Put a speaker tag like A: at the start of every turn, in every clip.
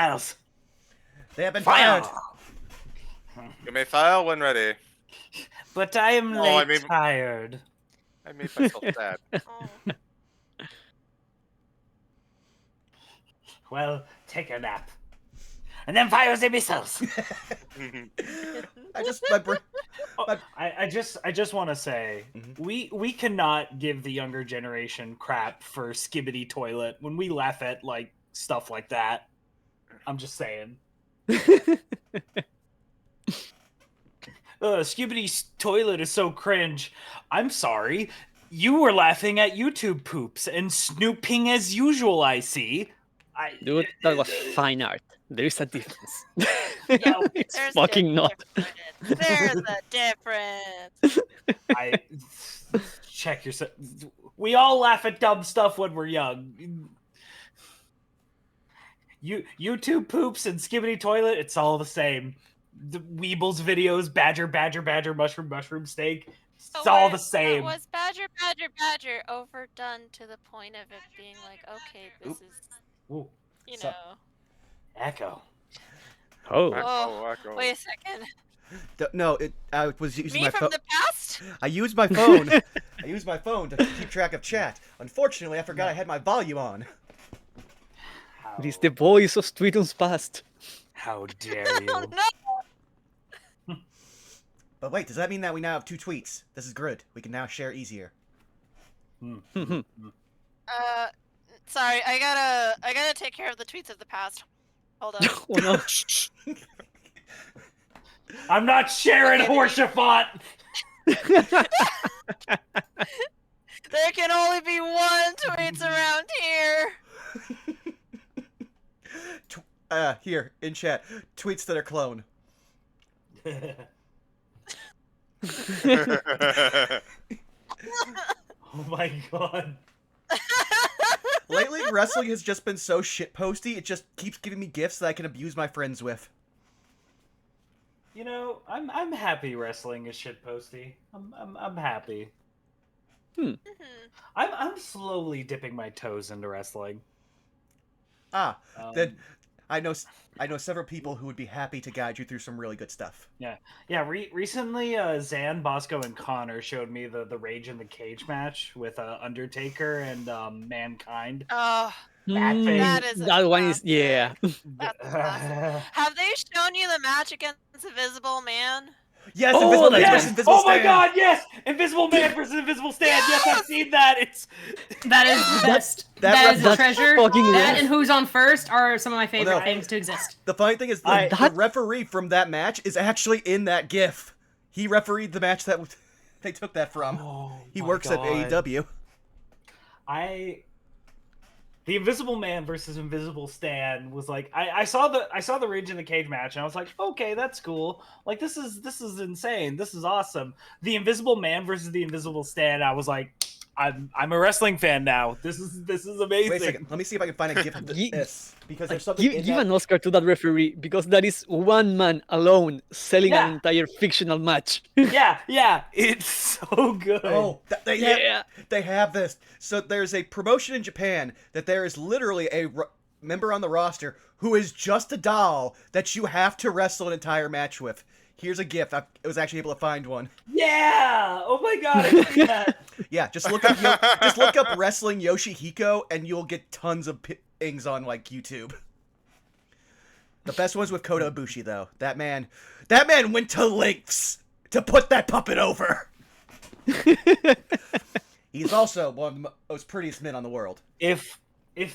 A: missiles.
B: They have been
A: Fire!
B: fired.
C: You may fire when ready.
A: But I am
C: No,
A: late
C: I mean-
A: tired.
C: I made myself sad.
D: Oh.
A: Well, take a nap. And then fire the missiles.
B: I just my brain.
A: I just want to say
B: Mhm.
A: we cannot give the younger generation crap for skibbity toilet when we laugh at like stuff like that. I'm just saying. Skibbity toilet is so cringe. I'm sorry. You were laughing at YouTube poops and snooping as usual, I see.
E: Dude, that was fine art. There is a difference.
A: No,
E: It's
D: There's
E: fucking not.
D: There's a difference.
A: I check yourself. We all laugh at dumb stuff when we're young. YouTube poops and skibbity toilet, it's all the same. The Weebles videos, badger, mushroom, steak. It's all the same.
D: Was badger overdone to the point of it being like, okay, this
B: Oop.
D: is,
A: Ooh,
D: you
B: So-
D: know.
A: echo.
E: Oh.
C: Echo.
D: Wait a second.
B: No, I was using
D: Me
B: my
D: from
B: phone.
D: the past?
B: I used my phone. I used my phone to keep track of chat. Unfortunately, I forgot I had my volume on.
A: How,
E: It is the voice of Tweetum's past.
A: how dare
D: Oh
A: you?
D: no!
B: But wait, does that mean that we now have 2 tweets? This is good. We can now share easier.
D: Sorry, I gotta take care of the tweets of the past. Hold on.
E: Oh no.
A: I'm not sharing Horsefont!
D: There can only be one tweets around here.
B: Here, in chat. Tweets that are clone.
A: Oh my god.
B: Lately, wrestling has just been so shitposty, it just keeps giving me gifts that I can abuse my friends with.
A: You know, I'm happy wrestling is shitposty. I'm happy. I'm slowly dipping my toes into wrestling.
B: Then I know several people who would be happy to guide you through some really good stuff.
A: Yeah. Recently, Zan, Bosco, and Connor showed me the Rage in the Cage match with Undertaker and Mankind.
D: Oh,
A: That
D: is a
E: that one is,
D: classic.
E: yeah.
D: That's classic. Have they shown you the match against Invisible Man?
B: Yes,
E: Oh,
B: Invisible Man
E: yes!
B: versus Invisible
A: Oh my
B: Stan.
A: god, yes! Invisible Man versus Invisible Stand. Yes, I've seen that. It's
F: That is the best.
B: that
F: That is a
E: that's
F: treasure.
E: fucking
F: That
E: rad.
F: and Who's on First are some of my favorite
B: Well, no.
F: things to exist.
B: The funny thing is, the referee from that match is actually in that GIF. He refereed the match that they took that from. He works at AEW.
A: The Invisible Man versus Invisible Stan was like I saw the Rage in the Cage match and I was like, okay, that's cool. Like this is insane. This is awesome. The Invisible Man versus the Invisible Stan, I was like, I'm a wrestling fan now. This is amazing.
B: Wait a second. Let me see if I can find a GIF of this because there's something.
E: Give an Oscar to that referee because that is one man alone selling
A: Yeah.
E: an entire fictional match.
A: Yeah, it's so good.
B: Oh, they have this. So there's a promotion in Japan that there is literally a member on the roster who is just a doll that you have to wrestle an entire match with. Here's a GIF. I was actually able to find one.
A: Yeah! Oh my god, I see that.
B: Yeah, just look up wrestling Yoshihiko and you'll get tons of pings on like YouTube. The best one's with Kota Ibushi though. That man went to lengths to put that puppet over. He's also one of the most prettiest men on the world.
A: If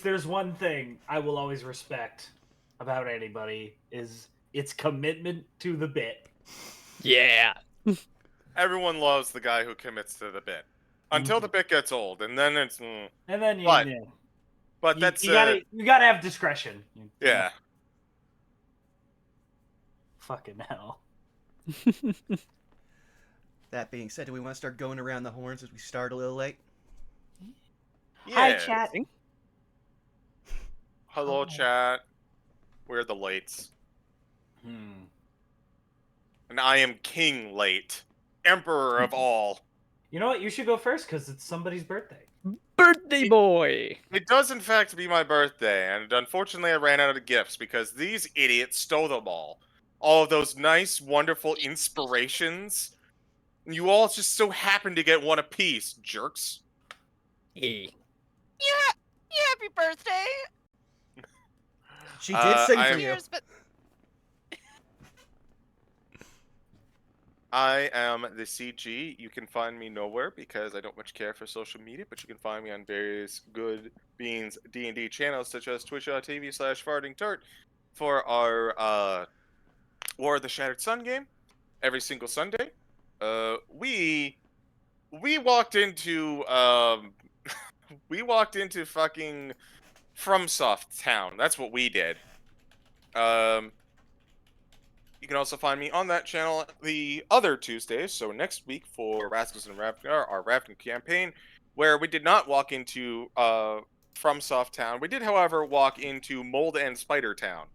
A: there's one thing I will always respect about anybody is its commitment to the bit.
E: Yeah.
C: Everyone loves the guy who commits to the bit. Until the bit gets old, and then it's...
A: And then you
C: that's...
A: you gotta have discretion.
C: Yeah.
A: Fucking hell.
B: That being said, do we want to start going around the horns as we start a little late?
A: Hi, chat.
C: Hello, chat. We're the Lates. And I am King Late. Emperor of all.
A: You know what? You should go first because it's somebody's birthday.
E: birthday boy.
C: It does, in fact, be my birthday, and unfortunately I ran out of gifts because these idiots stole them all. All of those nice, wonderful inspirations. You all just so happen to get one apiece, jerks.
E: Eh.
D: Yeah, happy birthday.
B: She did sing
C: I
B: for
C: am-
B: you.
D: Cheers, but
C: I am the CG. You can find me nowhere because I don't much care for social media, but you can find me on various good beans D&D channels such as twitch.tv/fartingtart for our War of the Shattered Sun game every single Sunday. We walked into we walked into fucking FromSoft Town. That's what we did. You can also find me on that channel the other Tuesdays, so next week for Rascals and Ravnar, our rafting campaign, where we did not walk into FromSoft Town. We did, however, walk into Mold and Spider Town.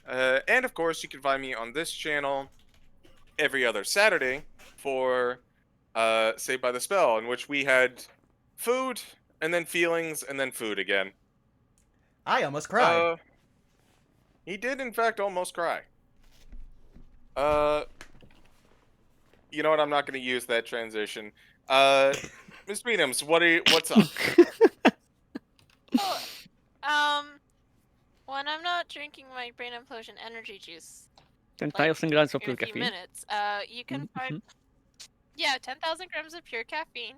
C: And of course, you can find me on this channel every other Saturday for Saved by the Spell, in which we had food, and then feelings, and then food again.
B: I almost cried.
C: He did, in fact, almost cry. You know what? I'm not going to use that transition. Miss Beanhams, what's up?
D: when I'm not drinking my brain implosion energy juice
E: 10,000 grams of
D: in
E: pure
D: a few
E: caffeine.
D: minutes, you can find 10,000 grams of pure caffeine.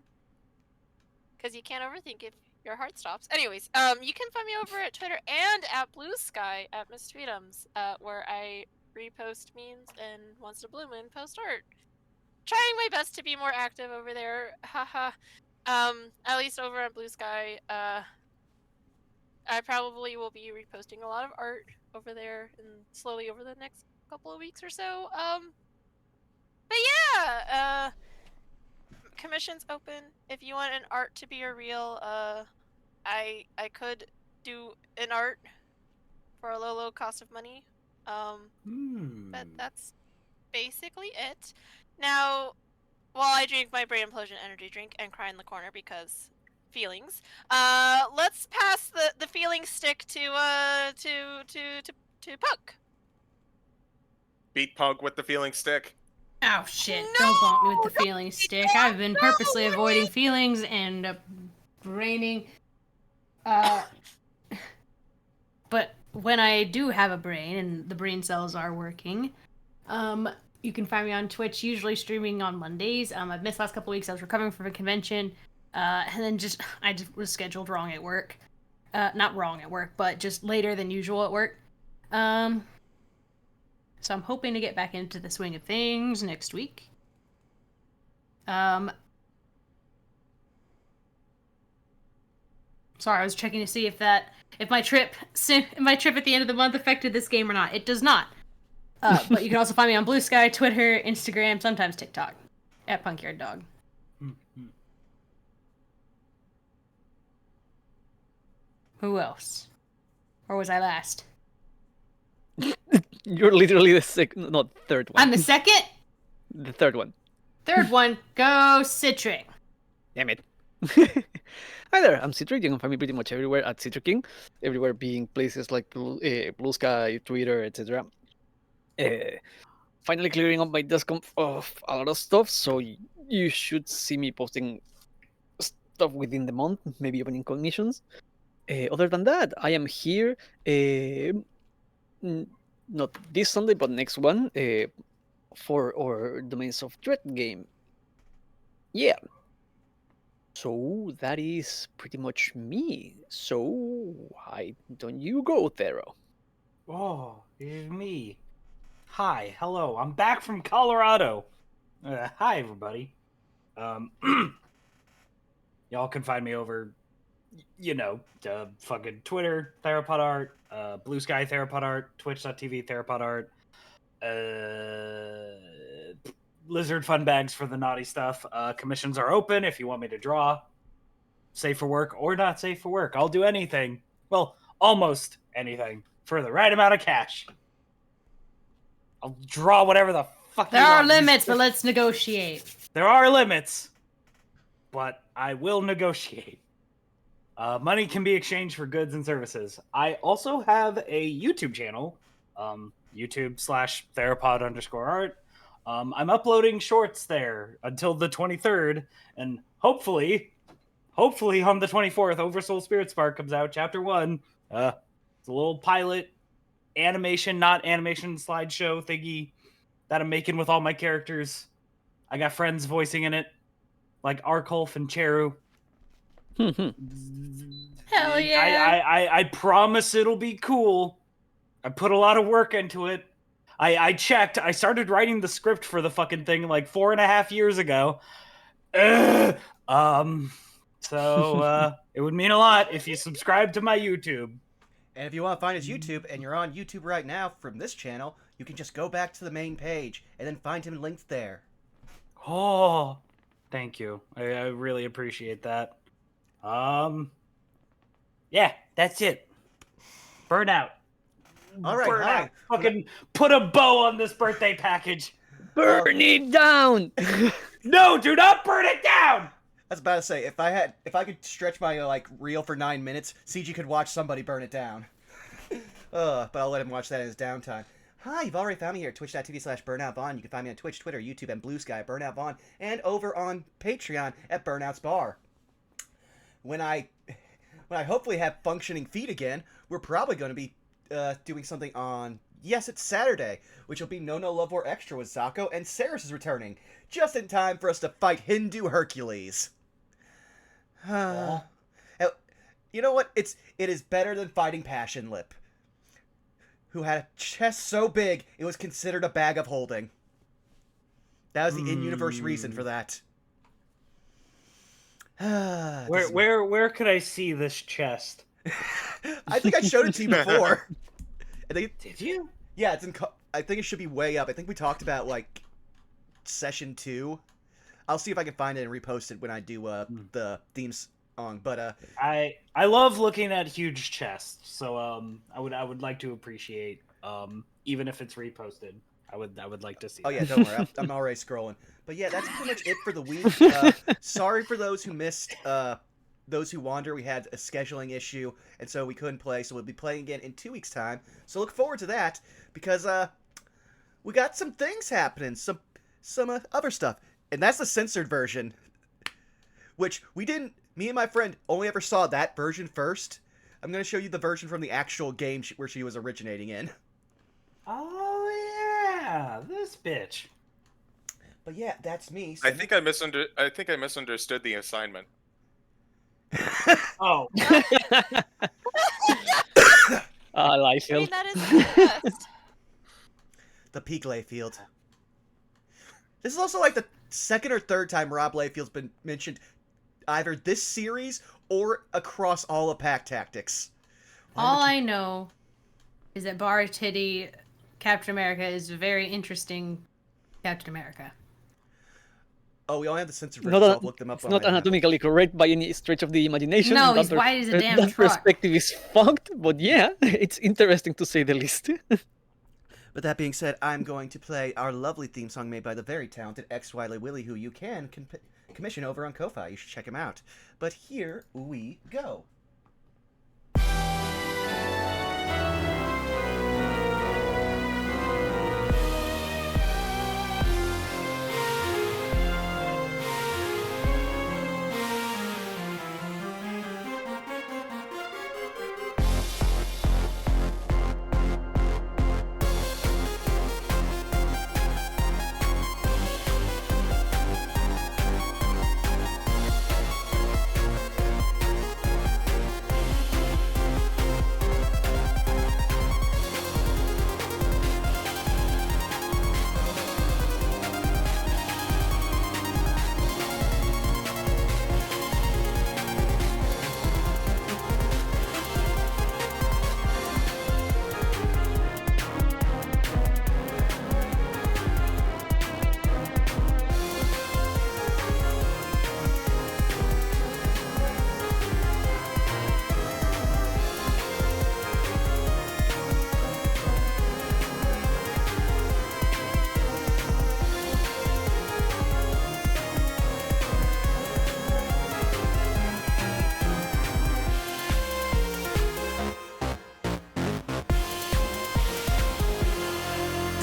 D: Because you can't overthink if your heart stops. Anyways, you can find me over at Twitter and at Blue Sky at Miss Tweetums, where I repost memes and once in a blue moon post art. Trying my best to be more active over there. Haha. At least over on Blue Sky. I probably will be reposting a lot of art over there and slowly over the next couple of weeks or so. But yeah, commissions open. If you want an art to be a real, I could do an art for a low cost of money. But that's basically it. Now, while I drink my brain implosion energy drink and cry in the corner because feelings, let's pass the feeling stick to Puck.
C: Beat Punk with the feeling stick.
F: Oh shit,
D: No!
F: don't bump me with the feeling stick. I've been purposely avoiding feelings and braining. But when I do have a brain and the brain cells are working, you can find me on Twitch, usually streaming on Mondays. I've missed the last couple weeks. I was recovering from a convention, and then I just was scheduled wrong at work. Not wrong at work, but just later than usual at work. So I'm hoping to get back into the swing of things next week. Sorry, I was checking to see if my trip at the end of the month affected this game or not. It does not. But you can also find me on Blue Sky, Twitter, Instagram, sometimes TikTok, at PunkyardDog. Who else? Or was I last?
E: You're literally the third one.
F: I'm the second?
E: The third one.
F: Third one, go Citric.
E: Damn it. Hi there, I'm Citric. You can find me pretty much everywhere at Citric King. Everywhere being places like Blue Sky, Twitter, etc. Finally clearing up my desk of a lot of stuff, so you should see me posting stuff within the month, maybe opening commissions. Other than that, I am here, not this Sunday, but next one, for our Domains of Dread game. Yeah. So that is pretty much me. So why don't you go, Thero?
A: Oh, it's me. Hi, hello. I'm back from Colorado. Hi, everybody. Y'all can find me over, fucking Twitter, Therapod Art, Blue Sky Therapod Art, Twitch.tv Therapod Art, Lizard Fun Bags for the naughty stuff. Commissions are open if you want me to draw. Safe for work or not safe for work. I'll do anything. Well, almost anything for the right amount of cash. I'll draw whatever the fuck
F: There
A: you
F: are
A: want.
F: limits, but let's negotiate.
A: There are limits, but I will negotiate. Money can be exchanged for goods and services. I also have a YouTube channel, YouTube/therapod_art. I'm uploading shorts there until the 23rd, and hopefully on the 24th, Oversoul Spirit Spark comes out, Chapter 1. It's a little pilot animation, not animation slideshow thingy that I'm making with all my characters. I got friends voicing in it, like Arkulf and Cheru.
F: Hell yeah.
A: I promise it'll be cool. I put a lot of work into it. I checked. I started writing the script for the fucking thing like 4.5 years ago. So it would mean a lot if you subscribe to my YouTube.
B: And if you want to find his YouTube, and you're on YouTube right now from this channel, you can just go back to the main page and then find him linked there.
A: Oh, thank you. I really appreciate that. Yeah, that's it. Burnout.
B: All right,
A: Burnout.
B: hi.
A: Fucking put a bow on this birthday package.
E: Burn it down!
A: No, do not burn it down.
B: I was about to say, if I could stretch my reel for 9 minutes, CG could watch somebody burn it down. But I'll let him watch that in his downtime. Hi, you've already found me here at twitch.tv/BurnoutVaughn. You can find me on Twitch, Twitter, YouTube, and Blue Sky at Burnout Vaughn, and over on Patreon at Burnout's Bar. When I hopefully have functioning feet again, we're probably going to be doing something on, yes, it's Saturday, which will be No Love War Extra with Zako, and Saris is returning, just in time for us to fight Hindu Hercules. You know what? It is better than fighting Passion Lip, who had a chest so big it was considered a bag of holding. That was the in-universe reason for that.
A: Where could I see this chest?
B: I think I showed it to you before.
A: Did you?
B: Yeah, I think it should be way up. I think we talked about session 2. I'll see if I can find it and repost it when I do the theme song. But
A: I love looking at huge chests, so I would like to appreciate even if it's reposted. I would like to see.
B: Oh yeah,
A: that.
B: don't worry, I'm already scrolling. But yeah, that's pretty much it for the week. Sorry for those who missed. Those who wander, we had a scheduling issue, and so we couldn't play. So we'll be playing again in 2 weeks' time. So look forward to that because we got some things happening, some other stuff, and that's the censored version, which we didn't. Me and my friend only ever saw that version first. I'm gonna show you the version from the actual game where she was originating in.
A: Oh yeah, this bitch.
B: But yeah, that's me. So
C: I think I misunderstood the assignment.
A: Oh.
E: I like
D: I mean,
E: it.
D: that is the best.
B: the Peak Layfield. This is also like the second or third time Rob Layfield's been mentioned either this series or across all of Pact Tactics.
F: All I know is that Bar Titty Captain America is a very interesting Captain America.
B: Oh, we only have the censored version, so I'll look them up.
E: It's not anatomically correct by any stretch of the imagination.
F: No,
E: That
F: he's white as a damn
E: that
F: truck.
E: perspective is fucked, but yeah, it's interesting to say the least.
B: But that being said, I'm going to play our lovely theme song made by the very talented X Wiley Willie, who you can commission over on Ko-Fi. You should check him out. But here we go.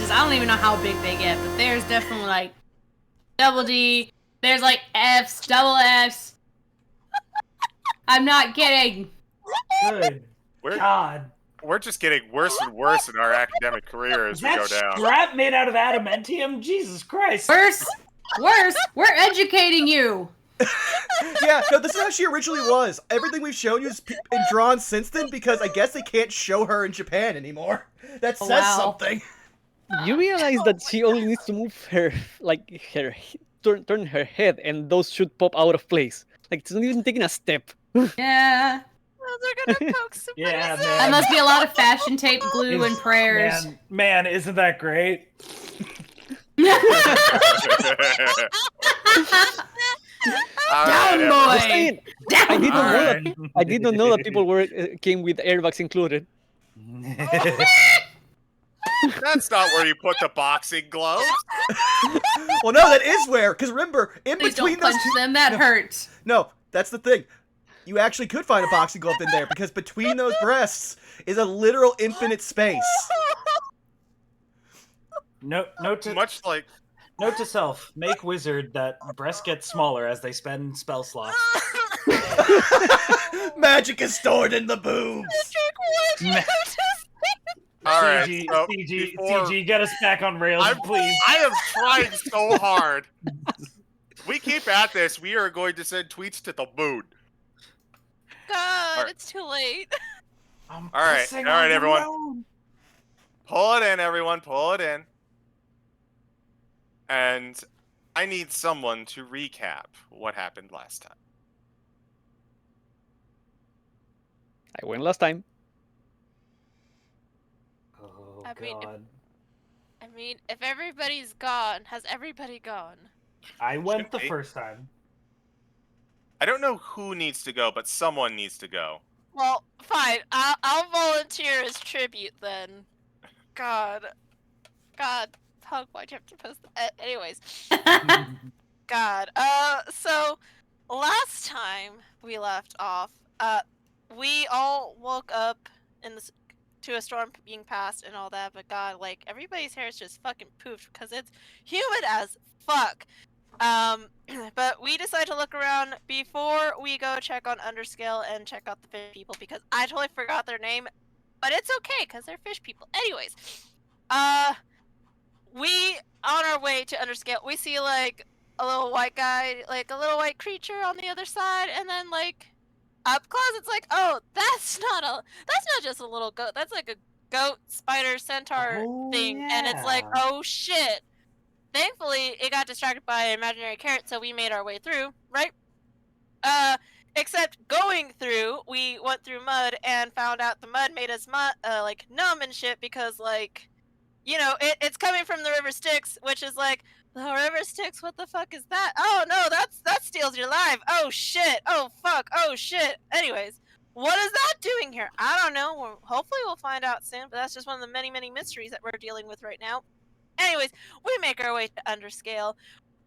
F: boxes. I don't even know how big they get, but there's definitely like double D. There's like Fs, double Fs. I'm not kidding.
A: Good God.
C: We're just getting worse and worse in our academic career as
A: Is
C: we go
A: that
C: down.
A: strap made out of adamantium? Jesus Christ.
F: Worse. We're educating you.
B: Yeah, no, this is how she originally was. Everything we've shown you has been drawn since then because I guess they can't show her in Japan anymore. That says
F: Wow.
B: something.
E: You realize that she only needs to move her, like, turn her head, and those should pop out of place. Like, it's not even taking a step.
F: Yeah.
D: Oh, they're gonna poke somebody's
A: Yeah,
D: eye.
A: man.
F: That must be a lot of fashion tape, glue, and prayers.
A: Man, isn't that great?
F: Down,
C: Alright,
F: boy.
E: Just saying,
F: Down.
E: I did not know that people came with airbags included.
C: That's not where you put the boxing gloves.
B: Well, no, that is where, because remember, in
F: Please
B: between
F: don't
B: those
F: punch them. That hurts.
B: No, that's the thing. You actually could find a boxing glove in there because between those breasts is a literal infinite space.
A: Note to
C: Much like
A: note to self: make wizard that breasts get smaller as they spend spell slots.
B: Magic is stored in the boobs.
A: Ma-
C: Alright,
A: CG,
C: so
A: CG,
C: before-
A: CG, get us back on rails, please.
C: I am trying so hard. We keep at this, we are going to send tweets to the moon.
D: God,
C: Alright.
D: it's too late.
A: I'm
C: Alright,
A: pissing
C: alright,
A: on the
C: everyone.
A: road.
C: Pull it in, everyone, pull it in. And I need someone to recap what happened last time.
E: I went last time.
A: Oh
D: I mean,
A: God!
D: I mean, if everybody's gone, has everybody gone?
A: I went
C: Should
A: the
C: be.
A: first time.
C: I don't know who needs to go, but someone needs to go.
D: Well, fine. I'll volunteer as tribute then. God, Pug, why'd you have to post that? Anyways, God. So last time we left off, we all woke up in the to a storm being passed and all that, but God, like everybody's hair is just fucking poofed because it's humid as fuck. But we decided to look around before we go check on Underscale and check out the fish people because I totally forgot their name, but it's okay because they're fish people. Anyways, we on our way to Underscale, we see like a little white guy, like a little white creature on the other side, and then like up close, it's like, oh, that's not just a little goat. That's like a goat, spider, centaur thing, and it's like,
A: yeah.
D: oh shit. Thankfully, it got distracted by an imaginary carrot, so we made our way through, right? Except going through, we went through mud and found out the mud made us like numb and shit because, like, you know, it's coming from the river Styx, which is like, the river Styx, what the fuck is that? Oh no, that steals your life. Oh shit. Oh fuck. Oh shit. Anyways, what is that doing here? I don't know. Well, hopefully we'll find out soon, but that's just one of the many, many mysteries that we're dealing with right now. Anyways, we make our way to Underscale.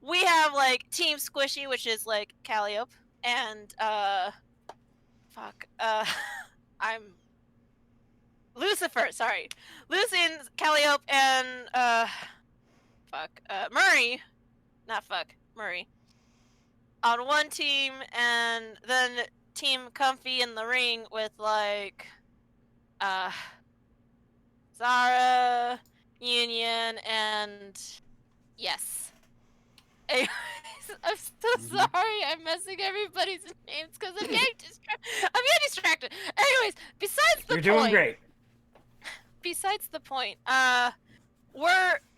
D: We have like Team Squishy, which is like Calliope, and I'm Lucifer, sorry. Lucian, Calliope, and Murray. Not fuck, Murray. On one team, and then Team Comfy in the ring with like Zara, Union, and yes. Anyways, I'm so sorry I'm messing everybody's names because I'm getting distracted. Anyways, besides the
A: You're doing
D: point.
A: great.
D: Besides the point,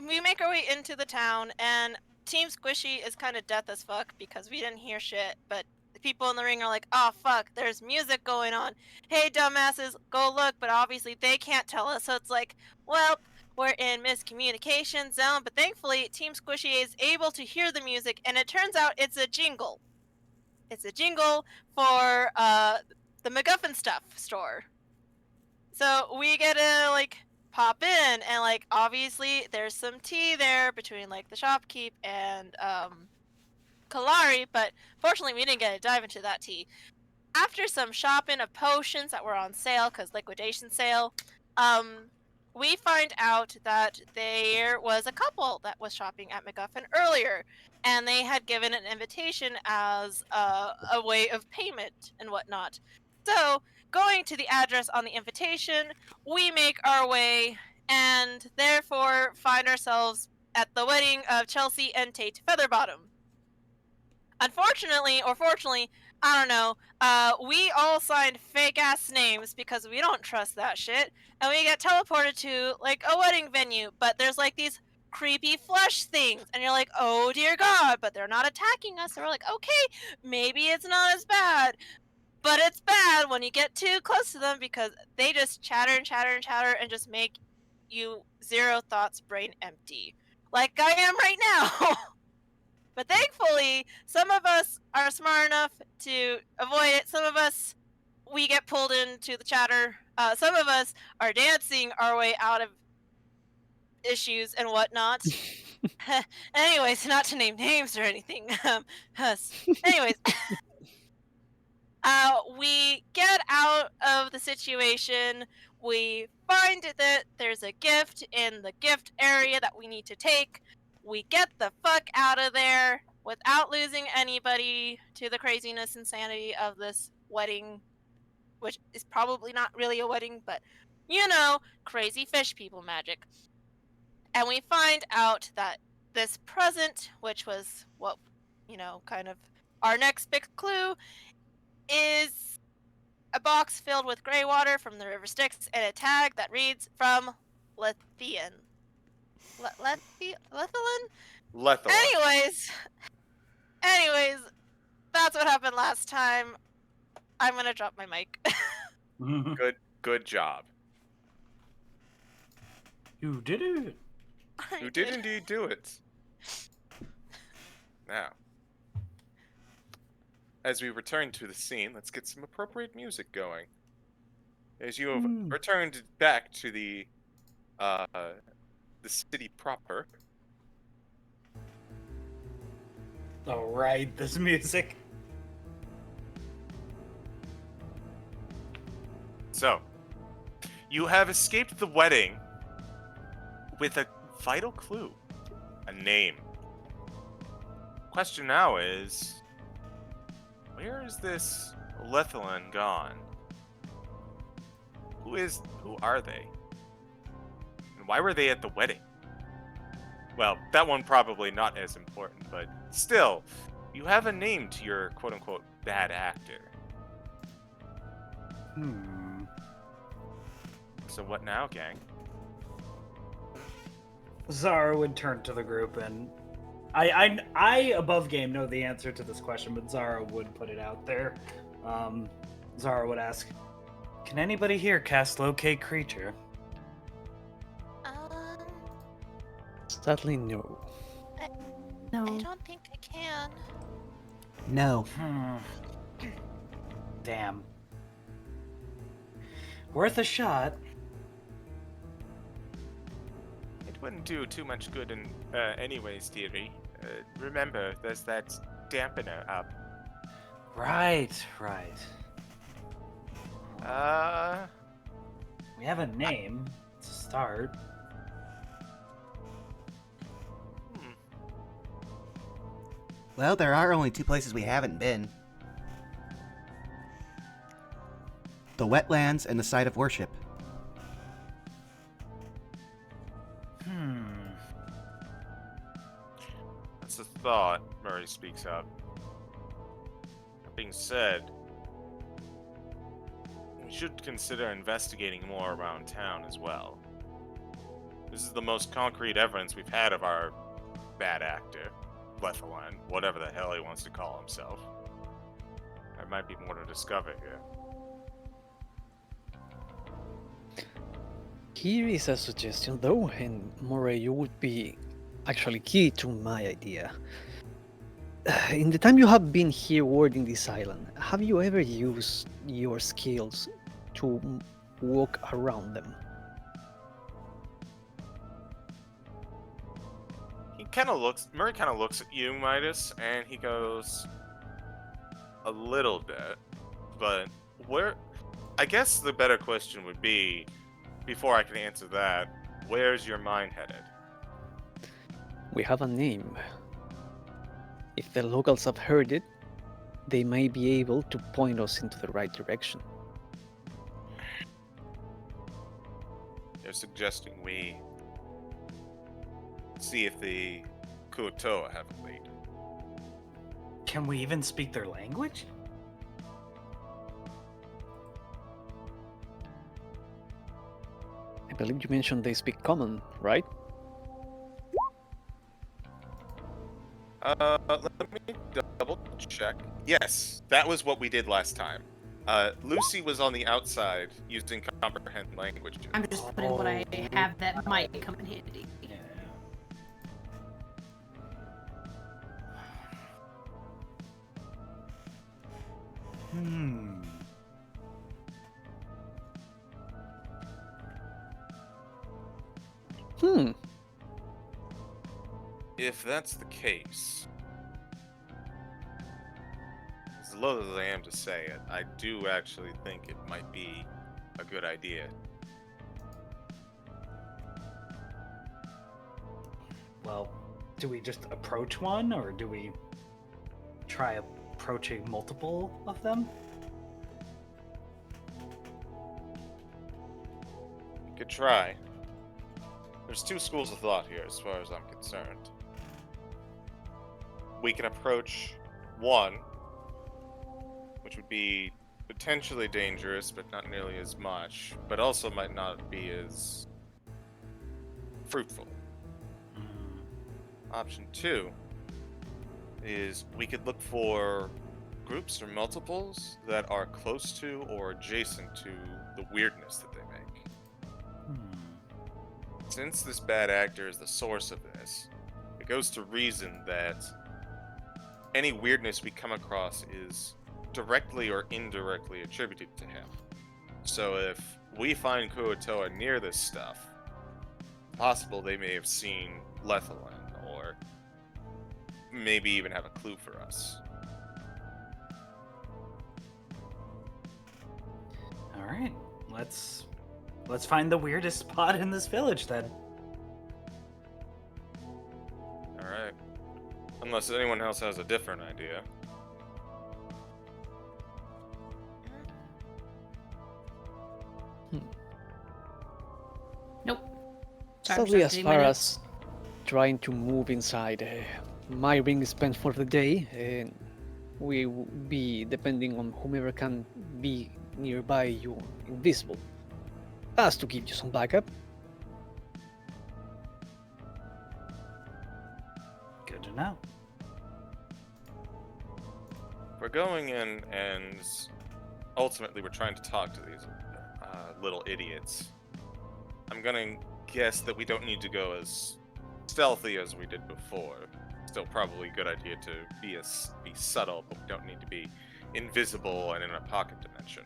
D: we make our way into the town, and Team Squishy is kind of deaf as fuck because we didn't hear shit, but the people in the ring are like, oh fuck, there's music going on. Hey dumbasses, go look, but obviously they can't tell us, so it's like, well, we're in miscommunication zone, but thankfully Team Squishy is able to hear the music, and it turns out it's a jingle. It's a jingle for the MacGuffin Stuff store. So we get to like pop in, and like obviously there's some tea there between like the shopkeep and Kalari, but fortunately we didn't get to dive into that tea. After some shopping of potions that were on sale, because liquidation sale, we find out that there was a couple that was shopping at MacGuffin earlier, and they had given an invitation as a way of payment and whatnot. So, going to the address on the invitation, we make our way and therefore find ourselves at the wedding of Chelsea and Tate Featherbottom. Unfortunately, or fortunately, I don't know, we all signed fake ass names because we don't trust that shit, and we get teleported to like a wedding venue, but there's like these creepy flesh things, and you're like, oh dear god, but they're not attacking us. So we're like, okay, maybe it's not as bad. But it's bad when you get too close to them because they just chatter and chatter and chatter and just make you zero thoughts brain empty. Like I am right now. But thankfully, some of us are smart enough to avoid it. Some of us, we get pulled into the chatter. Some of us are dancing our way out of issues and whatnot. Anyways, not to name names or anything. Anyways, we get out of the situation. We find that there's a gift in the gift area that we need to take. We get the fuck out of there without losing anybody to the craziness, insanity of this wedding, which is probably not really a wedding, but you know, crazy fish people magic. And we find out that this present, which was what, you know, kind of our next big clue, is a box filled with gray water from the river Styx and a tag that reads from Lethian. Lethian?
C: Lethalon.
D: Anyways, that's what happened last time. I'm gonna drop my mic.
C: Good job.
A: You did it.
C: You did indeed do it. Now, as we return to the scene, let's get some appropriate music going. As you have returned back to the city proper.
A: All right, this music.
C: So, you have escaped the wedding with a vital clue, a name. Question now is, where is this Lethalon gone? Who are they? And why were they at the wedding? Well, that one probably not as important, but still, you have a name to your quote-unquote bad actor. So what now, gang?
A: Zara would turn to the group, and I above game know the answer to this question, but Zara would put it out there. Zara would ask, "Can anybody here cast Locate Creature?"
E: Sadly, no.
F: No.
D: I don't think I can.
B: No.
A: Damn. Worth a shot.
C: It wouldn't do too much good in anyways, dearie. Remember, there's that dampener up.
A: Right.
C: Uh,
A: We have a name to start.
B: Well, there are only two places we haven't been. The wetlands and the site of worship.
C: That's a thought, Murray speaks up. That being said, we should consider investigating more around town as well. This is the most concrete evidence we've had of our bad actor, Lethalon, whatever the hell he wants to call himself. There might be more to discover here.
E: Here is a suggestion though, and Murray, you would be actually key to my idea. In the time you have been here warding this island, have you ever used your skills to walk around them?
C: Murray kind of looks at you, Midas, and he goes, a little bit, but I guess the better question would be, before I can answer that, where's your mind headed?
E: We have a name. If the locals have heard it, they may be able to point us into the right direction.
C: They're suggesting we see if the Kua-toa have a lead.
A: Can we even speak their language?
E: I believe you mentioned they speak common, right?
C: Let me double check. Yes, that was what we did last time. Lucy was on the outside using comprehend languages.
F: I'm just putting what I have that might come in handy.
A: Yeah. Hmm.
C: If that's the case, as loath as I am to say it, I do actually think it might be a good idea.
A: Well, do we just approach one, or do we try approaching multiple of them?
C: You could try. There's two schools of thought here, as far as I'm concerned. We can approach one, which would be potentially dangerous, but not nearly as much, but also might not be as fruitful. Option 2 is we could look for groups or multiples that are close to or adjacent to the weirdness that they make. Since this bad actor is the source of this, it goes to reason that any weirdness we come across is directly or indirectly attributed to him. So if we find Kua-toa near this stuff, possible they may have seen Lethalin, or maybe even have a clue for us.
A: All right, let's find the weirdest spot in this village then.
C: All right. Unless anyone else has a different idea.
F: Nope. Sorry, I'm
E: Sadly,
F: just
E: as
F: updating my
E: far
F: notes.
E: as trying to move inside, my ring is spent for the day, and we will be depending on whomever can be nearby you invisible. As to give you some backup.
A: Good to know.
C: We're going in and ultimately we're trying to talk to these little idiots. I'm gonna guess that we don't need to go as stealthy as we did before. Still probably a good idea to be subtle, but we don't need to be invisible and in a pocket dimension.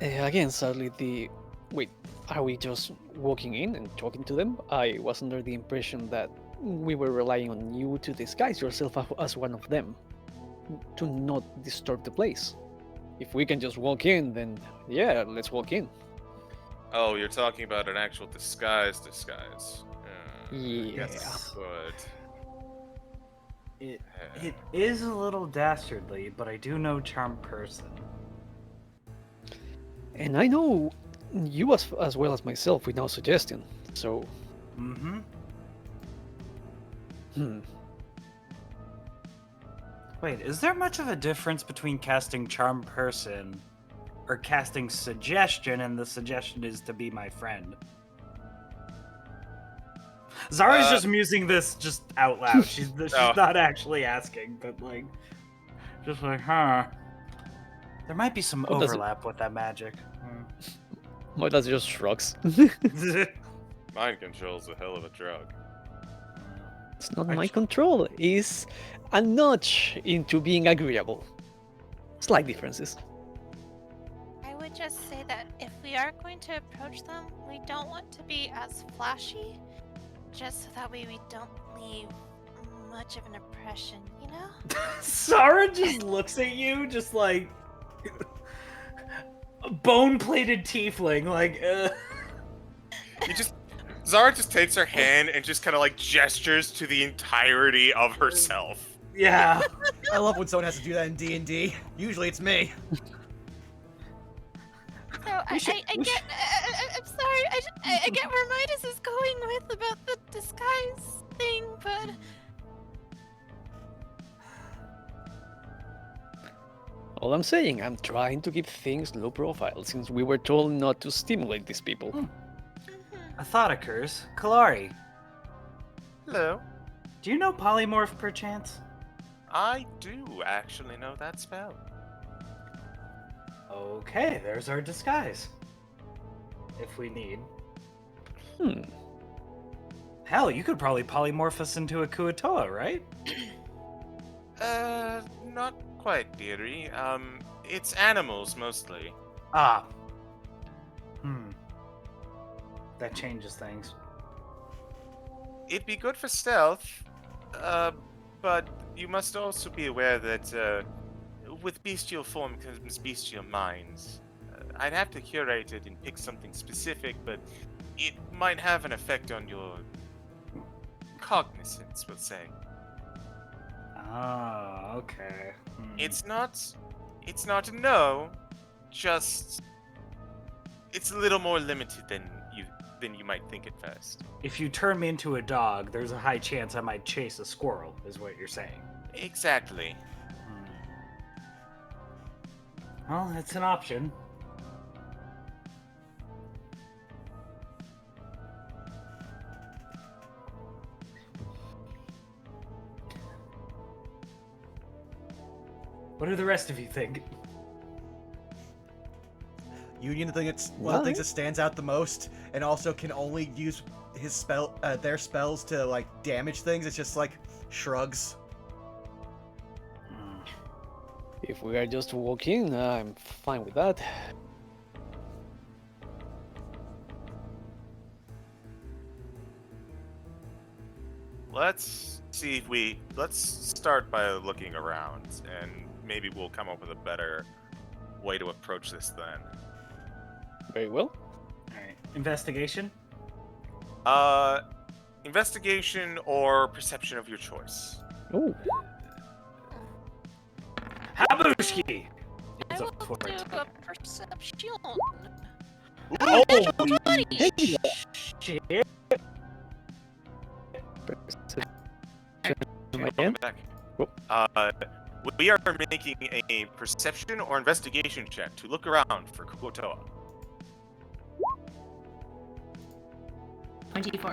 E: Again, sadly, wait, are we just walking in and talking to them? I was under the impression that we were relying on you to disguise yourself as one of them, to not disturb the place. If we can just walk in, then yeah, let's walk in.
C: Oh, you're talking about an actual disguise.
E: Yeah.
C: But
A: It is a little dastardly, but I do know charmed person.
E: And I know you as well as myself with no suggestion, so...
A: Mm-hmm.
E: Hmm.
A: Wait, is there much of a difference between casting charm person or casting suggestion, and the suggestion is to be my friend? Zara's just musing this just out loud. She's not actually asking, but like, just like, huh? There might be some
E: What does it-
A: overlap with that magic.
E: Well, that's just shrugs.
C: mind control's a hell of a drug.
E: It's not
A: I
E: my
A: ch-
E: control, it's a notch into being agreeable. Slight differences.
D: I would just say that if we are going to approach them, we don't want to be as flashy, just so that way we don't leave much of an impression, you know?
A: Zara just looks at you, just like, bone-plated tiefling. Like,
C: Zara just takes her hand and just kind of like gestures to the entirety of herself.
A: yeah.
B: I love when someone has to do that in D&D. Usually it's me.
D: So I get. I'm sorry. I get where Midas is going with about the disguise thing, but
E: All I'm saying, I'm trying to keep things low profile since we were told not to stimulate these people.
A: A thought occurs. Kalari,
C: Hello.
A: do you know polymorph perchance?
C: I do actually know that spell.
A: Okay, there's our disguise. If we need.
E: Hmm.
A: Hell, you could probably polymorph us into a Kua-toa, right?
C: Not quite, dearie. It's animals mostly.
A: Ah. That changes things.
C: It'd be good for stealth, but you must also be aware that, with bestial form comes bestial minds. I'd have to curate it and pick something specific, but it might have an effect on your cognizance, we'll say.
A: Ah, okay.
C: It's not a no, just it's a little more limited than you might think at first.
A: If you turn me into a dog, there's a high chance I might chase a squirrel, is what you're saying.
C: Exactly.
A: Well, it's an option. What do the rest of you think?
B: Union, the thing that's one of the things that stands out the most, and also can only use their spells to like damage things. It's just like shrugs.
E: If we are just walking, I'm fine with that.
C: Let's start by looking around, and maybe we'll come up with a better way to approach this then.
E: Very well.
A: Alright. Investigation?
C: Investigation or perception of your choice.
E: Oh,
A: Habushki!
D: I
A: It's a
D: will
A: fort.
D: do a perception.
A: Oh, shit.
E: Am I in?
C: Back.
E: Oh.
C: We are making a perception or investigation check to look around for Kua-toa.
F: 24.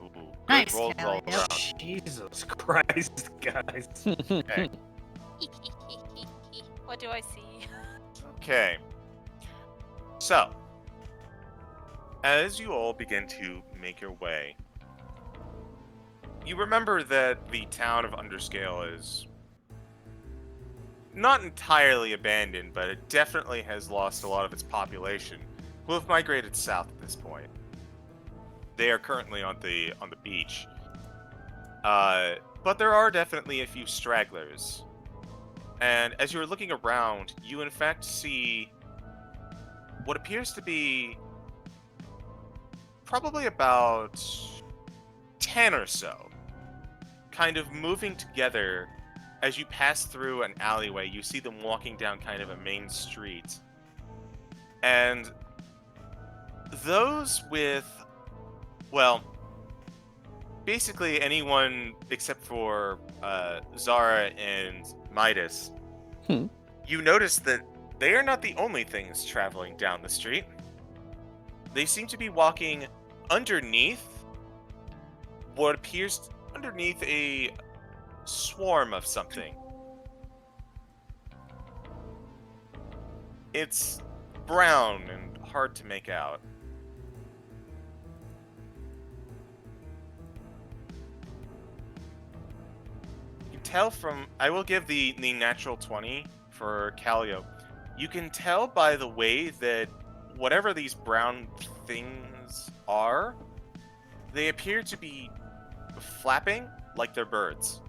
C: Ooh, good
F: Nice,
C: rolls
F: Callie.
C: all around.
A: Jesus Christ, guys.
C: Okay.
D: What do I see?
C: Okay. So, as you all begin to make your way, you remember that the town of Underscale is not entirely abandoned, but it definitely has lost a lot of its population, who have migrated south at this point. They are currently on the beach, but there are definitely a few stragglers. And as you're looking around, you in fact see what appears to be probably about 10 or so, kind of moving together. As you pass through an alleyway, you see them walking down kind of a main street. And those with, well, basically anyone except for Zara and Midas, you notice that they are not the only things traveling down the street. They seem to be walking underneath what appears underneath a swarm of something. It's brown and hard to make out. You can tell from, I will give the natural 20 for Callio. You can tell by the way that whatever these brown things are, they appear to be flapping like they're birds.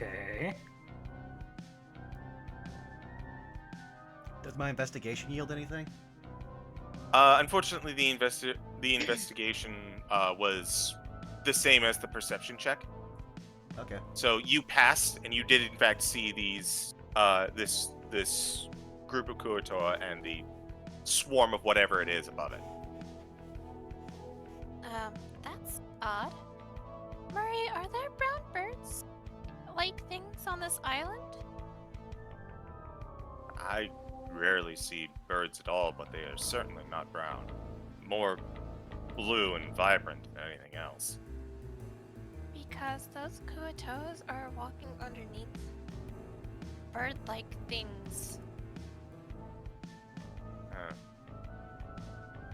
A: Okay.
B: my investigation yield anything?
C: Unfortunately, the investigation was the same as the perception check.
B: Okay.
C: So you passed, and you did in fact see these this group of Kua-toa and the swarm of whatever it is above it.
D: That's odd. Murray, are there brown birds like things on this island?
C: I rarely see birds at all, but they are certainly not brown. More blue and vibrant than anything else.
D: Because those Kua-toas are walking underneath bird-like things.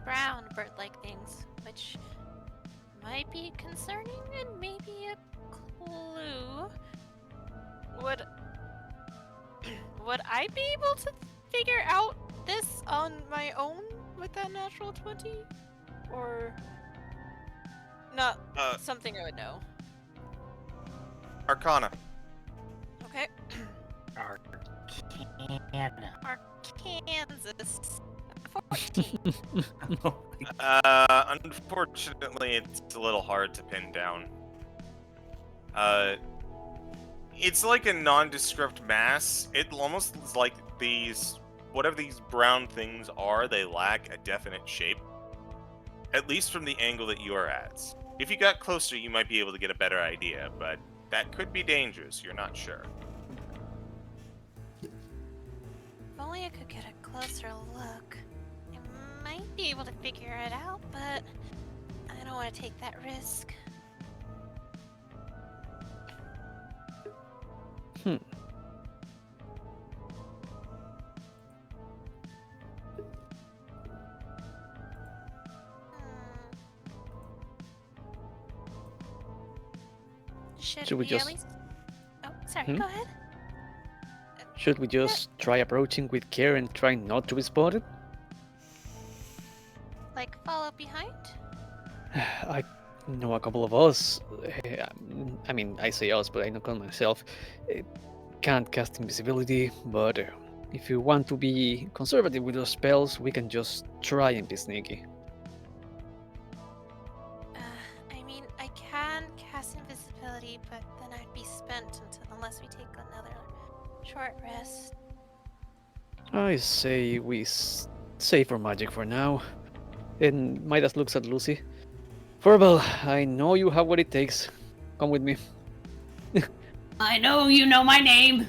D: Brown bird-like things, which might be concerning and maybe a clue. Would I be able to figure out this on my own with that natural 20? Or not something I would know?
C: Arcana.
D: Okay.
A: Arcana.
D: Kansas. 14.
C: Unfortunately, it's a little hard to pin down. It's like a nondescript mass. It almost is like whatever these brown things are, they lack a definite shape. At least from the angle that you are at. If you got closer, you might be able to get a better idea, but that could be dangerous, you're not sure.
D: If only I could get a closer look. I might be able to figure it out, but I don't want to take that risk.
E: Should we
D: at
E: just-
D: least... Oh, sorry,
E: Hmm?
D: go ahead.
E: Should we just try approaching with care and try not to be spotted?
D: Like, follow behind?
E: I know a couple of us. I mean, I say us, but I don't call myself. Can't cast invisibility, but if you want to be conservative with those spells, we can just try and be sneaky.
D: I mean, I can cast invisibility, but then I'd be spent unless we take another short rest.
E: I say we save our magic for now. And Midas looks at Lucy. Verbal, I know you have what it takes. Come with me.
F: I know you know my name.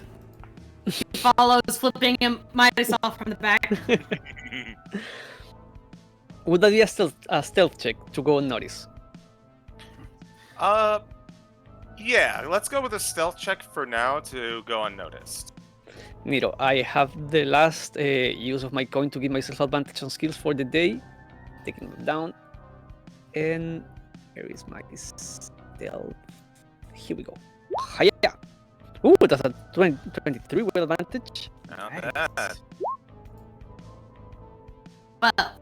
F: She follows, flipping him Midas off from the back.
E: Would that be a stealth check to go unnoticed?
C: Yeah, let's go with a stealth check for now to go unnoticed.
E: Nero, I have the last use of my coin to give myself advantage on skills for the day. Taking them down. And here is my stealth. Here we go. Hiya! Ooh, that's a 23 with advantage.
C: Not
F: Right.
C: bad.
F: Well,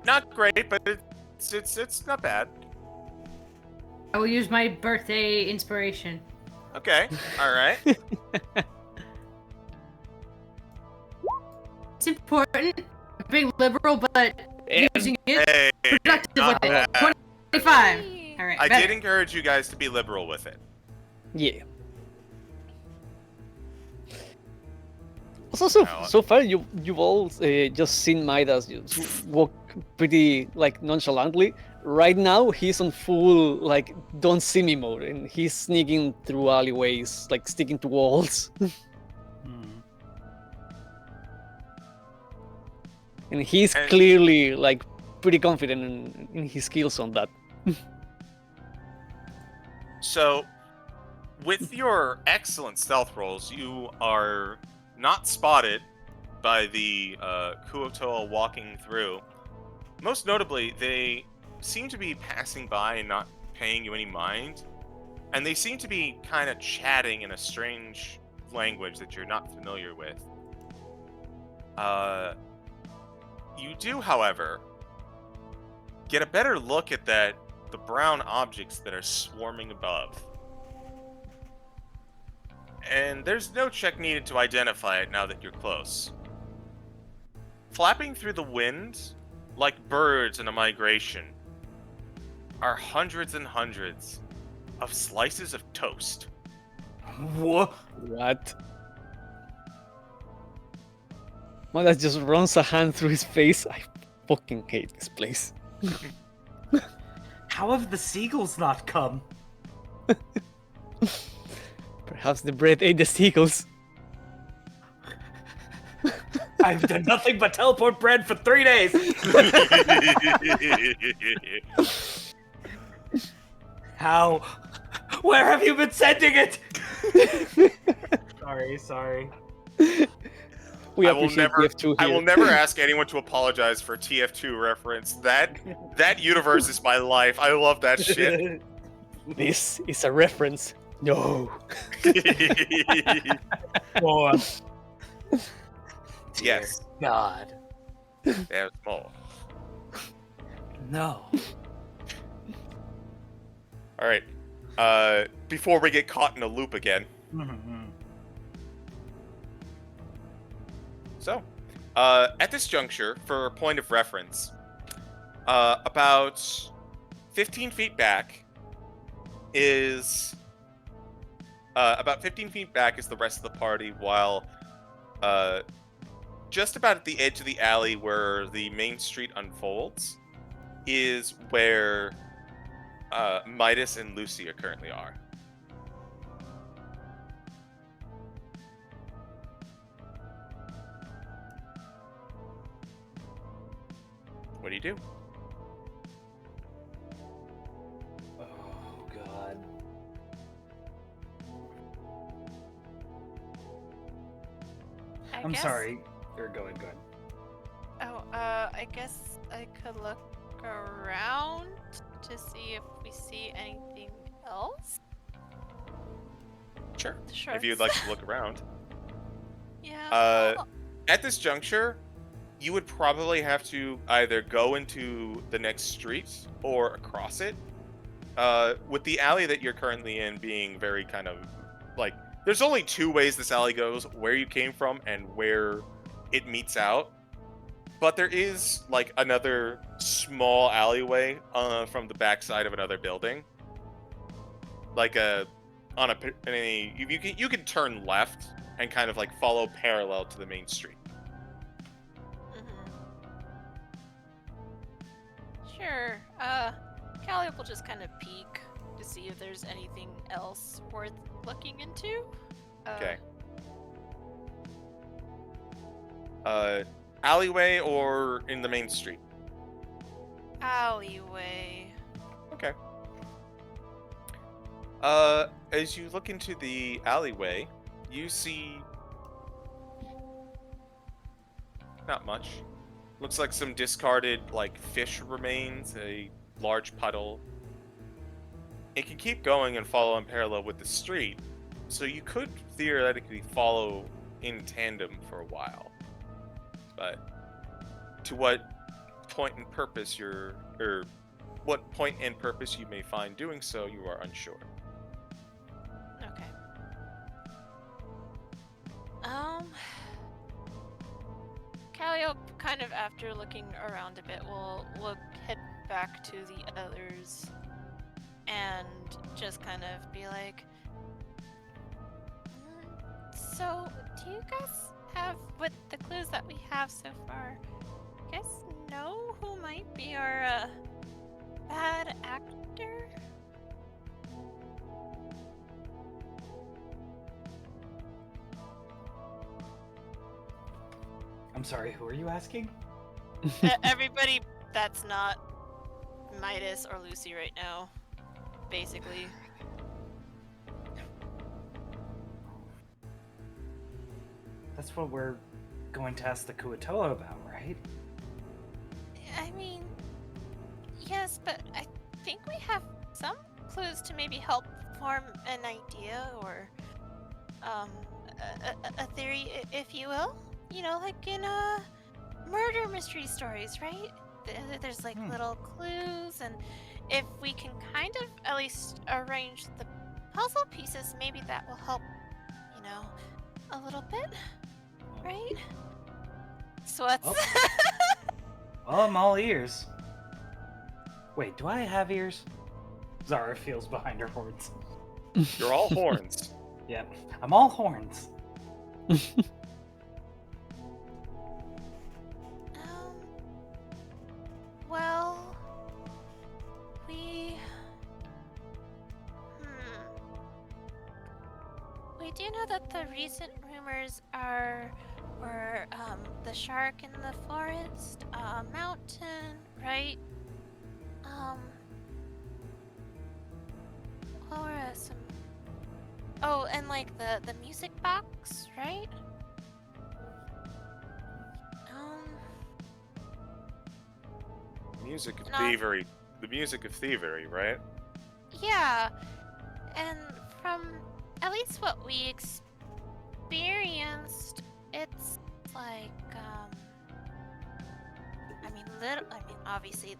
C: Not great, but it's not bad.
F: I will use my birthday inspiration.
C: Okay, all right.
F: It's important. I'm being liberal, but using it
C: Hey,
F: productive
C: not
F: with it.
C: bad.
F: 25.
D: Hey.
F: All right.
C: I
F: better.
C: did encourage you guys to be liberal with it.
E: Yeah. So
C: No.
E: so far you've all just seen Midas just walk pretty like nonchalantly. Right now he's on full like don't see me mode, and he's sneaking through alleyways, like sticking to walls, and he's
C: And-
E: clearly like pretty confident in his skills on that.
C: So, with your excellent stealth rolls, you are not spotted by the Kua-toa walking through. Most notably, they seem to be passing by and not paying you any mind. And they seem to be kind of chatting in a strange language that you're not familiar with. You do, however, get a better look at the brown objects that are swarming above. and there's no check needed to identify it now that you're close. Flapping through the wind, like birds in a migration, are hundreds and hundreds of slices of toast.
A: What?
E: What? Midas just runs a hand through his face. I fucking hate this place.
A: How have the seagulls not come?
E: Perhaps the bread ate the seagulls.
A: I've done nothing but teleport bread for 3 days. How? Where have you been sending it? Sorry.
E: We
C: I will
E: appreciate
C: never.
E: TF2
C: I
E: here.
C: will never ask anyone to apologize for TF2 reference. That universe is my life. I love that shit.
E: This is a reference. No.
A: More.
C: Yes.
A: God.
C: There's more.
A: No.
C: All right. Before we get caught in a loop again. So, at this juncture, for a point of reference, about 15 feet back is the rest of the party, while just about at the edge of the alley where the main street unfolds is where Midas and Lucia currently are. What do you do?
A: Oh God. I'm
D: guess-
A: sorry. You're going good.
D: Oh, I guess I could look around to see if we see anything else.
C: Sure.
D: Sure.
C: If you'd like to look around.
D: Yeah.
C: At this juncture, you would probably have to either go into the next street or across it. With the alley that you're currently in being very kind of like, there's only 2 ways this alley goes: where you came from and where it meets out. But there is like another small alleyway from the backside of another building. Like you can turn left and kind of like follow parallel to the main street.
D: Sure. Caleb will just kind of peek to see if there's anything else worth looking into.
C: Okay. Alleyway or in the main street?
D: Alleyway.
C: Okay. As you look into the alleyway, you see not much. Looks like some discarded, like, fish remains, a large puddle. It can keep going and follow in parallel with the street, so you could theoretically follow in tandem for a while. But to what point and purpose you may find doing so, you are unsure.
D: Okay. Calliope, kind of after looking around a bit, will head back to the others and just kind of be like, so, do you guys have, with the clues that we have so far, you guys know who might be our bad actor?
A: I'm sorry, who are you asking?
D: Everybody that's not Midas or Lucy right now, basically.
A: That's what we're going to ask the Kua-toa about, right?
D: I mean, yes, but I think we have some clues to maybe help form an idea or a theory, if you will. You know, like in murder mystery stories, right? There's like little clues, and if we can kind of at least arrange the puzzle pieces, maybe that will help, know, a little bit, right? Sweats.
A: Oh. Well, I'm all ears. Wait, do I have ears? Zara feels behind her horns.
C: You're all horns.
A: Yep, I'm all horns.
D: Well, we do know that the recent rumors were the shark in the forest, mountain, right? What were some? Oh, and like the music box, right?
C: Music of
D: No.
C: thievery. The music of thievery, right?
D: Yeah, and from at least what we experienced, it's like obviously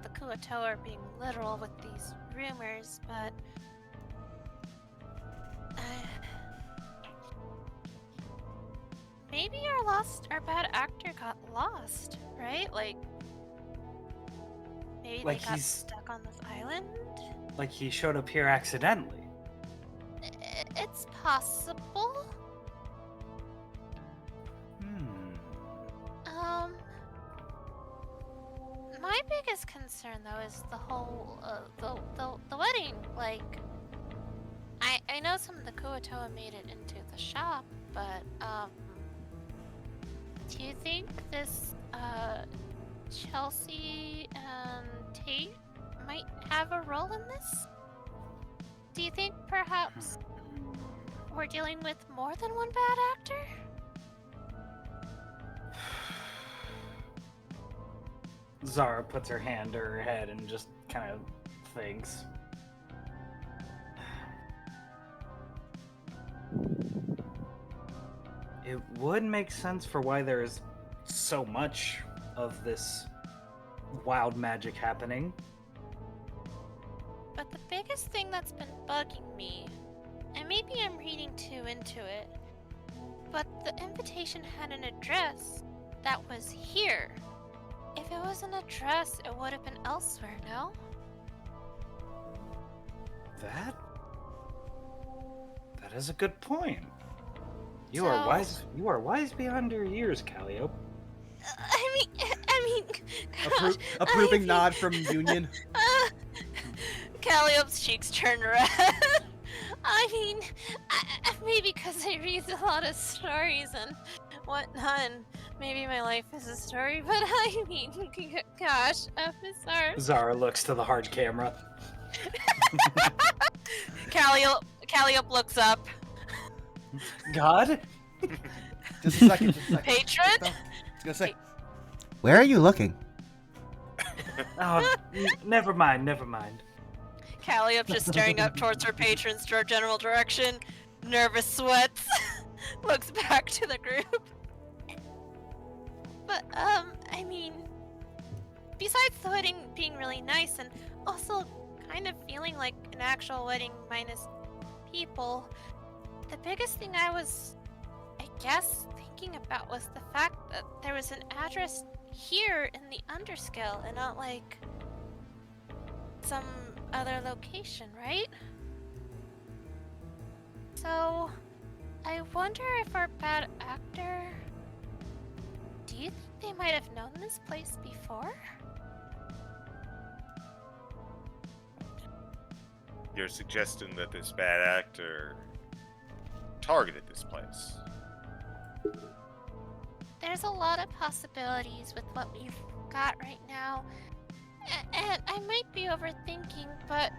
D: the Kua-toa are being literal with these rumors, but maybe our bad actor got lost, right? Like maybe
A: Like
D: they got
A: he's-
D: stuck on this island.
A: Like he showed up here accidentally.
D: It's possible. My biggest concern though is the whole the wedding. Like, I know some of the Kua-toa made it into the shop, but do you think this Chelsea and Tate might have a role in this? Do you think perhaps we're dealing with more than one bad actor?
A: Zara puts her hand to her head and just kind of thinks. It would make sense for why there's so much of this wild magic happening.
D: But the biggest thing that's been bugging me, and maybe I'm reading too into it, but the invitation had an address that was here. If it was an address, it would have been elsewhere, no?
A: That is a good point. You
D: So-
A: are wise. You are wise beyond your years, Calliope.
D: I mean, gosh,
B: Approving
D: I
B: nod from Union.
D: Calliope's cheeks turn red. I mean, maybe because I read a lot of stories and whatnot, and maybe my life is a story, but I mean, gosh, I'm sorry.
A: Zara looks to the hard camera.
D: Calliope looks up.
A: God?
B: Just a second.
D: Patron?
B: I was gonna say, where are you looking?
A: Oh, never mind.
D: Calliope just staring up towards her patron's general direction. Nervous sweats. Looks back to the group. But, I mean, besides the wedding being really nice and also kind of feeling like an actual wedding minus people, the biggest thing I was, I guess, thinking about was the fact that there was an address here in the underscale and not like some other location, right? So, I wonder if our bad actor... Do you think they might have known this place before?
C: You're suggesting that this bad actor targeted this place.
D: There's a lot of possibilities with what we've got right now. And I might be overthinking, but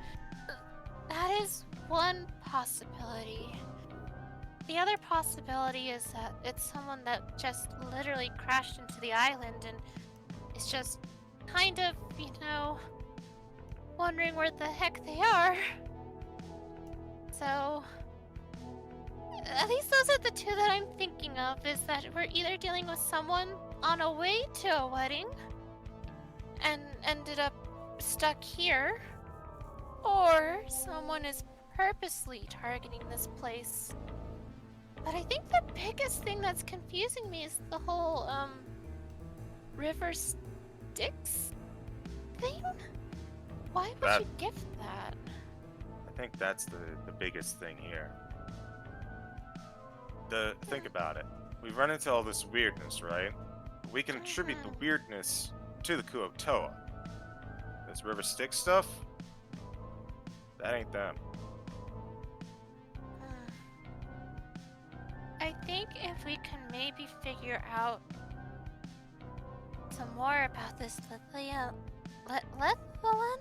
D: that is one possibility. The other possibility is that it's someone that just literally crashed into the island and is just kind of, wondering where the heck they are. So, at least those are the two that I'm thinking of, is that we're either dealing with someone on a way to a wedding and ended up stuck here, or someone is purposely targeting this place. But I think the biggest thing that's confusing me is the whole river Styx thing. Why would
C: That-
D: you gift that?
C: I think that's the biggest thing here. Think about it. We've run into all this weirdness, right? We can attribute the weirdness to the Kua-toa. This River Styx stuff, that ain't them.
D: I think if we can maybe figure out some more about this Lethalin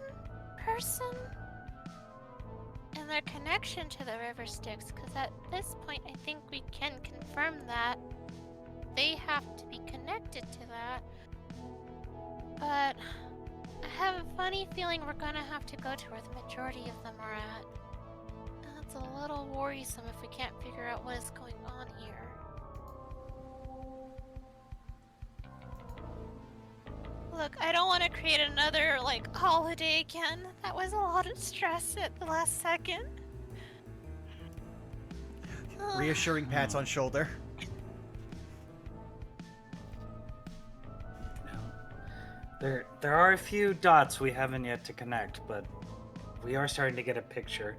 D: person and their connection to the River Styx, because at this point I think we can confirm that they have to be connected to that. But I have a funny feeling we're gonna have to go to where the majority of them are at. That's a little worrisome if we can't figure out what is going on here. Look, I don't want to create another, like, holiday again. That was a lot of stress at the last second.
B: Reassuring pats on shoulder.
A: There are a few dots we haven't yet to connect, but we are starting to get a picture.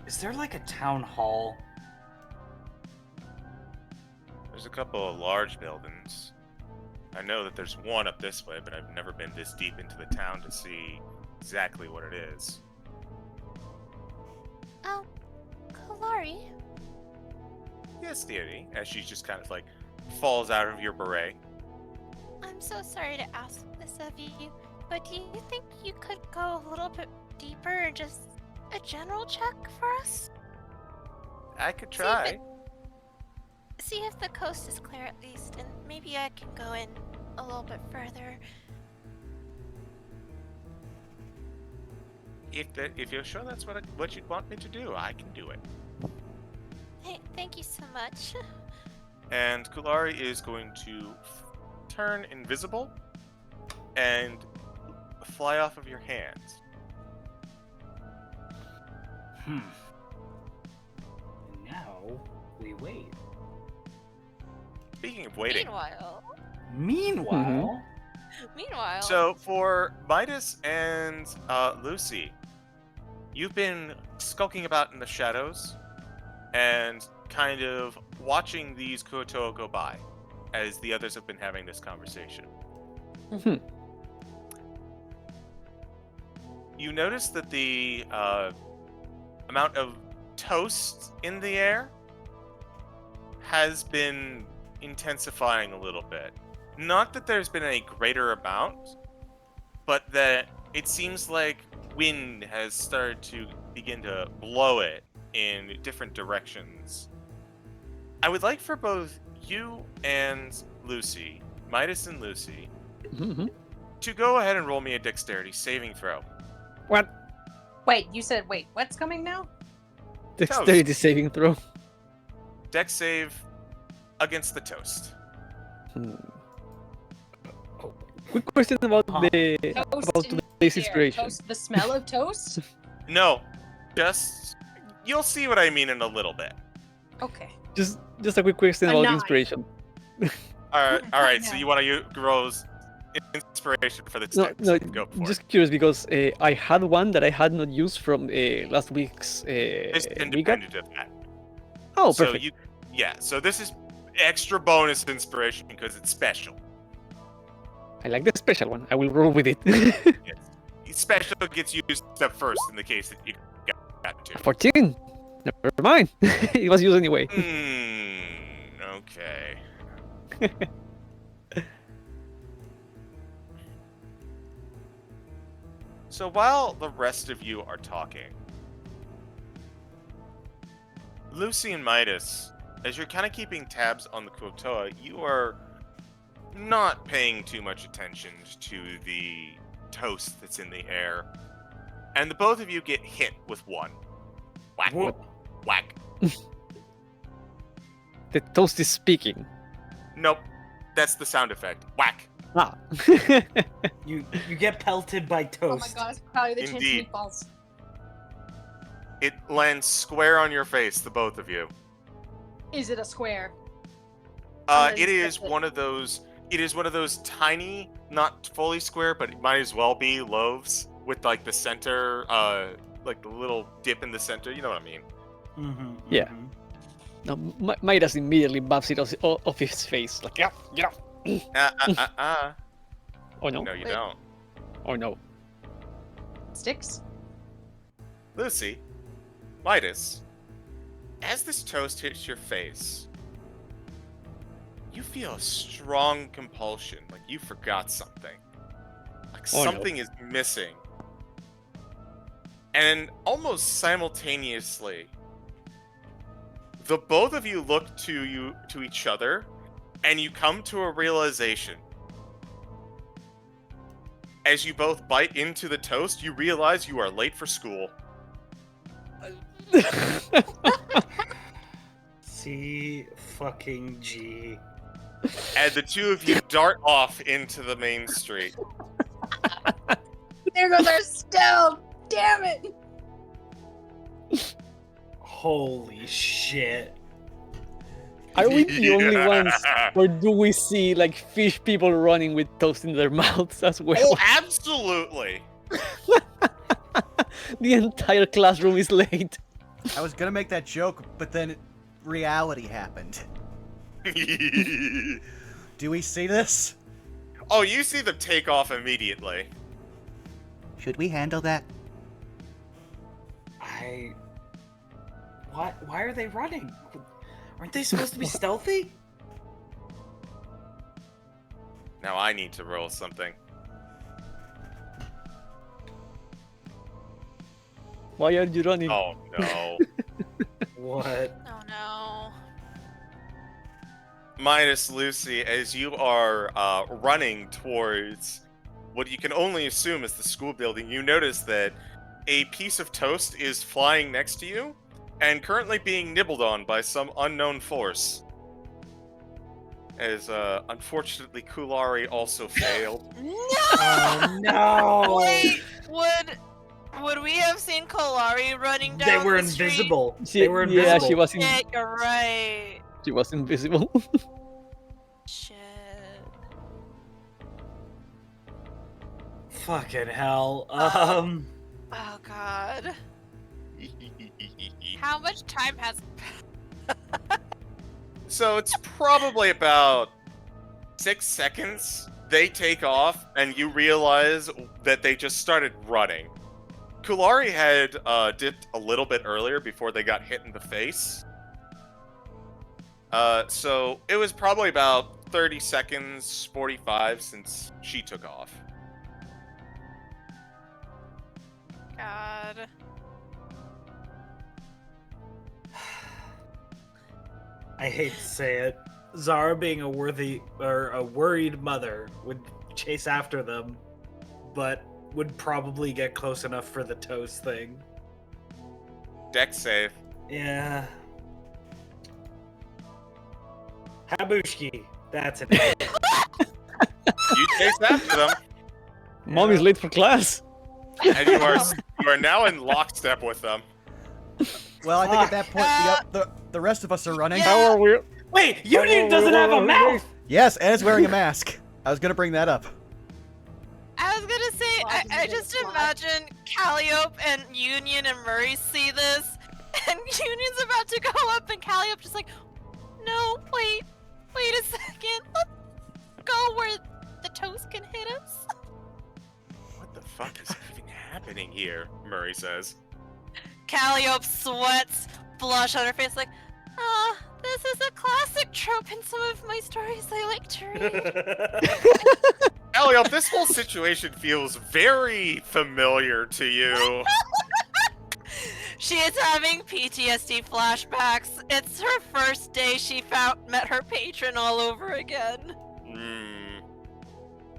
A: Is there like a town hall?
C: There's a couple of large buildings. I know that there's one up this way, but I've never been this deep into the town to see exactly what it is.
D: Oh, Kalari.
C: Yes, dearie. As she just kind of like falls out of your beret.
D: I'm so sorry to ask this of you, but do you think you could go a little bit deeper and just a general check for us?
C: I could try.
D: See if the coast is clear at least, and maybe I can go in a little bit further.
C: If you're sure that's what you'd want me to do, I can do it.
D: Hey, thank you so much.
C: And Kulari is going to turn invisible and fly off of your hands.
A: And now we wait.
C: Speaking of waiting,
A: Meanwhile,
C: so for Midas and Lucy, you've been skulking about in the shadows and kind of watching these Kua-toa go by as the others have been having this conversation. You notice that the amount of toast in the air has been intensifying a little bit. Not that there's been a greater amount, but that it seems like wind has started to begin to blow it in different directions. I would like for both you and Lucy, Midas and Lucy, to go ahead and roll me a dexterity saving throw.
E: What?
G: Wait, what's coming now?
E: Dexterity saving throw.
C: Dex save against the toast.
E: Quick question about
G: Toast in
E: today's
G: the air.
E: inspiration.
G: Toast, the smell of toast?
C: No, just you'll see what I mean in a little bit.
G: Okay.
E: Just a quick question
G: A
E: about
G: 9.
E: inspiration.
C: All right. So
G: No.
C: you want to use Rose inspiration for the
E: No,
C: text?
E: no,
C: Go for
E: just
C: it.
E: curious because I had one that I had not used from last week's
C: It's
E: recap.
C: independent of that.
E: Oh,
C: So
E: perfect.
C: so this is extra bonus inspiration because it's special.
E: I like the special one. I will roll with it.
C: Special gets used up first in the case that you got to.
E: 14. Never mind. It was used anyway.
C: Okay. So while the rest of you are talking, Lucy and Midas, as you're kind of keeping tabs on the Kua-toa, you are not paying too much attention to the toast that's in the air. And the both of you get hit with one. Whack.
A: Whoa.
C: Whack.
E: The toast is speaking.
C: Nope. That's the sound effect. Whack.
E: Ah.
A: You get pelted by
G: Oh my
A: toast.
G: god, it's probably the chance
C: Indeed.
G: meatballs.
C: It lands square on your face, the both of you.
G: Is it a square? I'm gonna
C: It is
G: accept it.
C: one of those. It is one of those tiny, not fully square, but it might as well be loaves with like the center, like the little dip in the center. You know what I mean?
A: Mm-hmm,
E: Yeah.
A: mm-hmm.
E: No, Midas immediately bumps it off his face. Like, yeah, get out. Oh no.
C: No, you
G: Wait.
C: don't.
E: Oh no.
G: Sticks?
C: Lucy, Midas, as this toast hits your face, you feel a strong compulsion, like you forgot something. Like
E: Oh, no.
C: something is missing. And almost simultaneously, the both of you look to each other, and you come to a realization. As you both bite into the toast, you realize you are late for school.
A: C fucking G.
C: And the two of you dart off into the main street.
G: There goes our stealth! Damn it!
A: Holy shit.
E: Are we the only ones,
C: Yeah.
E: or do we see like fish people running with toast in their mouths as well?
C: Oh, absolutely.
E: The entire classroom is late.
B: I was gonna make that joke, but then reality happened. Do we see this?
C: Oh, you see them take off immediately.
B: Should we handle that?
A: Why are they running? Aren't they supposed to be stealthy?
C: Now I need to roll something.
E: Why are you running?
C: Oh no.
A: What?
D: Oh no.
C: Minus Lucy, as you are running towards what you can only assume is the school building, you notice that a piece of toast is flying next to you and currently being nibbled on by some unknown force. As unfortunately Kulari also failed.
D: No!
A: Oh no!
D: Wait, would we have seen Kolari running down
A: They were
D: the street?
A: invisible.
E: She-
A: They were invisible.
E: Yeah, she was
D: Yeah, you're right.
E: She was invisible.
D: Shit.
A: Fucking hell.
D: Oh god. How much time has
C: So it's probably about 6 seconds. They take off, and you realize that they just started running. Kulari had dipped a little bit earlier before they got hit in the face. So it was probably about 30 seconds, 45 since she took off.
D: God.
A: I hate to say it. Zara being a worried mother would chase after them, but would probably get close enough for the toast thing.
C: Deck save.
A: Yeah. Habushki. That's it.
C: You chase after them,
E: Mom is late for class.
C: and you are now in lockstep with them.
B: Well, I think at that point, the rest of us are running.
D: Yeah.
E: How are we?
A: Wait, Union doesn't have a mouth!
B: Yes, and it's wearing a mask. I was gonna bring that up.
D: I was gonna say,
G: Why
D: I
G: did you
D: just
G: get a
D: imagine Calliope and Union and Murray see this, and Union's about to go up, and Calliope just like, no, wait a second, let's go where the toast can hit us.
C: What the fuck is even happening here? Murray says.
D: Calliope sweats, blush on her face, like, this is a classic trope in some of my stories I like to read.
C: Elliot, this whole situation feels very familiar to you.
D: She is having PTSD flashbacks. It's her first day she met her patron all over again.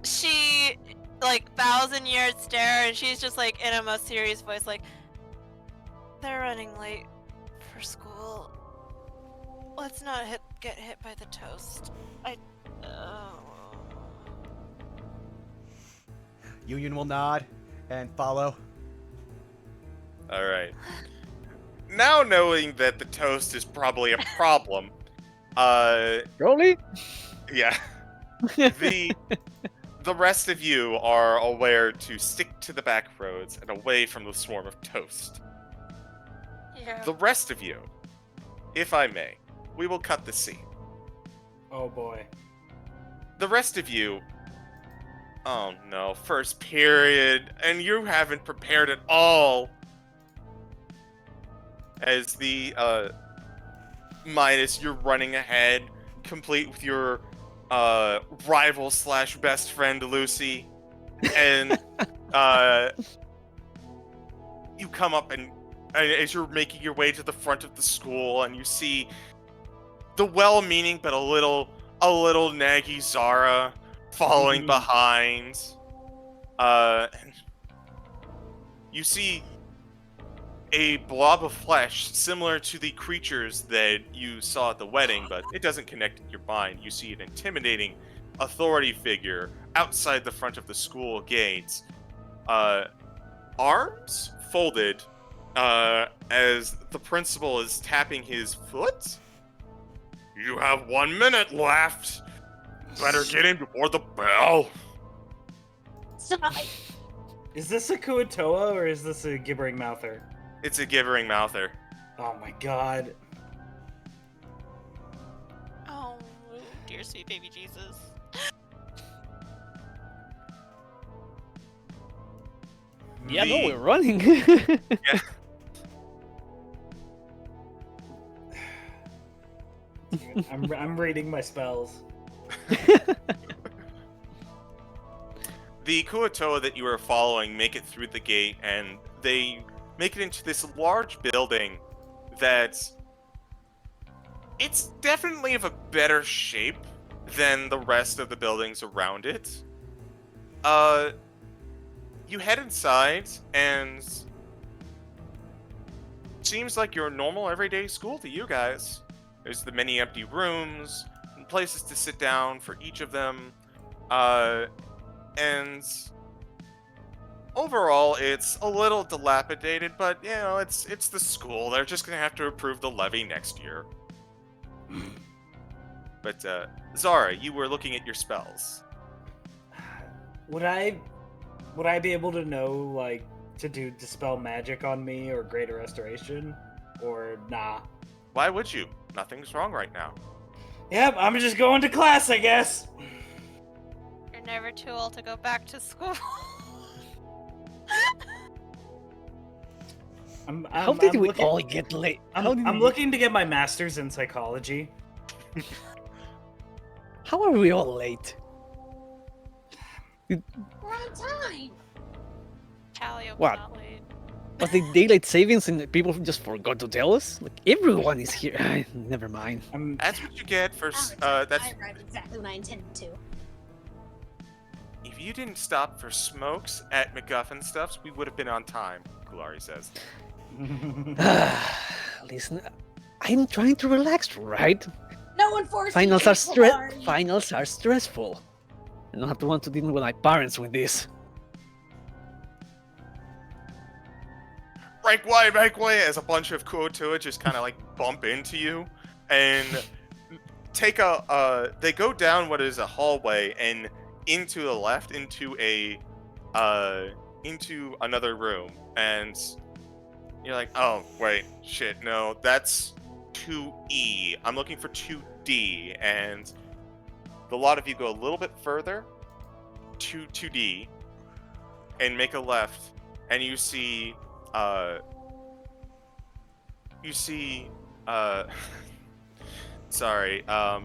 D: She, like, 1,000-year stare, and she's just, like, in a most serious voice, like, they're running late for school. Let's not get hit by the toast.
B: Union will nod and follow.
C: All right. Now knowing that the toast is probably a problem,
E: Really?
C: yeah, the rest of you are aware to stick to the back roads and away from the swarm of toast.
D: Yeah.
C: The rest of you, if I may, we will cut the scene.
A: Oh boy.
C: The rest of you, oh no, first period, and you haven't prepared at all. As the Midas, you're running ahead, complete with your rival slash best friend Lucy, and you come up and as you're making your way to the front of the school, and you see the well-meaning but a little naggy Zara following behind. And you see a blob of flesh similar to the creatures that you saw at the wedding, but it doesn't connect in your mind. You see an intimidating authority figure outside the front of the school gates, arms folded, as the principal is tapping his foot. You have 1 minute left. Better get in before the bell.
G: Stop.
A: Is this a Kua-toa or is this a gibbering mouther?
C: It's a gibbering mouther.
A: Oh my god.
D: Oh, dear sweet baby Jesus.
E: Yeah, no,
C: The-
E: we're running.
C: Yeah.
A: I'm reading my spells.
C: The Kua-toa that you are following make it through the gate, and they make it into this large building that's... It's definitely of a better shape than the rest of the buildings around it. You head inside, and... Seems like your normal everyday school to you guys. There's the many empty rooms, and places to sit down for each of them. And overall, it's a little dilapidated, but you know, it's the school. They're just gonna have to approve the levy next year. But Zara, you were looking at your spells.
A: Would I be able to know, like, to do Dispel Magic on me or Greater Restoration? Or nah?
C: Why would you? Nothing's wrong right now.
A: Yep, I'm just going to class, I guess.
D: You're never too old to go back to school.
E: How did we
A: looking,
E: all get late? How did
A: I'm
E: we-
A: looking to get my master's in psychology.
E: How are we all late?
G: We're on time.
D: Callie was
E: What?
D: not late.
E: Was the daylight savings and people just forgot to tell us? Like, everyone is here. Never mind.
C: That's what you get for.
G: Alex,
C: That's
G: I arrived exactly when I intended to.
C: if you didn't stop for smokes at MacGuffin Stuffs, we would have been on time. Kulari says.
E: Listen, I'm trying to relax, right?
G: No one forced
E: Finals
G: me,
E: are
G: Kulari.
E: finals are stressful. I don't have to want to deal with my parents with this.
C: Make way, as a bunch of Kua-toa just kind of like bump into you and take a, they go down what is a hallway and into the left into another room, and you're like, oh, wait, shit, no, that's 2E. I'm looking for 2D, and the lot of you go a little bit further to 2D and make a left, and you see, sorry, I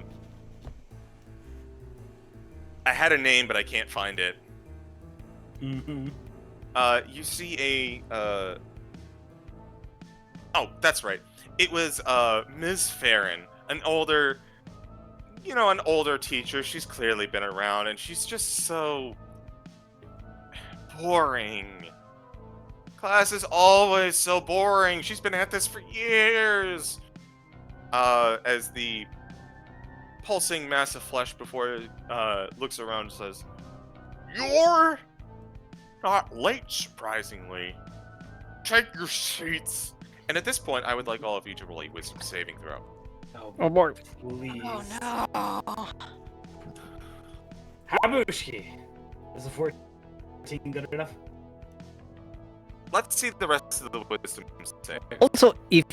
C: had a name, but I can't find it.
A: Mm-hmm.
C: You see a, oh, that's right. It was, Ms. Farron, an older teacher. She's clearly been around, and she's just so boring. Class is always so boring. She's been at this for years. As the pulsing mass of flesh before it looks around and says, "You're not late, surprisingly. Take your seats. And at this point, I would like all of you to roll a wisdom saving throw.
E: Oh boy.
A: Please.
D: Oh no.
A: Habushki. Is a 14 good enough?
C: Let's see the rest of the wisdom save.
E: Also, if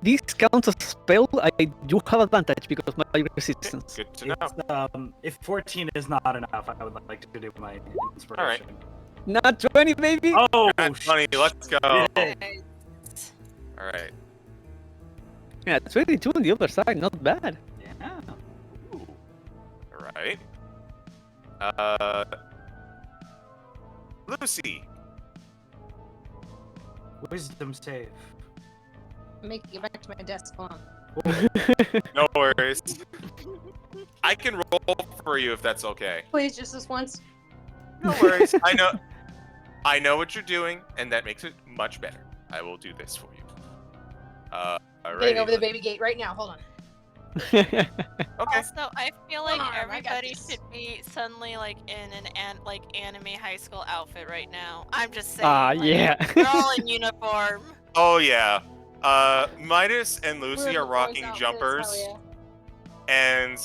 E: this counts as a spell, I do have advantage because my resistance.
C: Good to know.
A: If 14 is not enough, I would like to do my inspiration.
E: Not 20, baby.
A: Oh,
C: That's funny. Let's go.
A: shit.
C: All right.
E: Yeah, 22 on the other side, not bad.
A: Yeah.
C: Ooh. All right. Lucy.
A: Wisdom save.
G: I'm making it back to my desk. Hold on.
C: No worries. I can roll for you if that's okay.
G: Please, just this once.
C: No worries. I know what you're doing, and that makes it much better. I will do this for you.
G: Getting over the baby gate right now. Hold on.
C: Okay.
D: Also, I feel like
G: Come on, I got
D: everybody
G: this.
D: should be suddenly like in an anime high school outfit right now. I'm just saying. like,
E: Yeah.
D: They're all in uniform.
C: Oh yeah. Midas and Lucy
G: We're in
C: are
G: the boys'
C: rocking
G: outfits,
C: jumpers,
G: hell
C: and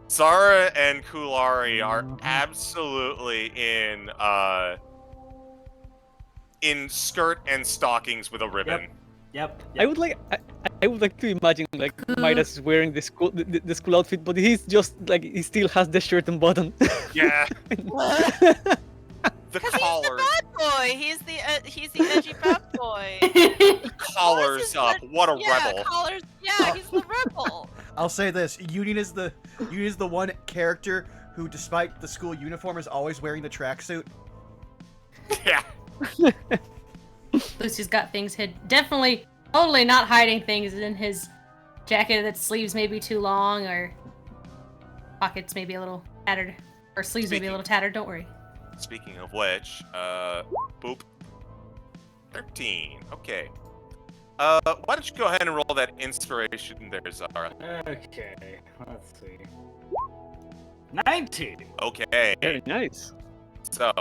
C: Zara and Kulari are
A: Mhm.
C: absolutely in skirt and stockings with a ribbon.
A: Yep.
E: I would like to imagine like Midas is wearing the school outfit, but he's just like he still has the shirt and button.
C: Yeah. The
D: Cause he's the
C: collar,
D: bad boy. He's the edgy bad boy.
C: collars
D: What
C: up.
D: is
C: What a
D: yeah,
C: rebel.
D: collars. Yeah, he's the rebel.
B: I'll say this: Union is the one character who, despite the school uniform, is always wearing the tracksuit.
C: Yeah.
F: Lucy's got things hid. Definitely, totally not hiding things in his jacket that sleeves may be too long or pockets maybe a little tattered or sleeves maybe a little tattered. Don't worry.
C: Speaking of which, boop. 13. Okay. Why don't you go ahead and roll that inspiration there, Zara?
A: Okay. Let's see. 19.
C: Okay.
E: Very nice.
C: So,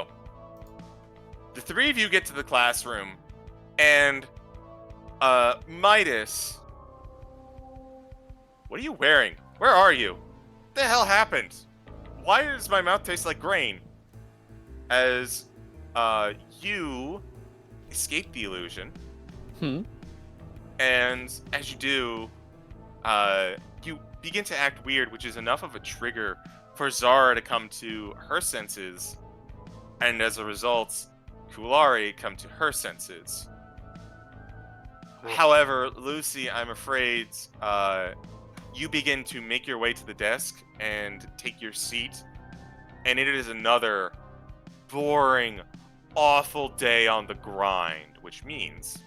C: the three of you get to the classroom, and, Midas. What are you wearing? Where are you? What the hell happened? Why does my mouth taste like grain? As, you escape the illusion, and as you do, you begin to act weird, which is enough of a trigger for Zara to come to her senses, and as a result, Kulari come to her senses. However, Lucy, I'm afraid, you begin to make your way to the desk and take your seat, and it is another boring, awful day on the grind, which means...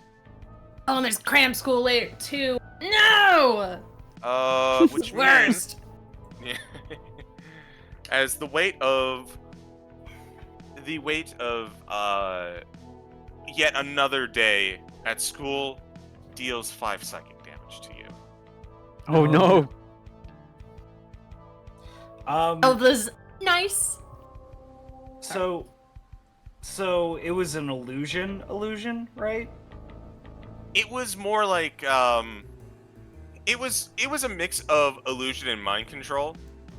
F: Oh, and there's cram school later too. No.
C: Which
F: Worst.
C: means... as the weight of yet another day at school deals 5 psychic damage to you.
E: Oh no.
F: Oh, this nice.
A: So it was an illusion, right?
C: It was more like it was a mix of illusion and mind control.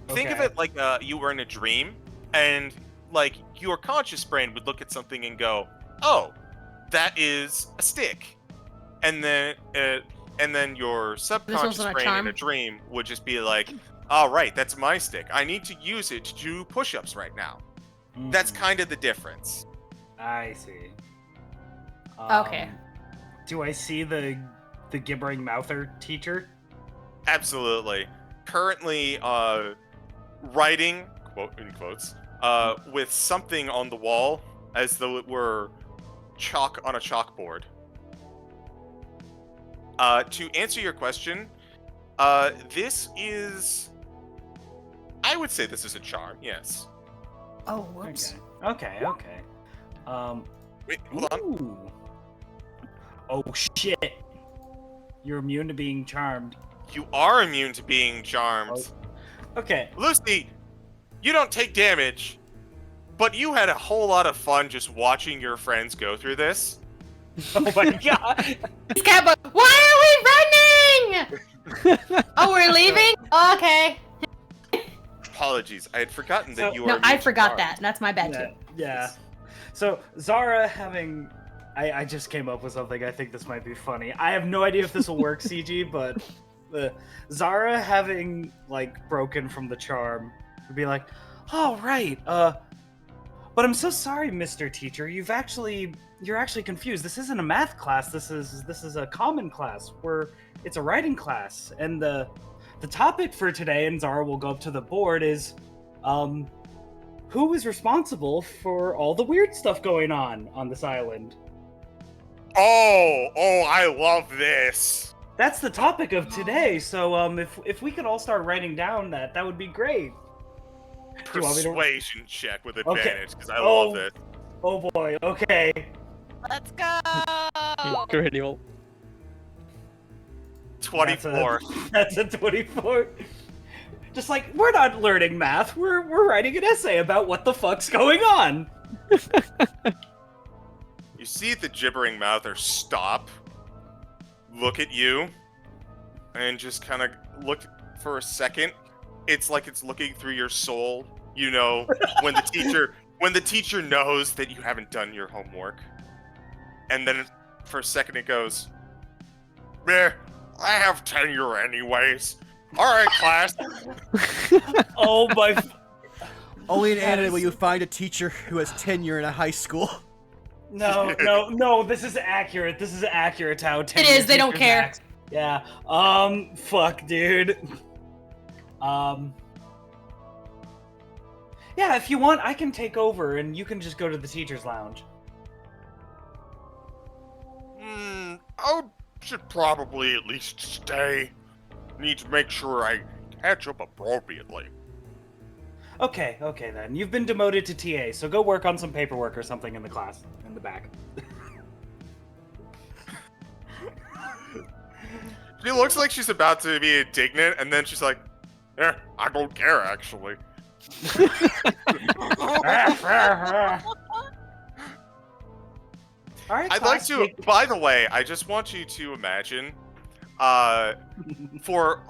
C: Think of
A: Okay.
C: it like you were in a dream, and like your conscious brain would look at something and go, "Oh, that is a stick," and then your subconscious
F: wasn't a
C: brain in
F: charm?
C: a dream would just be like, "All right, that's my stick. I need to use it to do push-ups right now." That's
A: Mhm.
C: kind of the difference.
A: I see.
F: Okay.
A: Do I see the gibbering mouther teacher?
C: Absolutely. Currently, writing, quote in quotes, with something on the wall as though it were chalk on a chalkboard. To answer your question, this is... I would say this is a charm, yes.
F: Oh, whoops.
A: Okay.
C: Wait, hold on.
A: Ooh. Oh shit! You're immune to being charmed.
C: You are immune to being charmed.
A: Okay.
C: Lucy, you don't take damage, but you had a whole lot of fun just watching your friends go through this.
A: Oh my god.
F: Scabba, why are we running? Oh, we're leaving? Okay.
C: Apologies, I had forgotten that you
F: No,
C: are.
F: I forgot that. That's my bad too.
A: Yeah. So Zara having, I just came up with something. I think this might be funny. I have no idea if this will work, CG, but Zara having like broken from the charm would be like, oh right, but I'm so sorry, Mr. Teacher. You're actually confused. This isn't a math class. This is a common class. It's a writing class, and the topic for today, and Zara will go up to the board, is who is responsible for all the weird stuff going on this island?
C: Oh, I love this.
A: That's the topic of today. So if we could all start writing down that would be great. Do you want me to-
C: Persuasion check with
A: Okay.
C: advantage, because I love it.
A: Oh boy. Okay.
D: Let's go!
E: Incredible.
C: 24.
A: That's a 24. Just like, we're not learning math. We're writing an essay about what the fuck's going on.
C: You see the gibbering mouther stop, look at you, and just kind of look for a second. It's like it's looking through your soul. You know, when the teacher knows that you haven't done your homework. And then for a second it goes, "Meh, I have tenure anyways. Alright, class."
A: Oh my.
B: Only in
A: That
B: anime
A: is-
B: will you find a teacher who has tenure in a high school.
A: No, this is accurate. This is accurate how
F: It is, they don't
A: teachers
F: care.
A: act. Yeah. Fuck, dude. Yeah, if you want, I can take over and you can just go to the teacher's lounge.
C: I should probably at least stay. Need to make sure I catch up appropriately.
A: Okay then. You've been demoted to TA, so go work on some paperwork or something in the class, in the back.
C: She looks like she's about to be indignant, and then she's like, "Yeah, I don't care, actually."
A: All right,
C: I'd like to, by the way, I just want you to imagine, for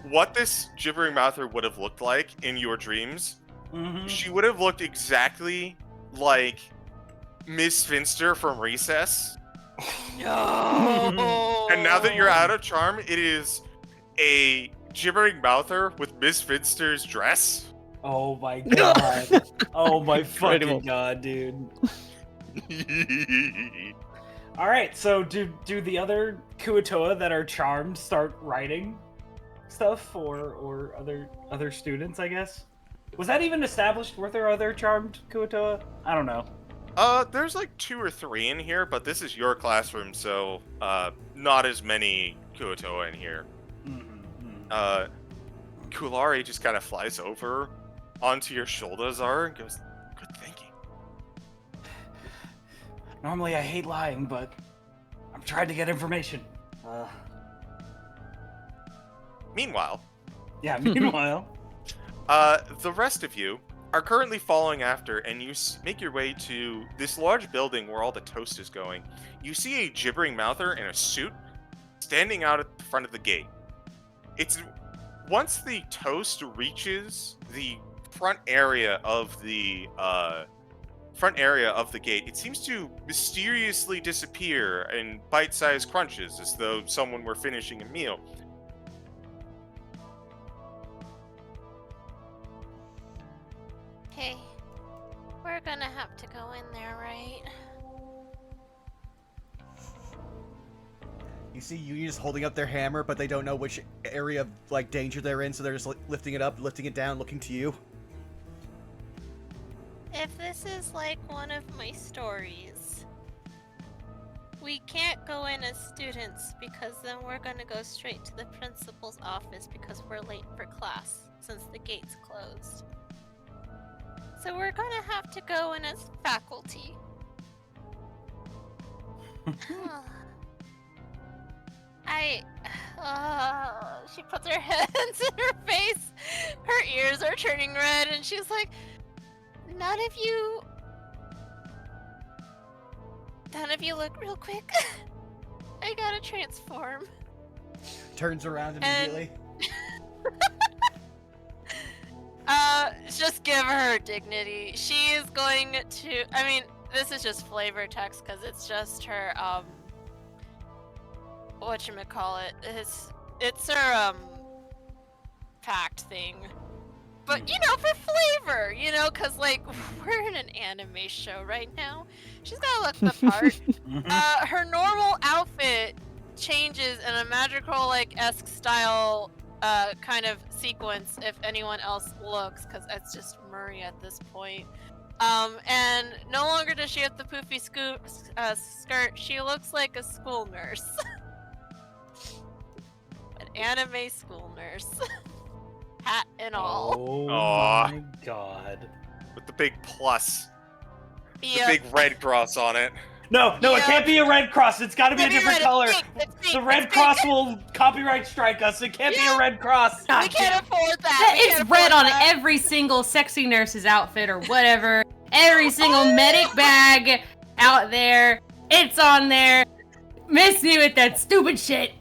C: what this gibbering mouther would have looked like in your dreams, she would have looked exactly like Miss Finster from Recess.
D: No!
C: And now that you're out of charm, it is a gibbering mouther with Miss Finster's dress.
A: Oh my god. Oh my fucking
E: Incredible.
A: god, dude. All right, so do the other Kua-toa that are charmed start writing stuff, or other students? I guess. Was that even established? Were there other charmed Kua-toa? I don't know.
C: There's like 2 or 3 in here, but this is your classroom, so not as many Kua-toa in here. Kulari just kind of flies over onto your shoulder, Zara, and goes, "Good thinking."
A: Normally I hate lying, but I'm trying to get information.
C: Meanwhile,
A: Meanwhile.
C: the rest of you are currently following after, and you make your way to this large building where all the toast is going. You see a gibbering mouther in a suit standing out at the front of the gate. It's once the toast reaches the front area of the gate, it seems to mysteriously disappear in bite-sized crunches, as though someone were finishing a meal.
D: Hey, we're gonna have to go in there, right?
B: You see Union just holding up their hammer, but they don't know which area of like danger they're in, so they're just lifting it up, lifting it down, looking to you.
D: If this is like one of my stories, we can't go in as students because then we're gonna go straight to the principal's office because we're late for class since the gate's closed. So we're gonna have to go in as faculty. She puts her hands in her face. Her ears are turning red, and she's like, "None of you None of you look real quick. I gotta transform.
B: Turns around
D: And-
B: immediately.
D: Just give her dignity. She is going to. I mean, this is just flavor text because it's just her. Whatchamacallit. It's her pact thing. But you know, for flavor, you know, cause like we're in an anime show right now. She's gotta look the part. Her normal outfit changes in a magical like esque style kind of sequence if anyone else looks, because it's just Murray at this point. And no longer does she have the poofy skirt. She looks like a school nurse. An anime school nurse. Hat and all.
A: Oh
C: Aw.
A: my god.
C: With the big plus.
D: Yeah.
C: The big red cross on it.
A: No, it
D: Yeah.
A: can't be a red cross. It's got to be a
D: Can't be
A: different
D: red,
A: color.
D: it's pink, it's pink,
A: The
D: it's
A: red
D: pink.
A: cross will copyright strike us. It can't be a red cross.
D: We
A: God
D: can't
A: damn.
D: afford that. We
F: It's
D: can't
F: red
D: afford
F: on
D: that.
F: every single sexy nurse's outfit or whatever. Every single medic bag out there. It's on there. Miss me with that stupid shit.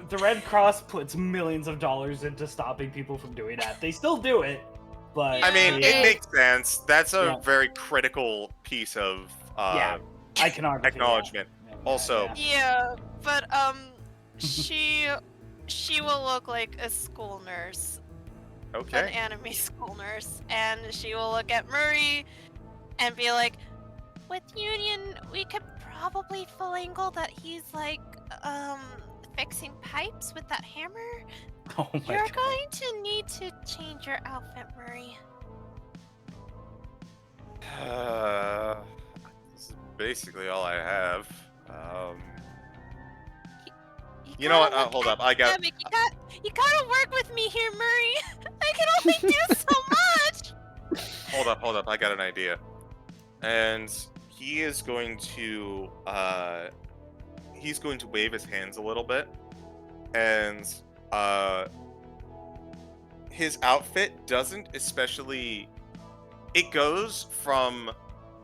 A: The Red Cross puts millions of dollars into stopping people from doing that. They still do it, but
C: I mean,
A: yeah,
C: it makes sense. That's a
A: Yeah.
C: very critical piece of
A: Yeah. iconography.
C: acknowledgement.
A: Yeah,
C: Also-
A: yeah.
D: Yeah, but she will look like a school nurse, an
C: Okay.
D: anime school nurse, and she will look at Murray and be like, "With Union, we could probably finagle that he's like fixing pipes with that hammer.
A: Oh my
D: You're
A: god.
D: going to need to change your outfit, Murray."
C: This is basically all I have. You know what?
D: gotta look
C: Hold up. I got.
D: academic. You gotta work with me here, Murray. I can only do so much.
C: Hold up. I got an idea. And he is going to wave his hands a little bit, and his outfit doesn't especially. It goes from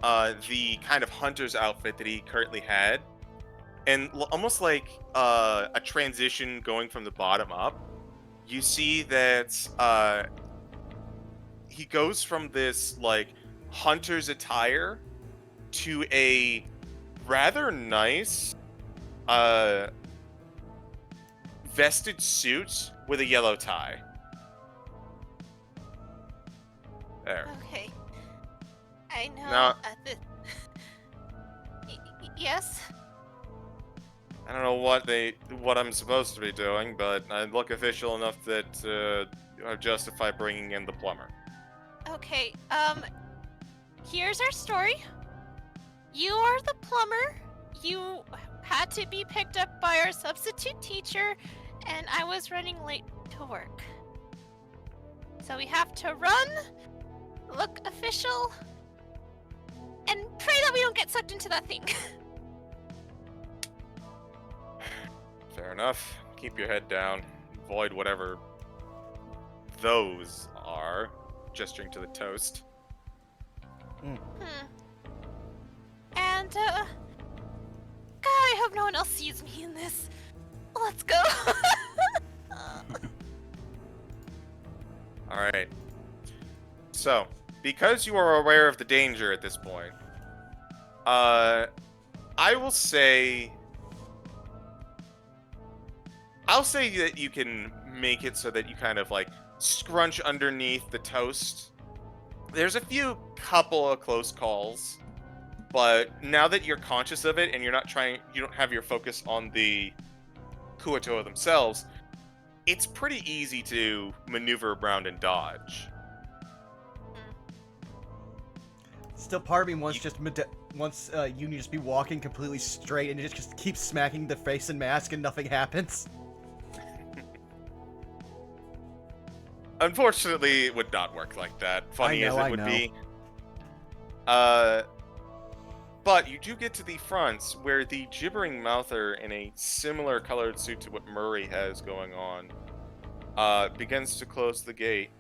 C: the kind of hunter's outfit that he currently had, and almost like a transition going from the bottom up. You see that he goes from this like hunter's attire to a rather nice vested suit with a yellow tie. There.
D: Okay. I know.
C: Now-
D: Yes.
C: I don't know what I'm supposed to be doing, but I look official enough that I justify bringing in the plumber.
D: Okay. Here's our story. You are the plumber. You had to be picked up by our substitute teacher, and I was running late to work. So we have to run, look official, and pray that we don't get sucked into that thing.
C: Fair enough. Keep your head down. Avoid whatever those are. Gesturing to the toast.
D: And, God, I hope no one else sees me in this. Let's go.
C: Alright. So, because you are aware of the danger at this point, I will say... I'll say that you can make it so that you kind of, like, scrunch underneath the toast. There's a couple of close calls, but now that you're conscious of it and you don't have your focus on the Kua-toa themselves, it's pretty easy to maneuver around and dodge.
B: Still, part of me wants you to just be walking completely straight and just keep smacking the face and mask and nothing happens.
C: Unfortunately, it would not work like that. Funny as
B: I
C: it would
B: know.
C: be. But you do get to the front where the gibbering mouther in a similar colored suit to what Murray has going on begins to close the gate.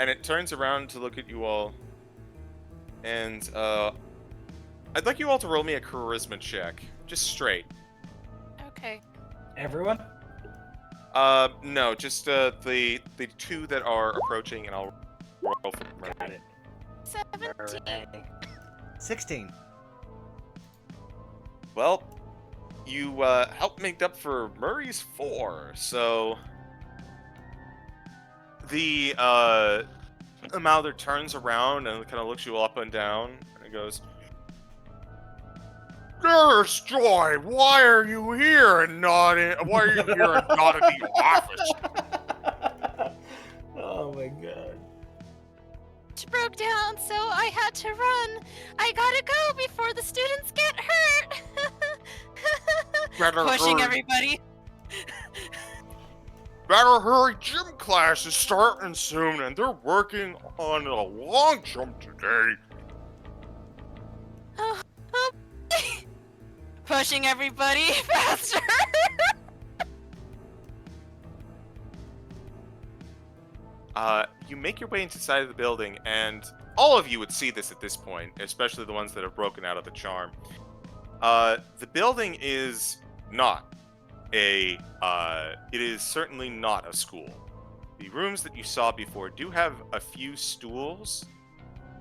C: And it turns around to look at you all. And I'd like you all to roll me a charisma check, just straight.
D: Okay.
A: Everyone?
C: No, just the two that are approaching, and I'll roll for Murray.
A: Got it.
D: 17.
B: 16.
C: Well, you helped make up for Murray's 4, so the Amalder turns around and kind of looks you up and down, and goes, "Nurse Joy, why are you here and not in? Why are you here and not in the office?"
A: Oh my god.
D: It broke down, so I had to run. I gotta go before the students get hurt.
C: Better
D: Pushing
C: hurry.
D: everybody.
C: Better hurry, gym class is starting soon, and they're working on a long jump today.
D: Oh, oh. Pushing everybody faster.
C: You make your way into the side of the building, and all of you would see this at this point, especially the ones that have broken out of the charm. The building is not it is certainly not a school. The rooms that you saw before do have a few stools,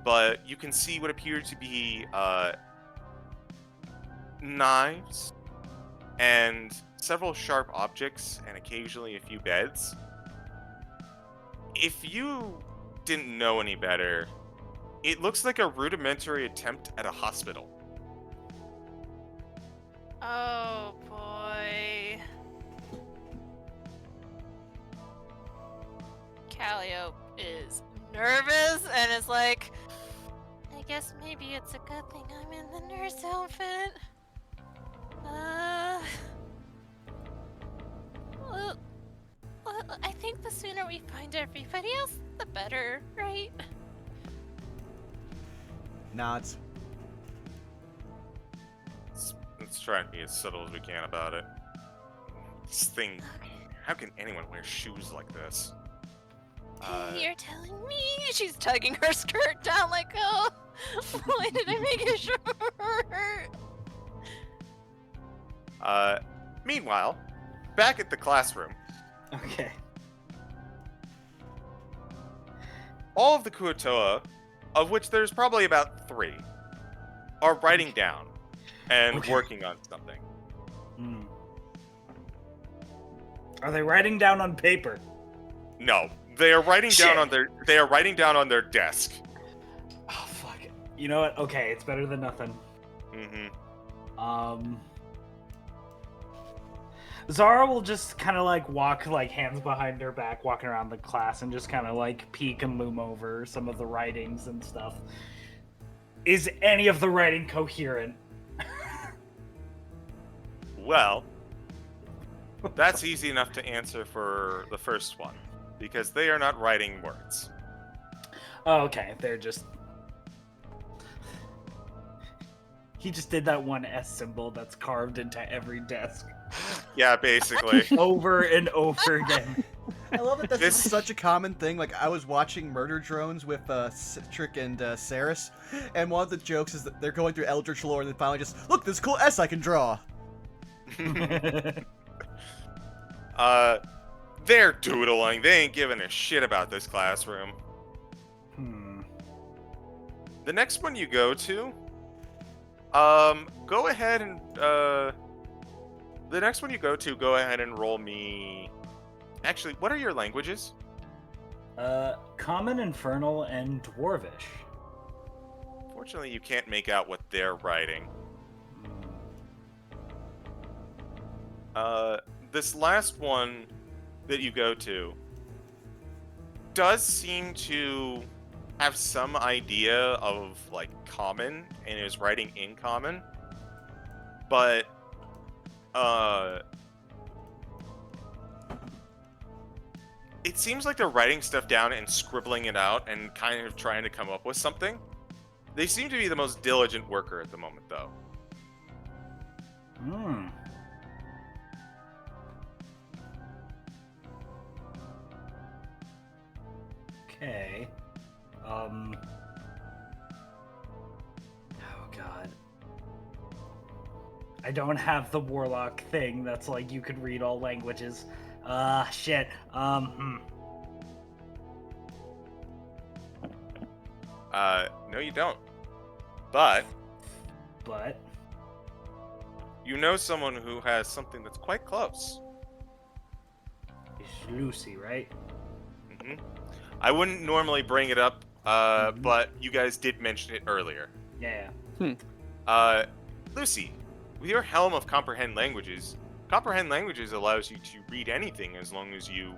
C: but you can see what appear to be knives and several sharp objects, and occasionally a few beds. If you didn't know any better, it looks like a rudimentary attempt at a hospital.
D: Oh boy. Calliope is nervous and is like, I guess maybe it's a good thing I'm in the nurse outfit. Well, I think the sooner we find everybody else, the better, right?
B: Nods.
C: Let's try and be as subtle as we can about it. This thing, how can anyone wear shoes like this?
D: You're telling me? She's tugging her skirt down like, oh, why did I make it short?
C: Meanwhile, back at the classroom,
A: Okay.
C: all of the Kua-toa, of which there's probably about 3, are writing down and
A: Okay.
C: working on something.
A: Hmm. Are they writing down on paper?
C: No, they are writing down
A: Shit.
C: on their desk.
A: Oh fuck it. You know what? Okay, it's better than nothing.
C: Mm-hmm.
A: Zara will just kind of like walk like hands behind her back, walking around the class and just kind of like peek and loom over some of the writings and stuff. Is any of the writing coherent?
C: Well, that's easy enough to answer for the first one, because they are not writing words.
A: Oh, okay, they're just... He just did that one S symbol that's carved into every desk.
C: Yeah, basically.
A: Over and over again.
B: I love that that's
C: This-
B: just such a common thing. Like, I was watching Murder Drones with Citric and Saris, and one of the jokes is that they're going through Eldritch lore and then finally just, look, this cool S I can draw.
C: They're doodling. They ain't giving a shit about this classroom. The next one you go to, go ahead and, the next one you go to, go ahead and roll me... Actually, what are your languages?
A: Common, Infernal, and Dwarvish.
C: Fortunately, you can't make out what they're writing. This last one that you go to does seem to have some idea of, like, Common, and is writing in Common, but, it seems like they're writing stuff down and scribbling it out and kind of trying to come up with something. They seem to be the most diligent worker at the moment, though.
A: Okay. Oh god. I don't have the Warlock thing that's like you could read all languages. Shit.
C: No, you don't. But you know someone who has something that's quite close.
A: it's Lucy, right?
C: hmm I wouldn't normally bring it up, but you guys did mention it earlier.
A: Yeah.
C: Lucy, with your Helm of Comprehend Languages allows you to read anything as long as you,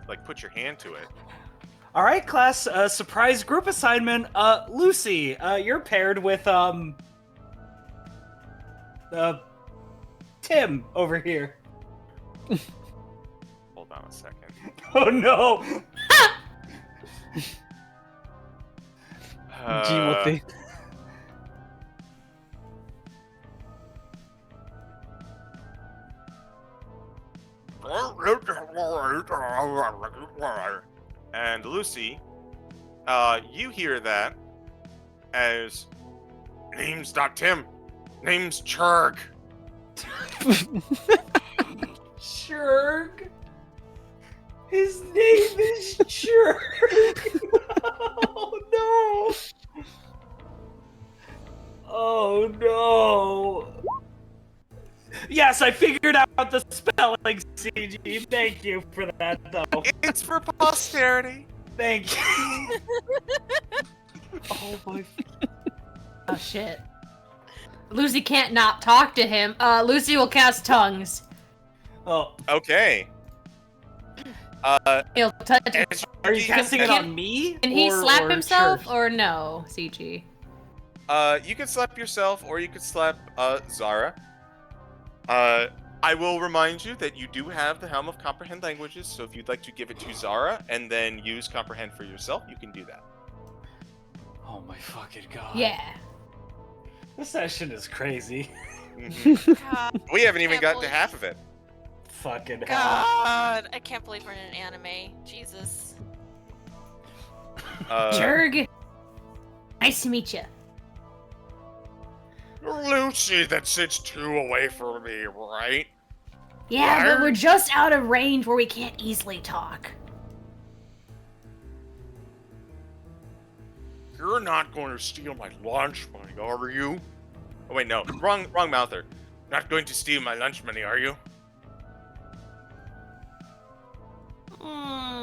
C: like, put your hand to it.
A: All right, class. Surprise group assignment. Lucy, you're paired with Tim over here.
C: Hold on a second.
A: Oh no.
E: Jimote.
C: And Lucy, you hear that as name's not Tim, name's Churg.
A: Shurg. His name is Shurg. Oh no. Oh no. Yes, I figured out the spelling, CG. Thank you for that, though.
C: It's for posterity.
A: Thank you. Oh my.
F: Oh shit. Lucy can't not talk to him. Lucy will cast tongues.
A: Oh,
C: Okay.
F: He'll touch him.
A: are you casting it on me?
F: Can he slap
A: or
F: himself
A: Church?
F: or no, CG?
C: You can slap yourself, or you could slap Zara. I will remind you that you do have the Helm of Comprehend Languages, so if you'd like to give it to Zara and then use Comprehend for yourself, you can do that.
A: Oh my fucking god.
F: Yeah.
A: This session is crazy.
D: God,
C: We haven't even
D: Can't
C: gotten to
D: believe-
C: half of it.
A: Fucking hell.
D: God, I can't believe we're in an anime. Jesus.
F: Jurg. Nice to meet you.
C: Lucy that sits 2 away from me, right?
F: Yeah,
C: Liar.
F: but we're just out of range where we can't easily talk.
C: You're not going to steal my lunch money, are you? Oh wait, no, wrong mouther. Not going to steal my lunch money, are you?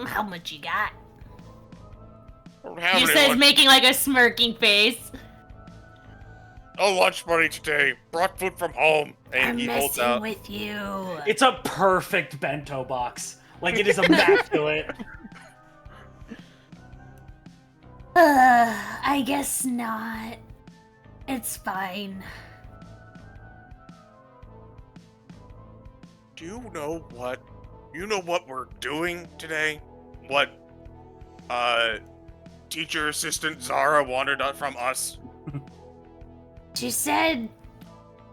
F: How much you got?
C: I don't have
F: He
C: any
F: says,
C: lunch,
F: making like a smirking face.
C: no lunch money today. Brought food from home, and
F: I'm
C: he holds
F: messing
C: out.
F: with you.
A: It's a perfect bento box. Like, it is immaculate.
F: I guess not. It's fine.
C: Do you know what? You know what we're doing today? What? Teacher assistant Zara wanted from us.
F: She said,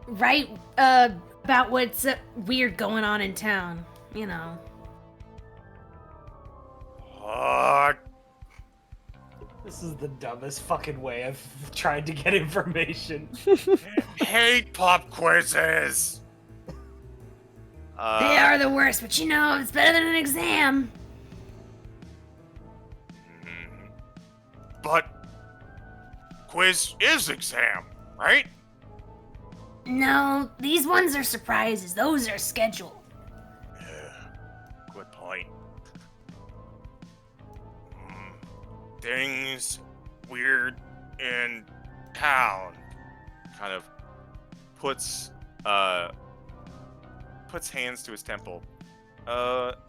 F: right, about what's weird going on in town. You know.
A: This is the dumbest fucking way I've tried to get information.
C: Hate pop quizzes.
F: They are the worst, but you know, it's better than an exam.
C: But quiz is exam, right?
F: No, these ones are surprises. Those are scheduled.
C: Good point. Things weird in town. Kind of puts hands to his temple.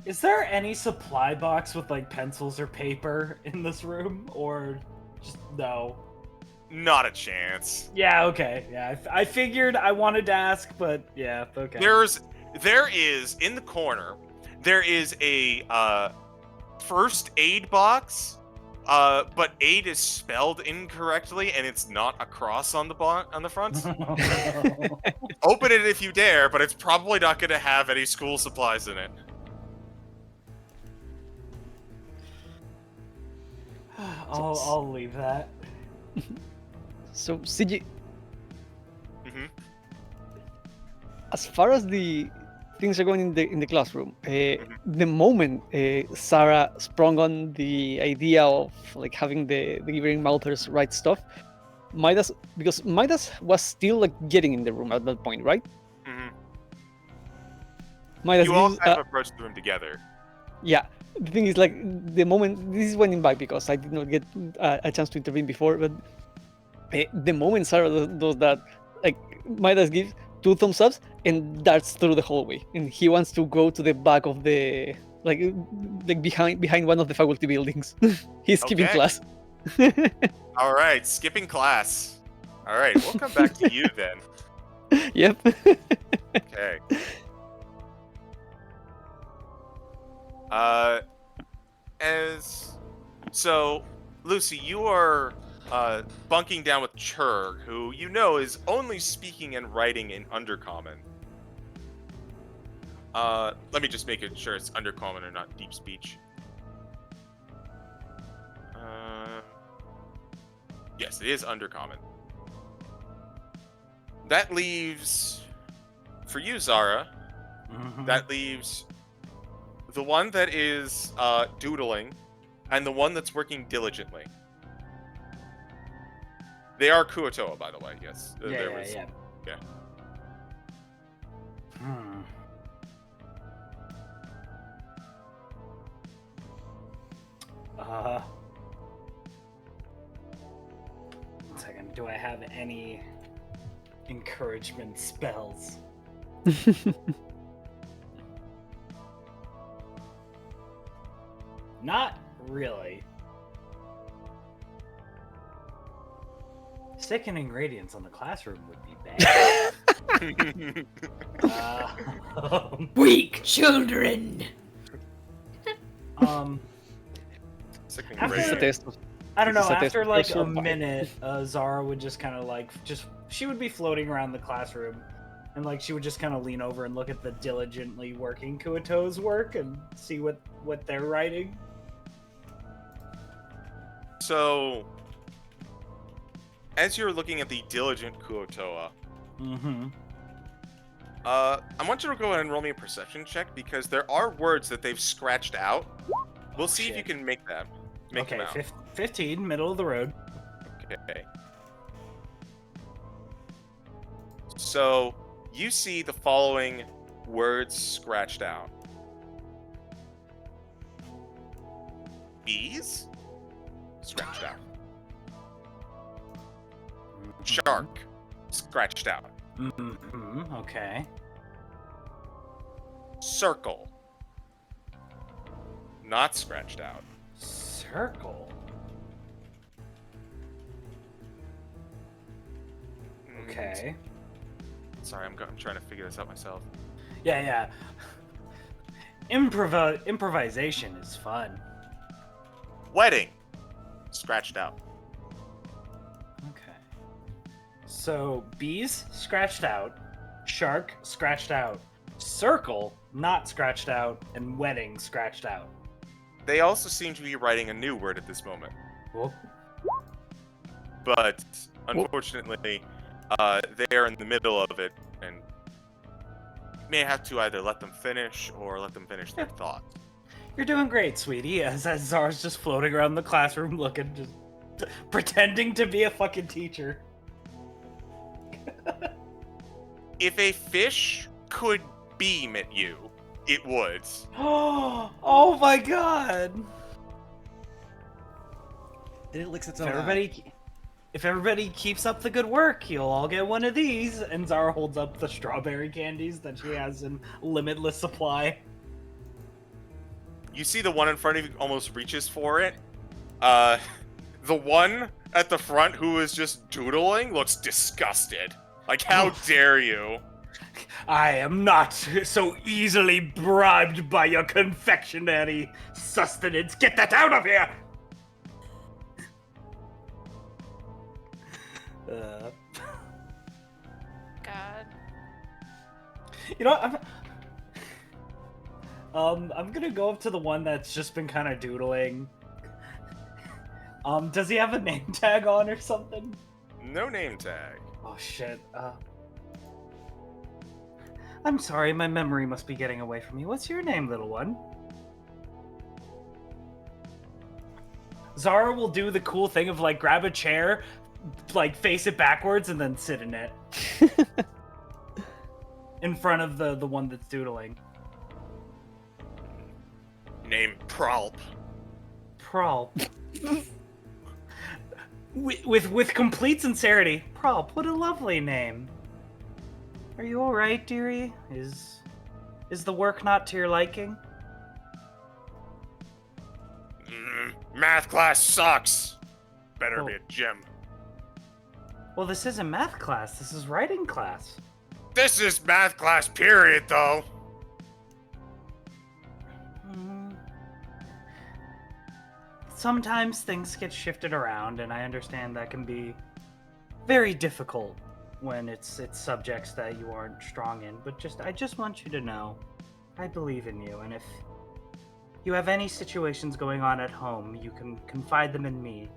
A: Is there any supply box with, like, pencils or paper in this room? Or just no?
C: Not a chance.
A: Yeah, okay. Yeah, I figured I wanted to ask, but yeah, okay.
C: There is in the corner. There is a first aid box, but aid is spelled incorrectly, and it's not a cross on the front. Open it if you dare, but it's probably not going to have any school supplies in it.
A: I'll leave that.
E: So, CG,
C: hmm
E: as far as the things are going in the classroom, the moment Sarah sprung on the idea of like having the Giving Mouthers write stuff, because Midas was still like getting in the room at that point, right?
C: Mhm.
E: Midas
C: You all
E: gives,
C: kind of approached the room together.
E: yeah. The thing is, like, the moment this is went by because I did not get a chance to intervene before, but the moment Sarah does that, like, Midas gives 2 thumbs ups and darts through the hallway, and he wants to go to the back of the like behind one of the faculty buildings. He's skipping
C: Okay.
E: class.
C: All right, skipping class. All right, we'll come back to you then.
E: Yep.
C: Okay. So, Lucy, you are bunking down with Churg, who you know is only speaking and writing in Undercommon. Let me just make sure it's Undercommon and not Deep Speech. Yes, it is Undercommon. That leaves, for you, Zara, that leaves the one that is doodling and the one that's working diligently. They are Kua-toa, by the way, yes.
A: Yeah. One second. Do I have any encouragement spells? Not really. Sticking ingredients on the classroom would be bad.
F: Weak children.
C: Sickening
A: After-
C: rating.
E: Test of-
A: I don't know.
E: It's a test
A: After
E: of
A: like a
E: survival.
A: minute, Zara would just kind of like she would be floating around the classroom, and like she would just kind of lean over and look at the diligently working Kua-toa's work and see what they're writing.
C: So, as you're looking at the diligent Kua-toa, I want you to go ahead and roll me a perception check because there are words that they've scratched out. We'll see if you
A: shit.
C: can make them. Make
A: Okay,
C: them out.
A: 15, middle of the road.
C: Okay. So, you see the following words scratched out. Bees? Scratched out. Shark? Scratched out.
A: Okay.
C: Circle? Not scratched out.
A: Circle. Okay.
C: Sorry, I'm trying to figure this out myself.
A: Yeah. Improvisation is fun.
C: Wedding? Scratched out.
A: Okay. So, bees scratched out, shark scratched out, circle not scratched out, and wedding scratched out.
C: They also seem to be writing a new word at this moment.
A: Whoop.
C: But, unfortunately, they are in the middle of it, and you may have to either let them finish or let them finish their thought.
A: You're doing great, sweetie. As Zara's just floating around the classroom looking, just pretending to be a fucking teacher.
C: If a fish could beam at you, it would.
A: Oh my god!
B: Did it licks its
A: If
B: own eye?
A: everybody keeps up the good work, you'll all get one of these. And Zara holds up the strawberry candies that she has in limitless supply.
C: You see the one in front of you almost reaches for it. The one at the front who is just doodling looks disgusted. Like, how dare you?
A: I am not so easily bribed by your confectionery sustenance. Get that out of here!
D: God.
A: You know, I'm gonna go up to the one that's just been kind of doodling. Does he have a name tag on or something?
C: No name tag.
A: Oh shit. I'm sorry, my memory must be getting away from me. What's your name, little one? Zara will do the cool thing of like grab a chair, like face it backwards, and then sit in it. In front of the one that's doodling.
C: Name Pralp.
A: Pralp. with complete sincerity, Pralp, what a lovely name. Are you all right, dearie? Is the work not to your liking?
C: Math class sucks. Better
A: Oh.
C: be a gym.
A: Well, this isn't math class. This is writing class.
C: This is math class, period, though.
A: Sometimes things get shifted around, and I understand that can be very difficult when it's subjects that you aren't strong in. But I just want you to know, I believe in you, and if you have any situations going on at home, you can confide them in me.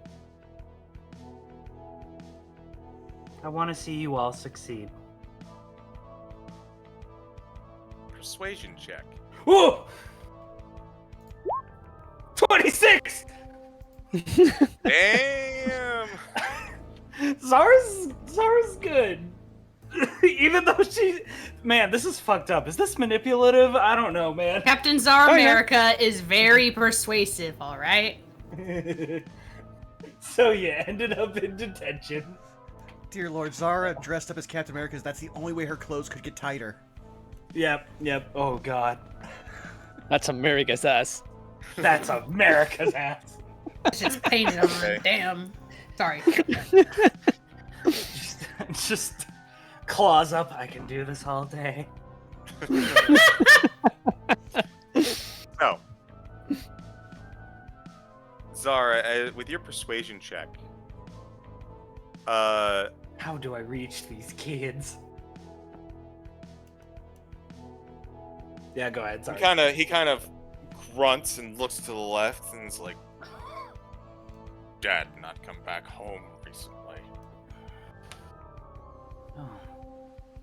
A: I want to see you all succeed.
C: Persuasion check.
A: Whoa! 26!
C: Damn.
A: Zara's good. Even though man, this is fucked up. Is this manipulative? I don't know, man.
F: Captain Zara
E: Oh, yeah.
F: America is very persuasive, all right?
A: So yeah, ended up in detention.
B: Dear Lord, Zara dressed up as Captain America because that's the only way her clothes could get tighter.
A: Yep. Oh god.
E: That's America's ass.
A: That's America's ass.
F: It's painted on.
C: Okay.
F: Damn. Sorry.
A: Just claws up. I can do this all day.
C: So, Zara, with your persuasion check,
A: How do I reach these kids? Yeah, go ahead. Sorry.
C: he kind of grunts and looks to the left and is like, Dad not come back home recently.
A: Oh,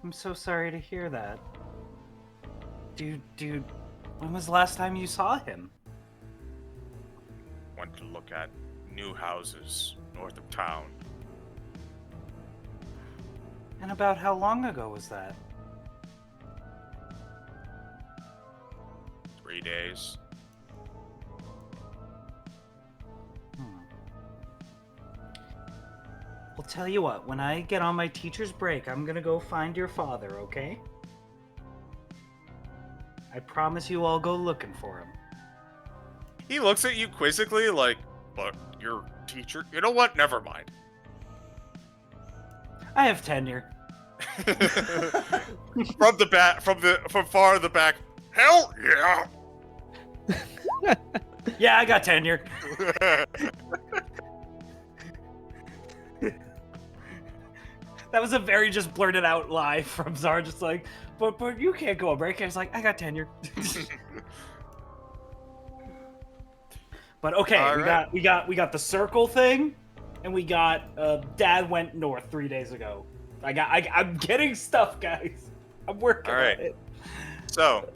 A: I'm so sorry to hear that. Dude, when was the last time you saw him?
C: Went to look at new houses north of town.
A: And about how long ago was that?
C: 3 days.
A: Well, tell you what, when I get on my teacher's break, I'm gonna go find your father, okay? I promise you I'll go looking for him.
C: He looks at you quizzically like, but your teacher? You know what? Never mind.
A: I have tenure.
C: from far in the back. Hell yeah!
A: Yeah, I got tenure. That was a very just blurted out lie from Zara, just like, but you can't go on break. I was like, I got tenure. But okay,
C: All
A: we got the circle thing, and we got Dad went north 3 days ago. I'm getting stuff, guys. I'm working
C: All right.
A: on it.
C: So,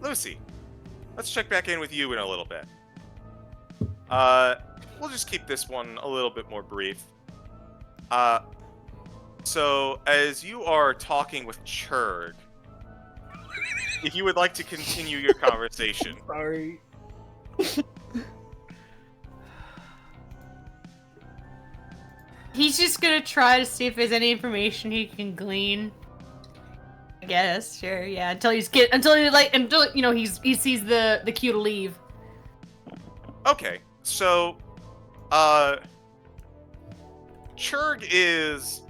C: Lucy, let's check back in with you in a little bit. We'll just keep this one a little bit more brief. So, as you are talking with Churg, if you would like to continue your conversation.
A: Sorry.
F: He's just gonna try to see if there's any information he can glean. I guess, sure, yeah. Until he sees the cue to leave.
C: Okay, so, Churg is...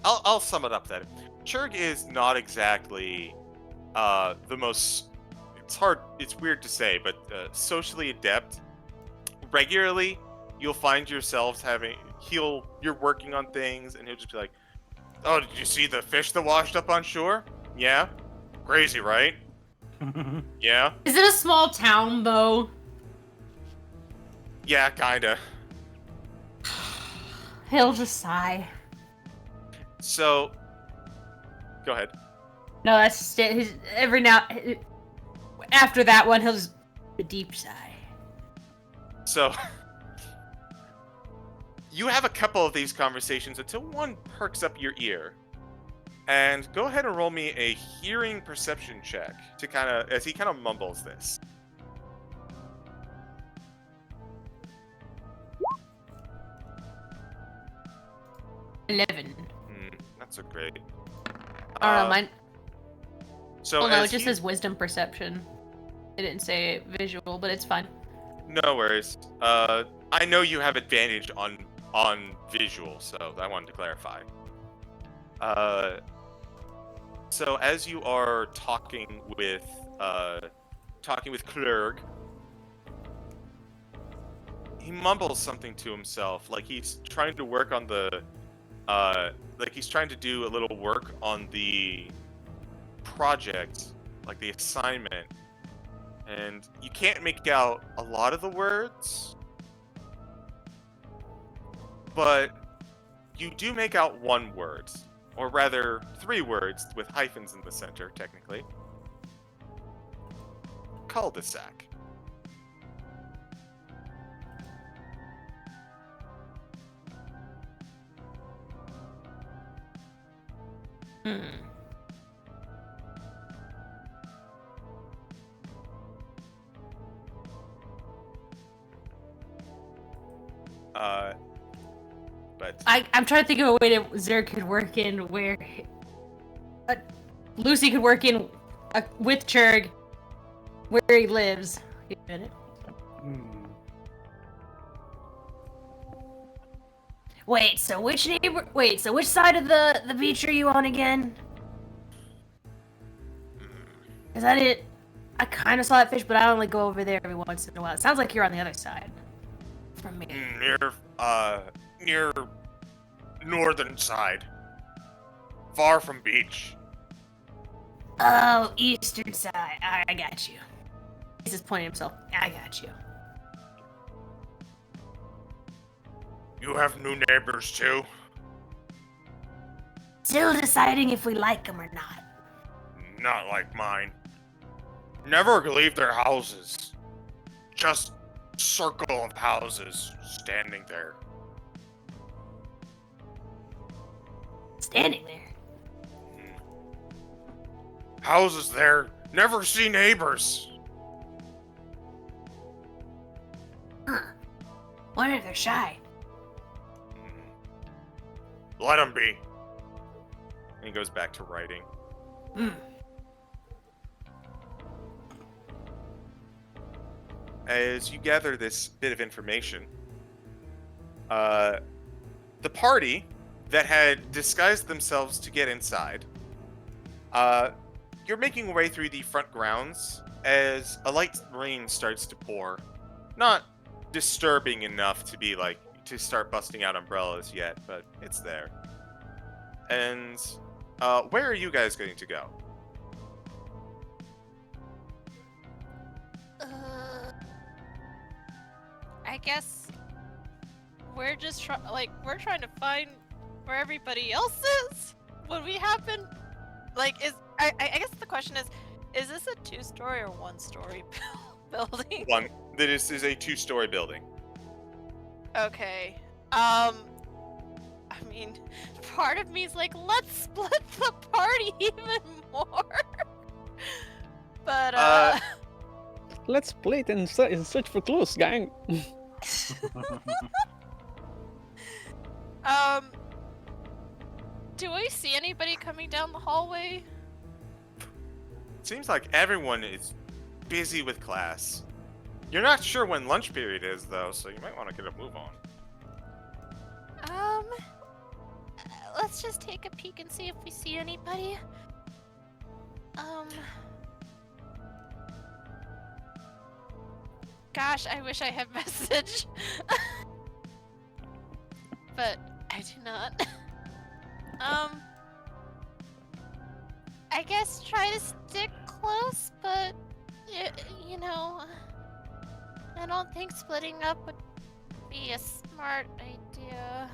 C: I'll sum it up then. Churg is not exactly, the most... It's weird to say, but, socially adept. Regularly, you'll find yourselves you're working on things, and he'll just be like, oh, did you see the fish that washed up on shore? Yeah? Crazy, right? Yeah?
F: Is it a small town, though?
C: Yeah, kinda.
F: He'll just sigh.
C: So, go ahead.
F: No, that's just it. Every now after that one, he'll just a deep sigh.
C: So you have a couple of these conversations until one perks up your ear. And go ahead and roll me a hearing perception check to as he kind of mumbles this.
F: 11.
C: Not so great.
F: I don't know, mine.
C: So
F: Well, no, it
C: as
F: just says wisdom perception. It didn't say visual, but it's fine.
C: No worries. I know you have advantage on visual, so I wanted to clarify. So as you are talking with Klurg, he mumbles something to himself, like he's trying to work on the, like he's trying to do a little work on the project, like the assignment, and you can't make out a lot of the words, but you do make out one word, or rather 3 words with hyphens in the center, technically. Cul-de-sac. But
F: I'm trying to think of a way that Zer could work in where Lucy could work in with Churg where he lives. Wait a minute. Wait, so which neighbor? Wait, so which side of the beach are you on again? Cause I kind of saw that fish, but I only go over there every once in a while. It sounds like you're on the other side from me.
C: near northern side, far from beach.
F: Oh, eastern side. I got you. He's just pointing himself. I got you.
C: You have new neighbors too?
F: Still deciding if we like them or not.
C: Not like mine. Never leave their houses. Just circle of houses standing there.
F: Standing there.
C: Houses there. Never see neighbors.
F: Huh. Wonder if they're shy.
C: Let them be. And he goes back to writing. As you gather this bit of information, the party that had disguised themselves to get inside, you're making your way through the front grounds as a light rain starts to pour. Not disturbing enough to be like, to start busting out umbrellas yet, but it's there. And where are you guys going to go?
D: I guess we're just we're trying to find where everybody else is when we happen. Like, I guess the question is this a 2-story or 1-story building?
C: One. This is a 2-story building.
D: Okay. I mean, part of me is like, let's split the party even more. But
E: Let's split and search for clues, gang.
D: do we see anybody coming down the hallway?
C: Seems like everyone is busy with class. You're not sure when lunch period is, though, so you might want to get a move on.
D: Let's just take a peek and see if we see anybody. Gosh, I wish I had message. But I do not. I guess try to stick close, but you know, I don't think splitting up would be a smart idea.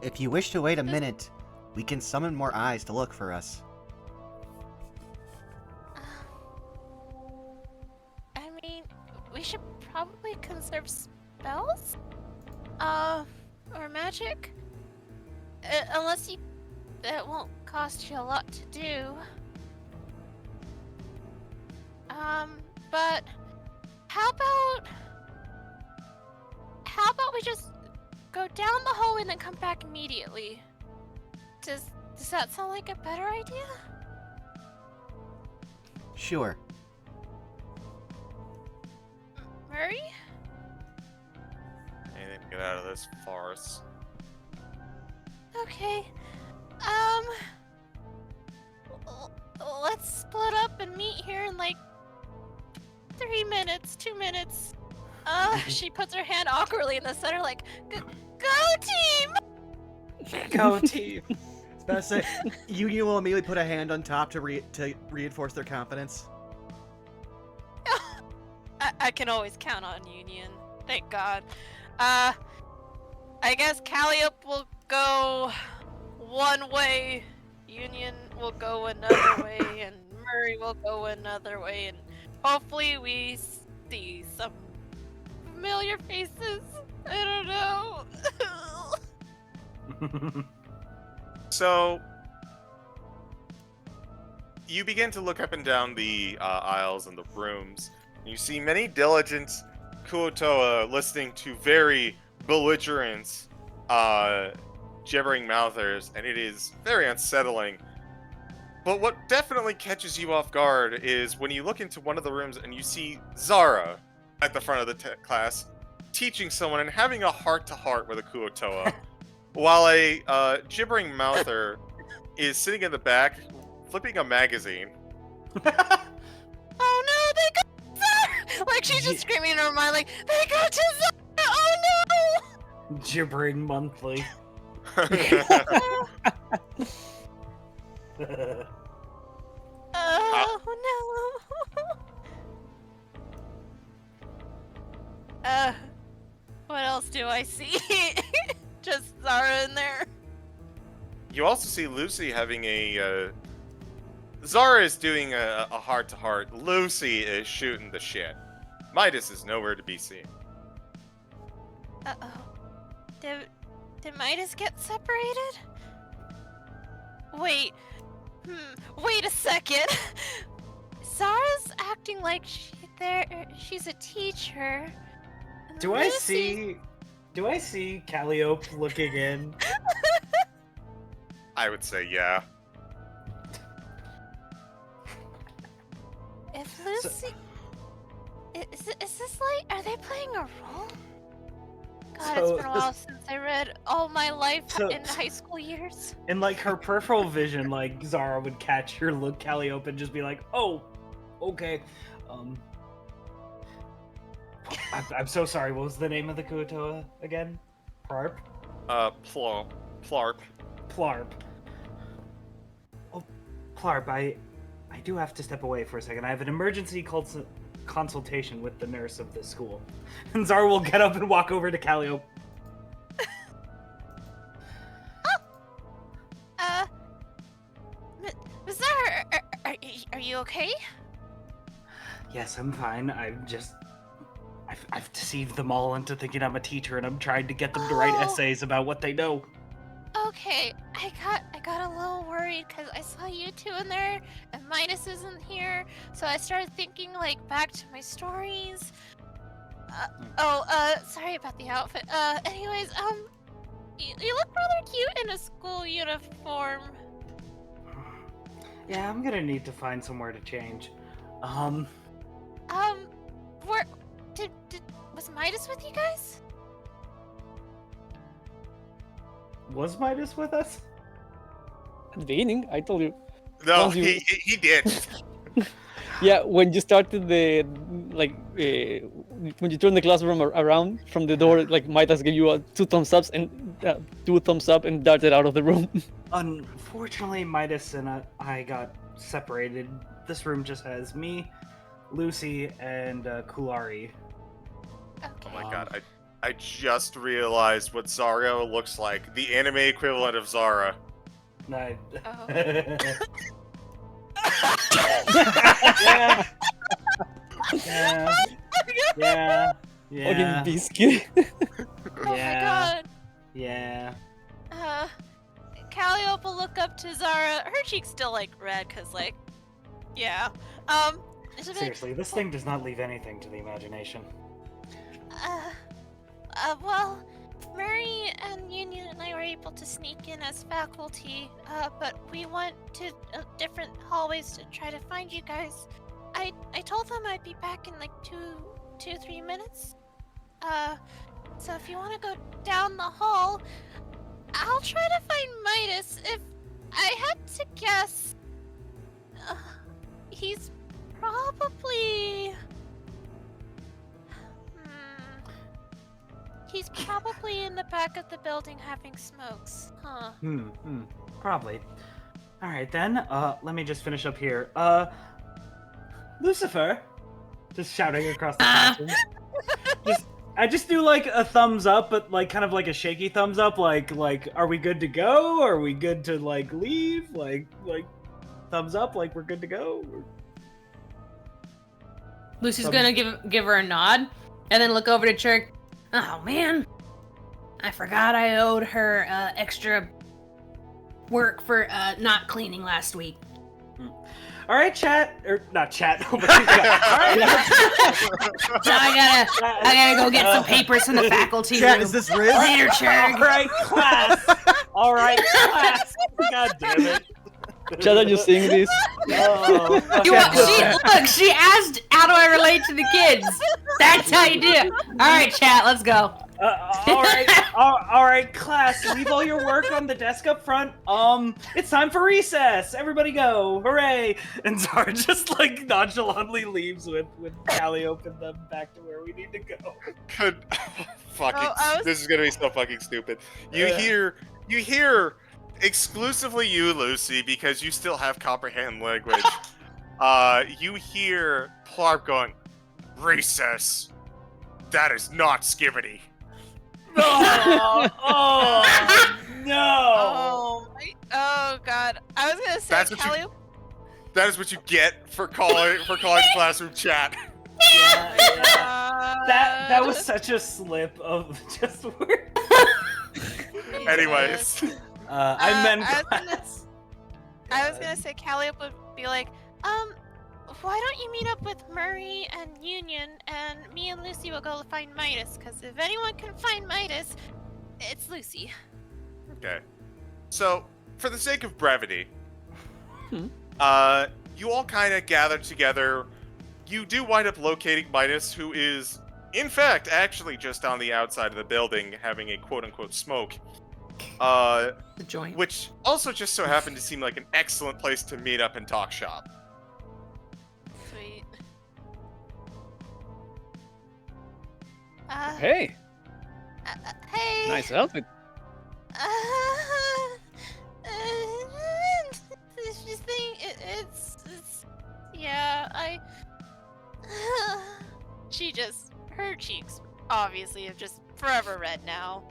B: If you wish to wait a minute, we can summon more eyes to look for us.
D: I mean, we should probably conserve spells? Or magic? Unless you... It won't cost you a lot to do. But... How about we just go down the hallway and then come back immediately? Does that sound like a better idea?
B: Sure.
D: Murray?
C: Anything to get out of this farce.
D: Okay. Let's split up and meet here in like 3 minutes, 2 minutes. She puts her hand awkwardly in the center like, go team!
A: Go team.
B: I was about to say, Union will immediately put a hand on top to reinforce their confidence.
D: I can always count on Union. Thank God. I guess Calliope will go one way, Union will go another way, and Murray will go another way, and hopefully we see some familiar faces. I don't know.
C: So, you begin to look up and down the aisles and the rooms. And you see many diligent Kua-toa listening to very belligerent, gibbering mouthers, and it is very unsettling. But what definitely catches you off guard is when you look into one of the rooms and you see Zara at the front of the class teaching someone and having a heart-to-heart with a Kua-toa, while a gibbering mouther is sitting in the back flipping a magazine.
D: Oh no, they got Zara! Like she's just screaming in her mind like, they got to Zara! Oh no!
A: Gibbering monthly.
D: Oh no! What else do I see? Just Zara in there.
C: You also see Lucy having a... Zara is doing a heart-to-heart. Lucy is shooting the shit. Midas is nowhere to be seen.
D: Uh-oh. Did Midas get separated? Wait. Wait a second. Zara's acting like she's a teacher.
A: Do I see Calliope looking in?
C: I would say yeah.
D: If Lucy... Is this like... Are they playing a role? God, it's been a while since I read all my life in high school years.
A: In like her peripheral vision, like Zara would catch her look Calliope and just be like, "Oh, okay." I'm so sorry. What was the name of the Kua-toa again? Plarp?
C: Plarp.
A: Plarp. Oh, Plarp, I do have to step away for a second. I have an emergency consultation with the nurse of this school. And Zara will get up and walk over to Calliope.
D: Zara, are you okay?
A: Yes, I'm fine. I've deceived them all into thinking I'm a teacher, and I'm trying to get them to write essays about what they know.
D: Okay, I got a little worried because I saw you two in there, and Midas isn't here, so I started thinking like back to my stories. Sorry about the outfit. Anyways, you look rather cute in a school uniform.
A: Yeah, I'm gonna need to find somewhere to change.
D: Where was Midas with you guys?
A: Was Midas with us?
E: At the beginning, I told you.
C: No,
E: Once you-
C: he did.
E: Yeah, when you started when you turned the classroom around from the door, like Midas gave you two thumbs up and darted out of the room.
A: Unfortunately, Midas and I got separated. This room just has me, Lucy, and Kulari.
D: Okay.
C: Oh my god, I just realized what Zara looks like. The anime equivalent of Zara.
A: No.
D: Oh.
A: Yeah. Yeah. Yeah. Yeah.
E: Fucking biscuit.
D: Oh my
A: Yeah.
D: god.
A: Yeah.
D: Calliope will look up to Zara. Her cheek's still like red, cause like, yeah. She'll be like,
A: Seriously, this thing does not leave anything to the imagination.
D: well, Murray and Union and I were able to sneak in as faculty, but we went to different hallways to try to find you guys. I told them I'd be back in like 3 minutes. So if you want to go down the hall, I'll try to find Midas. If I had to guess, he's probably... He's probably in the back of the building having smokes, huh?
A: Probably. Alright then, let me just finish up here. Lucifer! Just shouting across the classroom. I just do like a thumbs up, but like kind of like a shaky thumbs up, like are we good to go? Are we good to like leave? Like thumbs up, like we're good to go?
F: Lucy's gonna give her a nod, and then look over to Chirk. Oh man, I forgot I owed her extra work for not cleaning last week.
A: All right, chat or not chat. Oh, but yeah.
F: So I gotta go get some papers from the faculty
B: Chat,
F: room.
B: is this Riz?
F: Later, Chirk.
A: All right, class. All right, class. God damn it.
E: Chad, are you seeing this?
A: Oh,
F: She asked, how do I relate to the kids? That's how you do it. All right, chat, let's go.
A: all right, class. Leave all your work on the desk up front. It's time for recess. Everybody go! Hooray! And Zara just like nonchalantly leaves with Calliope and them back to where we need to go.
C: Could fucking this is gonna be so fucking stupid. You
A: Yeah.
C: hear exclusively you, Lucy, because you still have comprehend language. You hear Plarp going, recess. That is not skibbity.
A: Oh no!
D: Oh god. I was gonna say
C: That's what you-
D: Calliope.
C: That is what you get for calling classroom chat.
A: Yeah. That was such a slip of just word.
C: Anyways.
A: I meant
D: I was gonna say Calliope would be like, why don't you meet up with Murray and Union, and me and Lucy will go find Midas, because if anyone can find Midas, it's Lucy.
C: Okay. So, for the sake of brevity, you all kind of gather together. You do wind up locating Midas, who is, in fact, actually just on the outside of the building having a quote-unquote smoke.
F: The joint.
C: Which also just so happened to seem like an excellent place to meet up and talk shop.
D: Sweet.
E: Hey,
D: Hey.
E: nice outfit.
D: This thing, yeah, her cheeks obviously have just forever red now.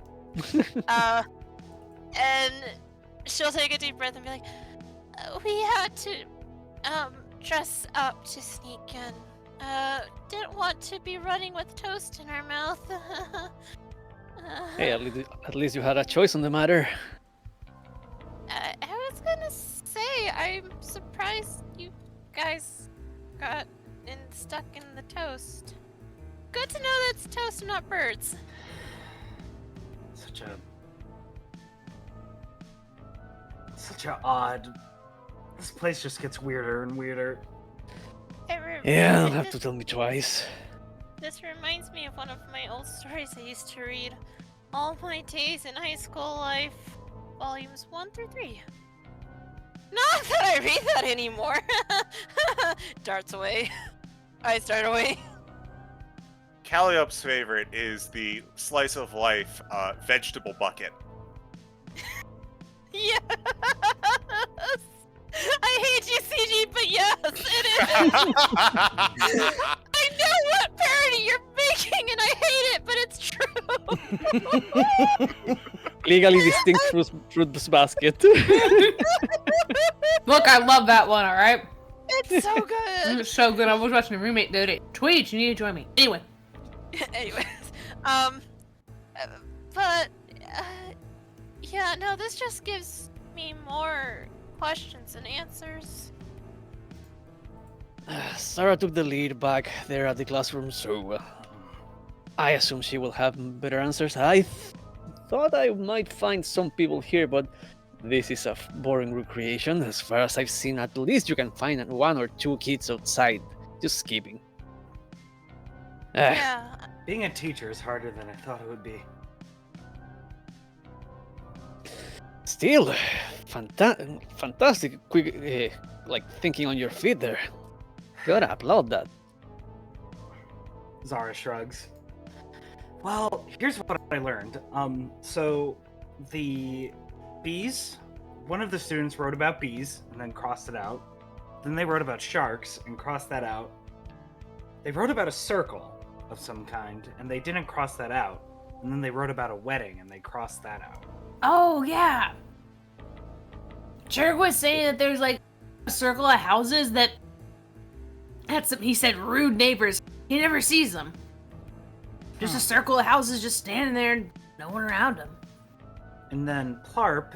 D: And she'll take a deep breath and be like, we had to, dress up to sneak in. Didn't want to be running with toast in our mouth.
E: Hey, at least you had a choice on the matter.
D: I was gonna say, I'm surprised you guys got stuck in the toast. Good to know that's toast and not birds.
A: Such a odd. This place just gets weirder and weirder.
E: Yeah, don't have to tell me twice.
D: This reminds me of one of my old stories I used to read. All My Days in High School Life, volumes 1 through 3. Not that I read that anymore. Darts away. I start away.
C: Calliope's favorite is the slice of life vegetable bucket.
D: Yes! I hate you, CG, but yes, it is! I know what parody you're making and I hate it, but it's true!
E: Legally distinct fruit basket.
F: Look, I love that one. All right,
D: It's so good.
F: it's so good. I was watching a roommate do it. Tweet, you need to join me. Anyway,
D: Anyways, but yeah, no, this just gives me more questions and answers.
E: Sarah took the lead back there at the classroom, so I assume she will have better answers. I thought I might find some people here, but this is a boring recreation. As far as I've seen, at least you can find 1 or 2 kids outside just skipping.
D: Yeah.
A: Being a teacher is harder than I thought it would be.
E: Still, fantastic, quick, like thinking on your feet there. Gotta applaud that.
A: Zara shrugs. Well, here's what I learned. So the bees, one of the students wrote about bees and then crossed it out. Then they wrote about sharks and crossed that out. They wrote about a circle of some kind and they didn't cross that out. And then they wrote about a wedding and they crossed that out.
F: oh yeah, Jerk was saying that there's like a circle of houses that had some. He said rude neighbors. He never sees them. Just a circle of houses just standing there, and no one around them.
A: And then Plarp,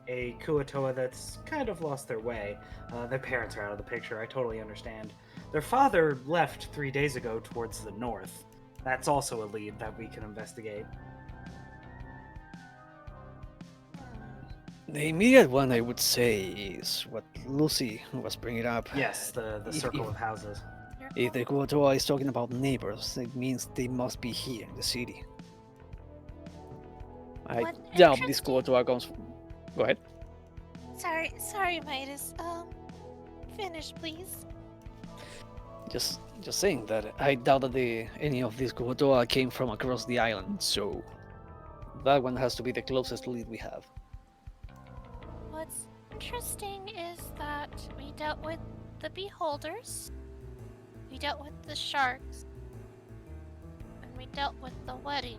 A: a Kua-toa that's kind of lost their way. Their parents are out of the picture, I totally understand. Their father left 3 days ago towards the north. That's also a lead that we can investigate.
E: The immediate one, I would say, is what Lucy was bringing up.
A: Yes, the circle of houses.
E: If the Kua-toa is talking about neighbors, it means they must be here in the city. I
D: What
E: doubt this
D: interesting-
E: Kua-toa comes. Go ahead.
D: Sorry, Midas. Finish, please.
E: Just saying that I doubt that any of these Kua-toa came from across the island, so that one has to be the closest lead we have.
D: What's interesting is that we dealt with the beholders, we dealt with the sharks, and we dealt with the wedding.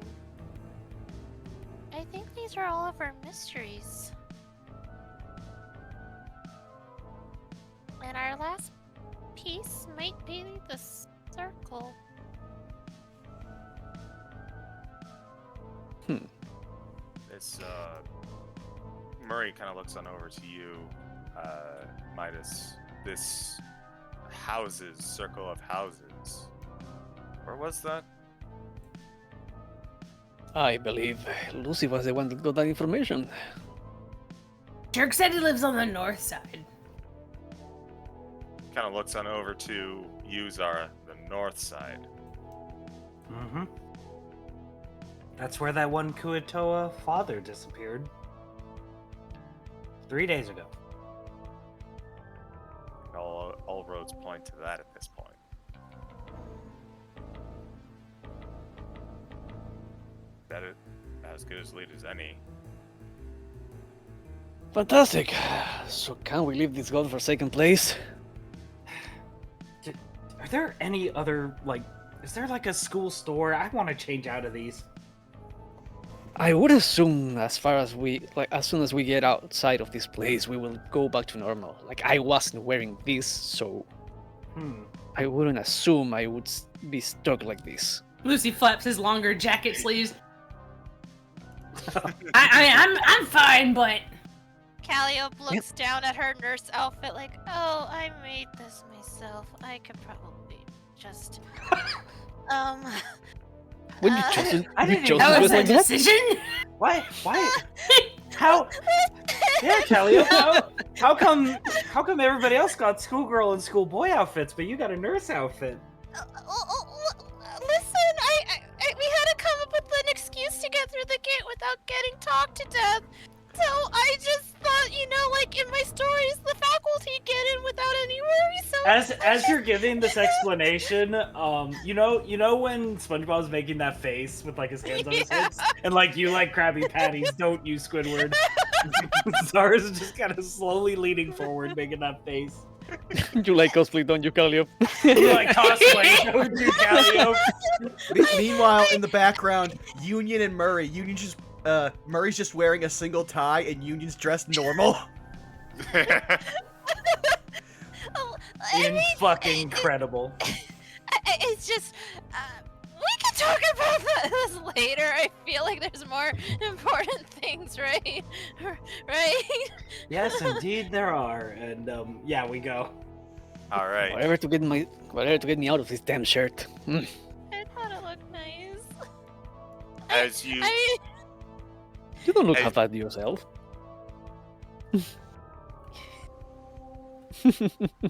D: I think these are all of our mysteries. And our last piece might be the circle.
C: It's Murray kind of looks on over to you, Midas. This circle of houses. Where was that?
E: I believe Lucy was the one that got that information.
F: Jerk said he lives on the north side.
C: Kind of looks on over to you, Zara, the north side.
A: Mm-hmm. That's where that one Kua-toa father disappeared. 3 days ago.
C: All roads point to that at this point. That it as good as lead as any.
E: Fantastic. So can we leave this godforsaken place?
A: Are there any other, is there like a school store? I want to change out of these.
E: I would assume as soon as we get outside of this place, we will go back to normal. Like, I wasn't wearing this, so I wouldn't assume I would be stuck like this.
F: Lucy flaps his longer jacket sleeves. I'm fine, but
D: Calliope looks down at her nurse outfit like, oh, I made this myself. I could probably just,
E: When you chose
A: I didn't
E: chose
A: know
F: that
E: to
F: was
E: dress
F: a
E: like that?
F: decision.
A: Why? How? Yeah, Kelly. How come everybody else got schoolgirl and schoolboy outfits, but you got a nurse outfit?
D: Listen, we had to come up with an excuse to get through the gate without getting talked to death. So I just thought, in my stories, the faculty get in without any worries. So
A: As you're giving this explanation, you know when SpongeBob was making that face with his hands on his hips, and you like Krabby Patties, don't you, Squidward? Zara's just kind of slowly leaning forward, making that face.
E: You like cosplay, don't you, Calliope?
A: You like cosplay, don't you, Calliope?
B: Meanwhile, in the background, Union and Murray. Murray's just wearing a single tie, and Union's dressed normal.
D: Oh, I mean,
A: Fucking incredible.
D: it's just we can talk about this later. I feel like there's more important things, right? Right?
A: Yes, indeed there are. And yeah, we go.
C: All right.
E: Whatever to get me out of this damn shirt.
D: I thought it looked nice.
C: As you
D: I mean,
E: You don't look
C: Hey.
E: half bad yourself.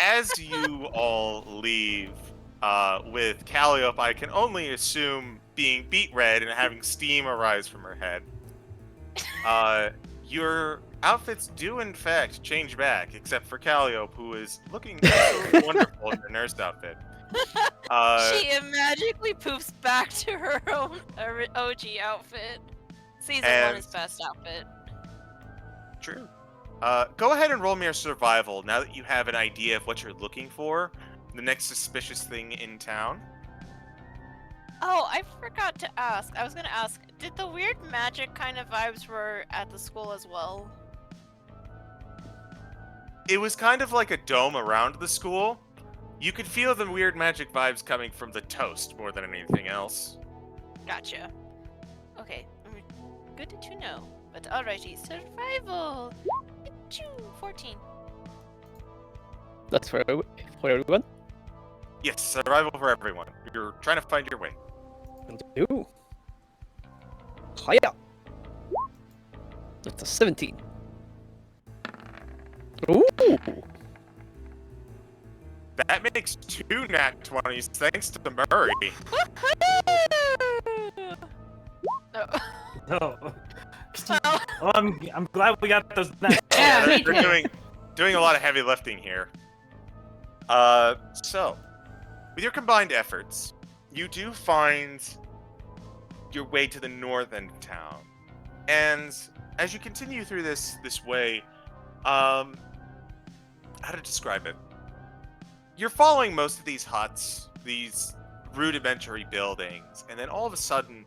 C: as you all leave with Calliope, I can only assume being beet red and having steam arise from her head. Your outfits do in fact change back, except for Calliope, who is looking absolutely wonderful in her nurse outfit.
D: she magically poofs back to her own OG outfit. Season 1 is
C: And-
D: best outfit.
C: True. Go ahead and roll me a survival now that you have an idea of what you're looking for. The next suspicious thing in town.
D: Oh, I forgot to ask. I was gonna ask, did the weird magic kind of vibes were at the school as well?
C: It was kind of like a dome around the school. You could feel the weird magic vibes coming from the toast more than anything else.
D: Gotcha. Okay, good to know. But alrighty, survival. 14.
E: That's for everyone.
C: Yes, survival for everyone. You're trying to find your way.
E: Will do. Hiya. That's a 17. Ooh.
C: That makes 2 nat 20s thanks to Murray.
D: Woohoo! Oh.
A: Oh.
D: Well,
A: Well, I'm glad we got those.
F: Yeah, me
C: they're
F: too.
C: doing a lot of heavy lifting here. So, with your combined efforts, you do find your way to the north end of town. And as you continue through this way, how to describe it? You're following most of these huts, these rudimentary buildings, and then all of a sudden,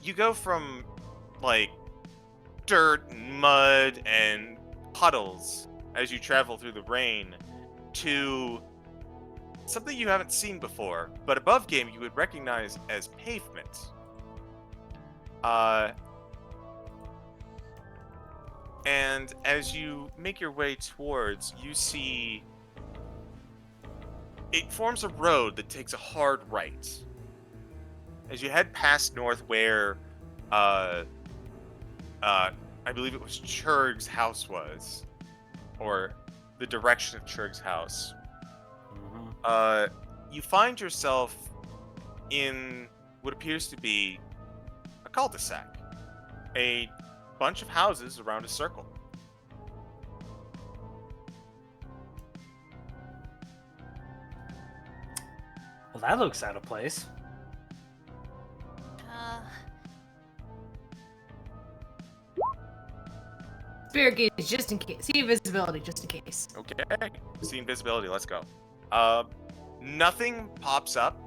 C: you go from, like, dirt and mud and puddles as you travel through the rain to something you haven't seen before, but above game you would recognize as pavement. And as you make your way towards, you see it forms a road that takes a hard right. As you head past north where I believe it was Churg's house was, or the direction of Churg's house. You find yourself in what appears to be a cul-de-sac, a bunch of houses around a circle.
A: Well, that looks out of place.
F: Spirit gaze just in case. See invisibility just in case.
C: Okay, see invisibility, let's go. Nothing pops up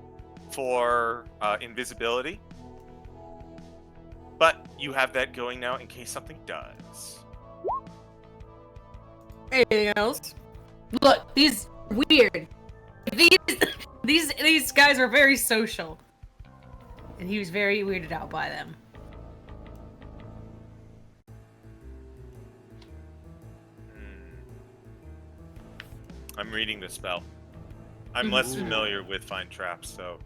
C: for invisibility, but you have that going now in case something does.
F: Anything else? Look, these weird. These guys are very social, and he was very weirded out by them.
C: I'm reading the spell. I'm less familiar with Find Traps, so...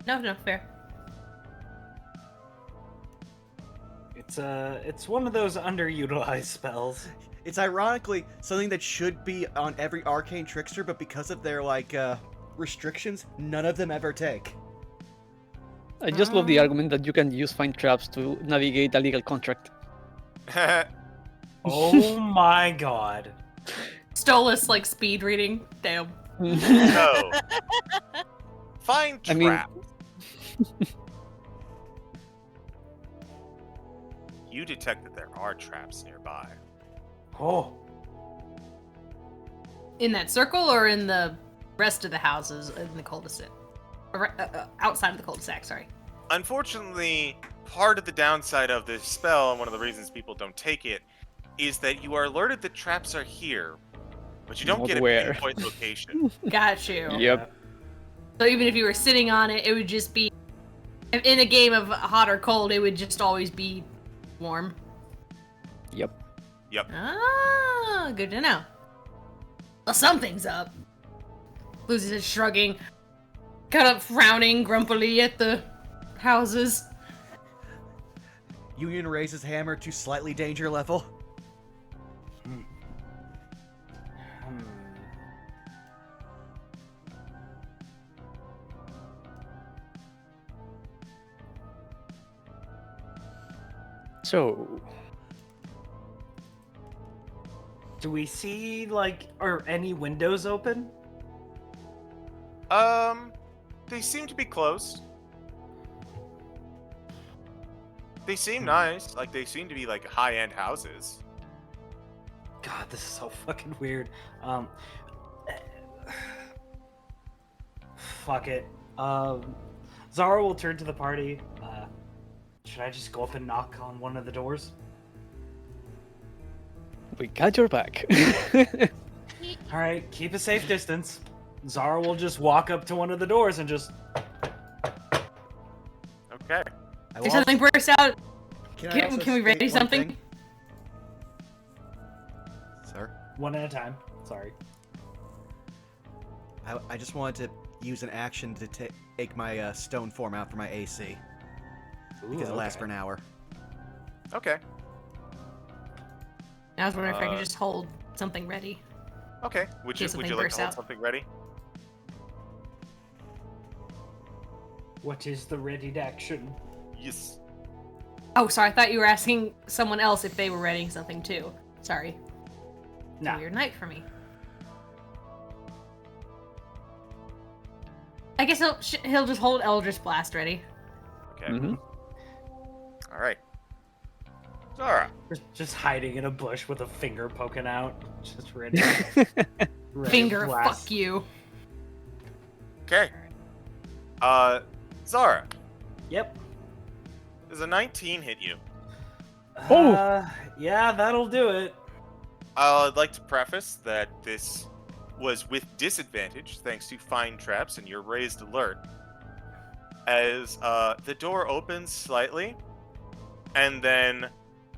F: No, fair.
A: It's one of those underutilized spells.
B: It's ironically something that should be on every arcane trickster, but because of their restrictions, none of them ever take.
E: I just love the argument that you can use Find Traps to navigate a legal contract.
A: Oh my god.
F: Stolas like speed reading. Damn.
C: So, Find
E: I mean-
C: Trap. You detect that there are traps nearby.
A: Oh.
F: In that circle or in the rest of the houses in the cul-de-sac? Outside of the cul-de-sac, sorry.
C: Unfortunately, part of the downside of this spell, and one of the reasons people don't take it, is that you are alerted that traps are here, but you don't
E: Not
C: get a
E: where.
C: pinpoint location.
F: Got you.
E: Yep.
F: So even if you were sitting on it, it would just be... In a game of hot or cold, it would just always be warm.
E: Yep.
C: Yep.
F: Ah, good to know. Well, something's up. Lucy's just shrugging, kind of frowning grumpily at the houses.
B: Union raises hammer to slightly danger level.
E: So,
A: Do we see, like, are any windows open?
C: They seem to be closed. They seem nice. Like, they seem to be, like, high-end houses.
A: God, this is so fucking weird. Fuck it. Zara will turn to the party. Should I just go up and knock on one of the doors?
E: we got your back.
A: All right, keep a safe distance. Zara will just walk up to one of the doors and just...
C: Okay.
B: I
F: If
B: will
F: something breaks out,
B: I also
F: can we
B: state
F: ready
B: one
F: something?
B: thing? Sir?
A: one at a time. Sorry.
B: I just wanted to use an action to take my stone form out for my AC. Because it lasts for an hour.
C: Okay.
F: I was wondering if I could just hold something ready.
C: Okay. Would you
F: case
C: like
F: something
C: to
F: bursts
C: hold
F: out.
C: something ready?
A: What is the ready to action?
C: Yes.
F: Oh, sorry, I thought you were asking someone else if they were readying something too. Sorry. It's a
A: Nah.
F: weird night for me. I guess he'll just hold Eldritch Blast ready.
C: Okay.
E: Mm-hmm.
C: All right. Zara.
A: Just hiding in a bush with a finger poking out. Just ready. ready
F: Finger,
A: to blast.
F: fuck you.
C: Okay. Zara,
A: Yep.
C: does a 19 hit you?
E: Oh.
A: Yeah, that'll do it.
C: I'd like to preface that this was with disadvantage, thanks to fine traps and your raised alert. As the door opens slightly, and then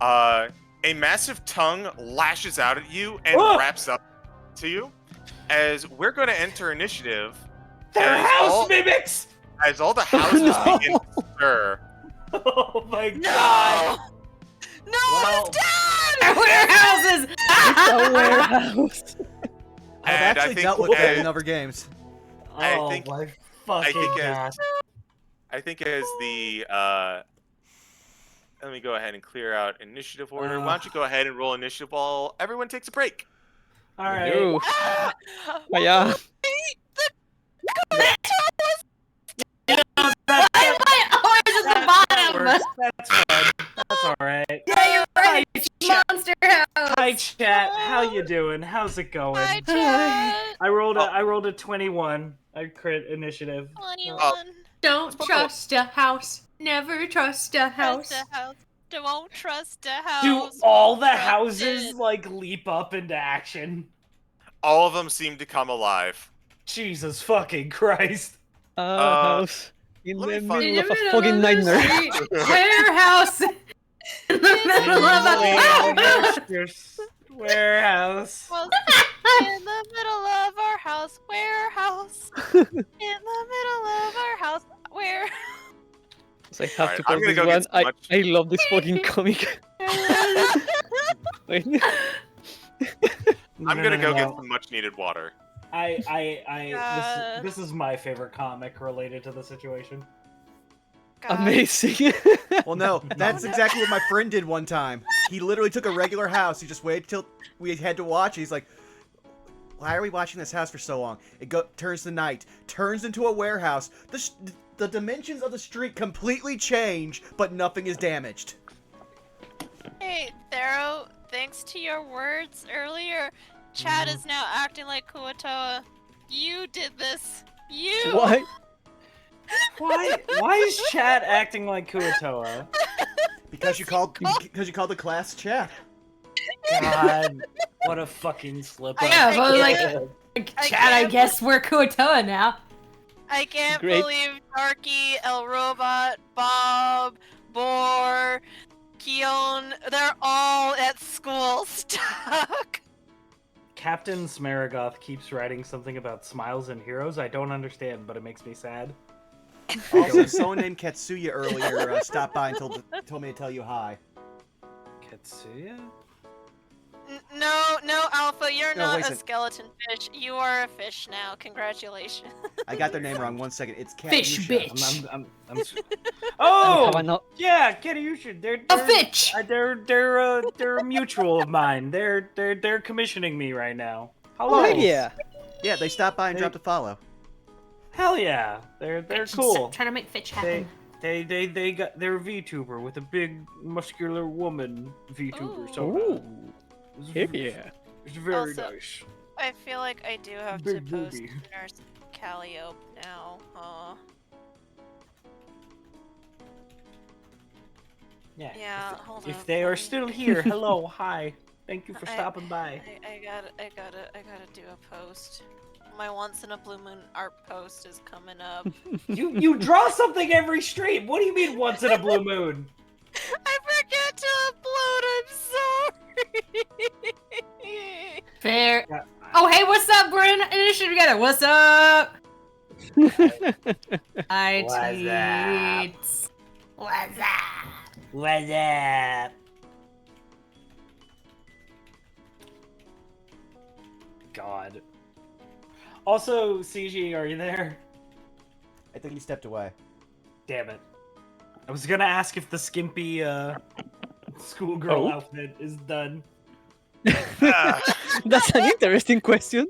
C: a massive tongue lashes out at you and
A: Ah!
C: wraps up to you. As we're going to enter initiative,
A: They're
C: as
A: house
C: all-
A: mimics!
C: as all the houses
E: No.
C: begin to stir.
A: Oh my god!
D: No,
A: Well-
D: it's dead!
F: Warehouses!
E: The warehouse.
B: I've
C: And I
B: actually
C: think
B: dealt with that
C: as-
B: in other games.
C: I
A: Oh
C: think-
A: my fucking
C: think
A: god.
C: I think as the let me go ahead and clear out initiative order. Why don't you go ahead and roll initiative while everyone takes a break?
A: Alright.
E: Yo.
D: Ah!
E: Yeah.
F: Why am I always at the bottom?
A: Works. That's fine. That's alright.
F: Yeah, you're right. Monster house.
A: Hi chat, how you doing? How's it going?
D: Hi, chat.
A: I rolled a 21. I crit initiative.
D: 21.
F: Don't trust a house. Never trust a house.
D: Trust a house. Don't trust a house.
A: Do all the
D: Won't trust
A: houses
D: it.
A: like leap up into action?
C: All of them seem to come alive.
A: Jesus fucking Christ.
E: House in
C: let
E: the
C: me find-
E: middle of a fucking nightmare.
F: Warehouse. In the middle of a
A: Warehouse.
D: Well, in the middle of our house, warehouse. In the middle of our house, where?
E: So I have
C: Alright,
E: to
C: I'm
E: post
C: gonna
E: this
C: go
E: one.
C: get some lunch.
E: I love this fucking comic. Wait.
C: I'm gonna go
A: No.
C: get some much needed water.
A: This is my favorite comic related to the situation.
D: God.
E: Amazing.
B: Well, no, that's exactly what my friend did one time. He literally took a regular house. He just waited till we had to watch. He's like, "Why are we watching this house for so long?" It turns to night, turns into a warehouse. The dimensions of the street completely change, but nothing is damaged.
D: Hey, Thero, thanks to your words earlier, Chad is now acting like Kua-toa. You did this. You.
E: Why?
A: Why is Chad acting like Kua-toa?
B: Because you called the class chat.
A: God, what a fucking slip up.
F: Yeah, but like,
D: I
F: Chad, I
D: can't-
F: guess we're Kua-toa now.
D: I can't
E: Great.
D: believe Darky, El Robot, Bob, Boar, Keon, they're all at school stuck.
A: Captain Smaraggoth keeps writing something about smiles and heroes. I don't understand, but it makes me sad.
B: Also, someone named Katsuya earlier stopped by and told me to tell you hi.
A: Katsuya?
D: No, Alpha, you're
B: No,
D: not
B: wait a
D: a
B: sec.
D: skeleton fish. You are a fish now. Congratulations.
B: I got their name wrong. 1 second. It's
F: Fish
B: Katyusha.
F: bitch.
A: I'm
E: Have
A: Oh!
E: I not?
A: Yeah, Katyusha. They're
F: A fish!
A: they're a mutual of mine. They're commissioning me right now. Hello.
E: Oh, yeah.
B: Yeah, they stopped by and
A: Hey.
B: dropped a follow.
A: Hell yeah. They're
F: Fitch,
A: cool.
F: Trying to make Fitch
A: They
F: happen.
A: they're a VTuber with a big muscular woman VTuber. So
E: Ooh. Yeah.
A: it's very
D: Also-
A: nice.
D: I feel like I do have
A: Big
D: to post
A: booby.
D: Nurse Calliope now.
A: Yeah.
D: Yeah, hold
A: If
D: up,
A: they
D: let
A: are
D: me-
A: still here, hello, hi. Thank you for
D: I-
A: stopping by.
D: I gotta do a post. My once in a blue moon art post is coming up.
A: You draw something every stream. What do you mean once in a blue moon?
D: I forget to upload. I'm sorry.
F: Fair.
A: Yeah.
F: Oh, hey, what's up? We're in initiative together. What's up? Hi,
A: What's up?
F: Teets. What's up?
A: What's up? God. Also, CG, are you there?
B: I think he stepped away.
A: Damn it. I was gonna ask if the skimpy schoolgirl
E: Oh.
A: outfit is done.
E: That's an interesting question.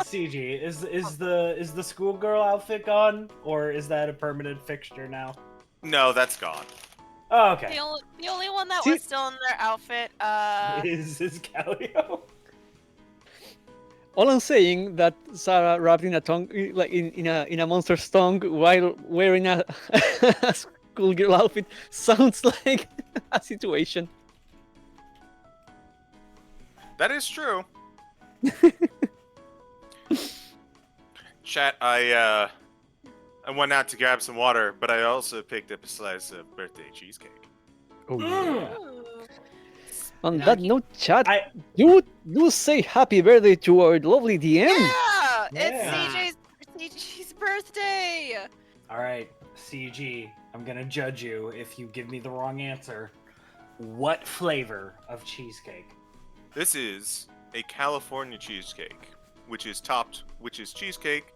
A: CG. Is the schoolgirl outfit gone, or is that a permanent fixture now?
C: No, that's gone.
A: Oh, okay.
D: The only one that
E: See-
D: was still in their outfit,
A: Is Callio?
E: All I'm saying that Sarah wrapped in a tongue, like in a monster's tongue, while wearing a, a schoolgirl outfit, sounds like a situation.
C: That is true. Chat, I went out to grab some water, but I also picked up a slice of birthday cheesecake.
E: Oh,
A: yeah.
D: ooh.
E: On
A: Yeah.
E: that note, chat,
A: I-
E: you say happy birthday to our lovely DM.
D: Yeah,
A: Yeah.
D: it's CJ's birthday.
A: All right, CG. I'm gonna judge you if you give me the wrong answer. What flavor of cheesecake?
C: This is a California cheesecake, which is cheesecake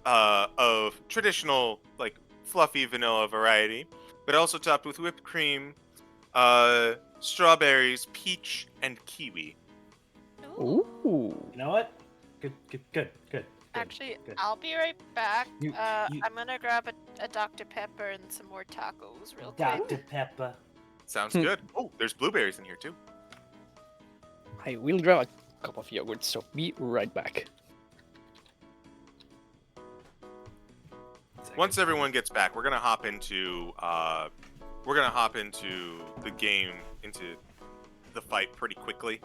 C: of traditional, like, fluffy vanilla variety, but also topped with whipped cream, strawberries, peach, and kiwi.
E: Ooh.
A: You know what? Good.
D: Actually,
A: good.
D: I'll be right back.
A: You-
D: I'm gonna grab a Dr. Pepper and some more tacos real quick.
A: Dr. Pepper.
C: Sounds
E: Hmm.
C: good. Oh, there's blueberries in here too.
E: I will grab a cup of yogurt, so be right back.
C: Once everyone gets back, we're gonna hop into the game, into the fight pretty quickly.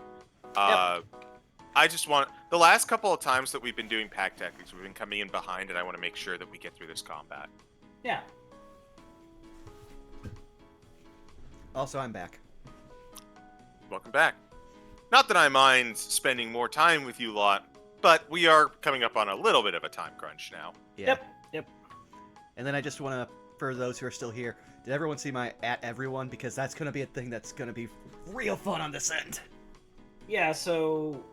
C: I just want the last couple of times that we've been doing pack tactics, we've been coming in behind, and I want to make sure that we get through this combat.
A: Yeah.
B: Also, I'm back.
C: Welcome back. Not that I mind spending more time with you lot, but we are coming up on a little bit of a time crunch now.
B: Yeah.
A: Yep.
B: And then I just want to, for those who are still here, did everyone see my @everyone? Because that's going to be a thing that's going to be real fun on this end.
A: Yeah, so